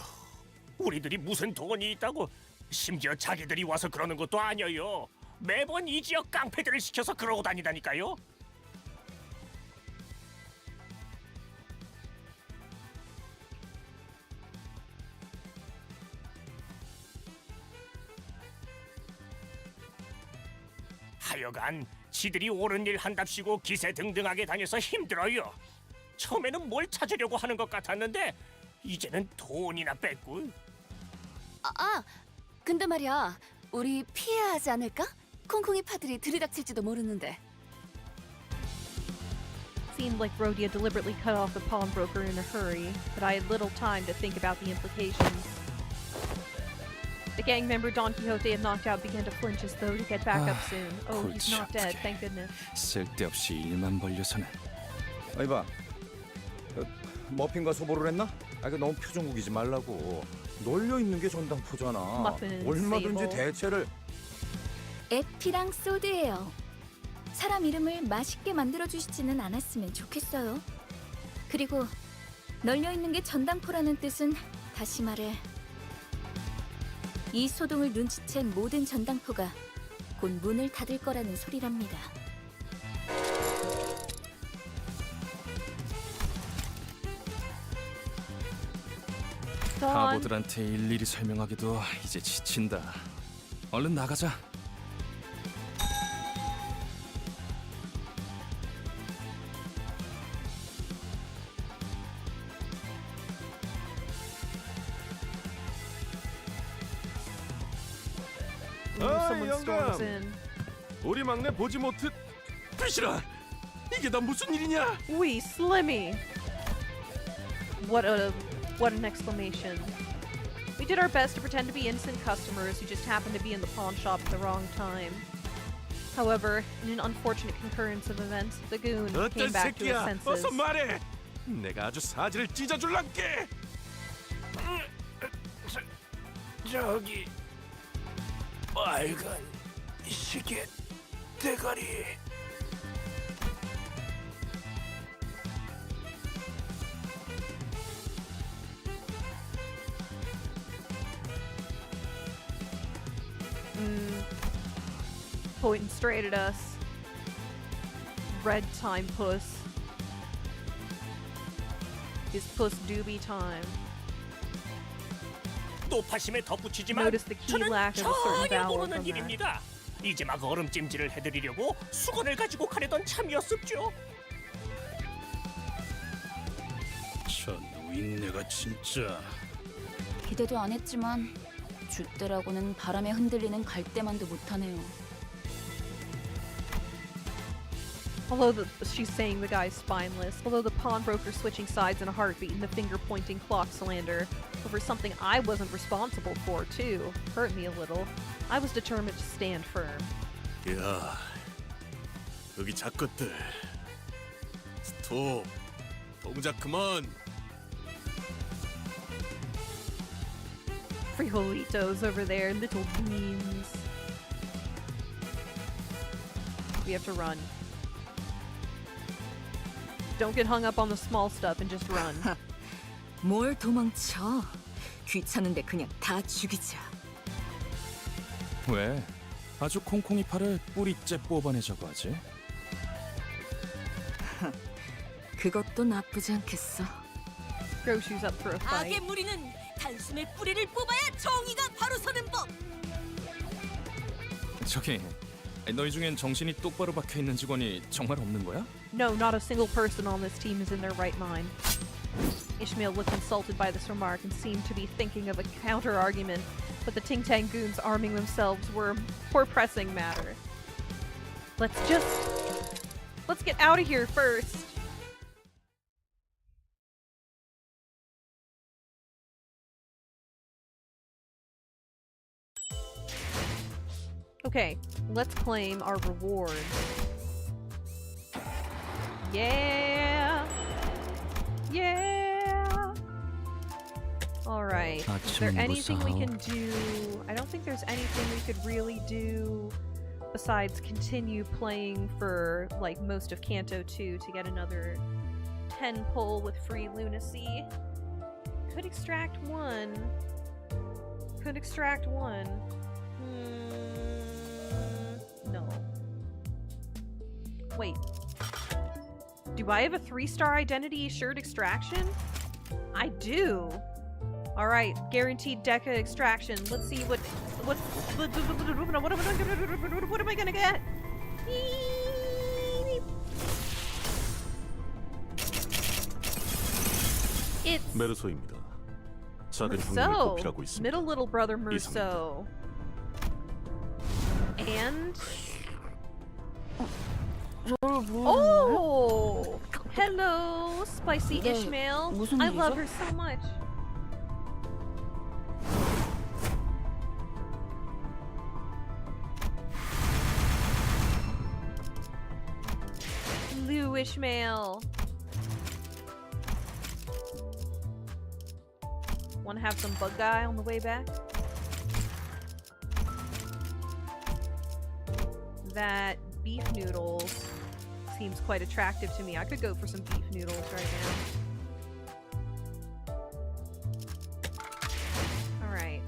우리들이 무슨 돈이 있다고. 심지어 자기들이 와서 그러는 것도 아니에요. 매번 이 지역 깡패들을 시켜서 그러고 다니다니까요. 하여간 지들이 옳은 일 한답시고 기세등등하게 다녀서 힘들어요. 처음에는 뭘 찾으려고 하는 것 같았는데 이제는 돈이나 뺏고. 근데 말이야, 우리 피해야 하지 않을까? 콩콩이 파들이 들이닥칠지도 모르는데. Seemed like Rhodia deliberately cut off the pawnbroker in a hurry, but I had little time to think about the implications. The gang member Don Quixote had knocked out began to flinch as though to get back up soon. Oh, he's 골치 not dead, 아프게. thank goodness. 쓸데없이 일만 벌려서는. 아니 봐, 머핀과 소보를 했나? 그 너무 표정국이지 말라고. 널려 있는 게 전당포잖아. Muffin, 얼마든지 Sable. 대체를. 에피랑 소드예요. 사람 이름을 맛있게 만들어주시지는 않았으면 좋겠어요. 그리고 널려있는 게 전당포라는 뜻은 다시 말해 이 소동을 눈치챈 모든 전당포가 곧 문을 닫을 거라는 소리랍니다. Don, 바보들한테 일일이 설명하기도 이제 지친다. 얼른 나가자. someone storms in. 우리 막내 보지 못해. 비실아, 이게 다 무슨 일이냐? Wee, Slimmy! What an exclamation. We did our best to pretend to be innocent customers who just happened to be in the pawn shop at the wrong time. However, in an unfortunate concurrence of events, the goon came 어떤 back to his 새끼야? senses. 어서 말해. 내가 아주 사지를 찢어줄란게. 저기 빨간 시계 대가리. Pointing straight at us. Red time puss. It's puss doobie time. 노파심에 덧붙이지만 Notice the key 저는 lack of a certain 전혀 vowel 모르는 from that. 일입니다. 이제 막 얼음찜질을 해드리려고 수건을 가지고 가려던 참이었습죠. 저 노인네가 진짜. 기대도 안 했지만 줏대라고는 바람에 흔들리는 갈대만도 못하네요. Although she's saying the guy's spineless. Although the pawnbroker switching sides in a heartbeat and the finger-pointing clock slander over something I wasn't responsible for, too, hurt me a little. I was determined to stand firm. 야, 여기 작것들. 스톱. 동작 그만. Frijolitos over there, little beans. We have to run. Don't get hung up on the small stuff and just run. 뭘 도망쳐? 귀찮은데 그냥 다 죽이자. 왜? 아주 콩콩이 팔을 뿌리째 뽑아내자고 하지? 그것도 나쁘지 않겠어. Throw shoes up for a fight. 악의 무리는 단숨에 뿌리를 뽑아야 정의가 바로 서는 법. 저기, 너희 중엔 정신이 똑바로 박혀 있는 직원이 정말 없는 거야? No, not a single person on this team is in their right mind. Ishmael looked insulted by this remark and seemed to be thinking of a counter-argument, but the Ting Tang goons arming themselves were a more pressing matter. Let's get out of here first. Okay, let's claim our rewards. Yeah! Yeah! Alright. Is there anything we can do? I don't think there's anything we could really do besides continue playing for, like, most of Canto 2 to get another 10 pull with free lunacy. Could extract one. Could extract one. No. Wait. Do I have a 3-star identity assured extraction? I do. Alright, guaranteed Deca extraction. Let's see what am I gonna get? It's 메르소입니다. 작은 형님이 Merceau. 보필하고 있습니다. Middle little brother Merceau. And oh, hello, spicy Ishmael. I love her so much. Lou Ishmael. Want to have some bug guy on the way back? That beef noodles seems quite attractive to me. I could go for some beef noodles right now. Alright.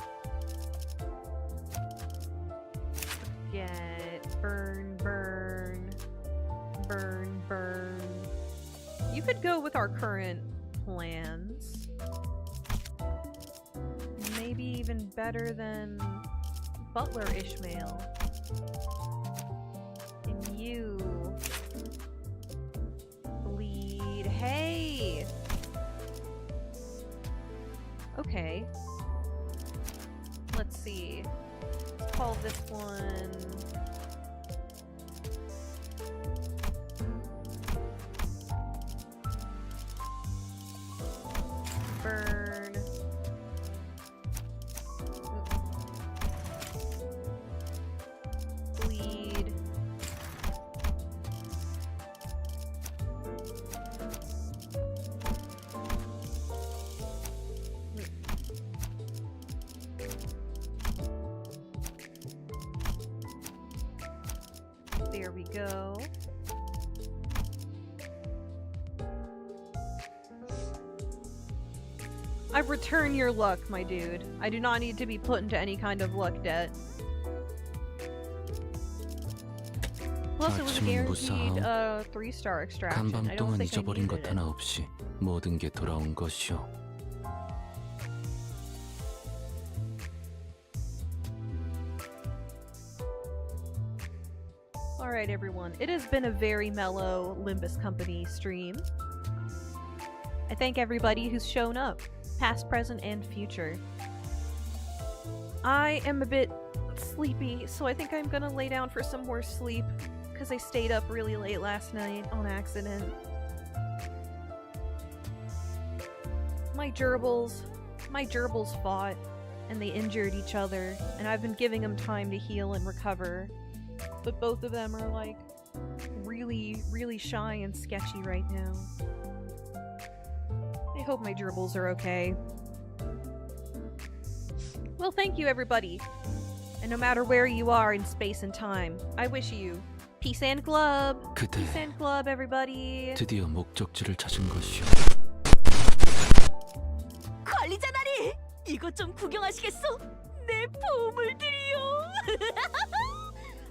Get burn. You could go with our current plans. Maybe even better than Butler Ishmael. And you bleed. Hey! Okay. Let's see. Let's call this one burn. Bleed. There we go. I've returned your luck, my dude. I do not need to be put into any kind of luck debt. Plus, it was a guaranteed 3-star extraction. 간밤 I don't 동안 think I 잊어버린 needed 것 it. 하나 없이 모든 게 돌아온 것이오. Alright, everyone. It has been a very mellow Limbus Company stream. I thank everybody who's shown up, past, present, and future. I am a bit sleepy, so I think I'm gonna lay down for some more sleep, because I stayed up really late last night on accident. My gerbils fought, and they injured each other, and I've been giving them time to heal and recover. But both of them are, like, really, really shy and sketchy right now. I hope my gerbils are okay. Well, thank you, everybody. And no matter where you are in space and time, I wish you peace and club. 그대 Peace and club, everybody. 드디어 목적지를 찾은 것이오. 관리자 나리, 이것 좀 구경하시겠어? 내 보물들이요.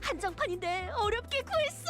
한정판인데 어렵게 구했어.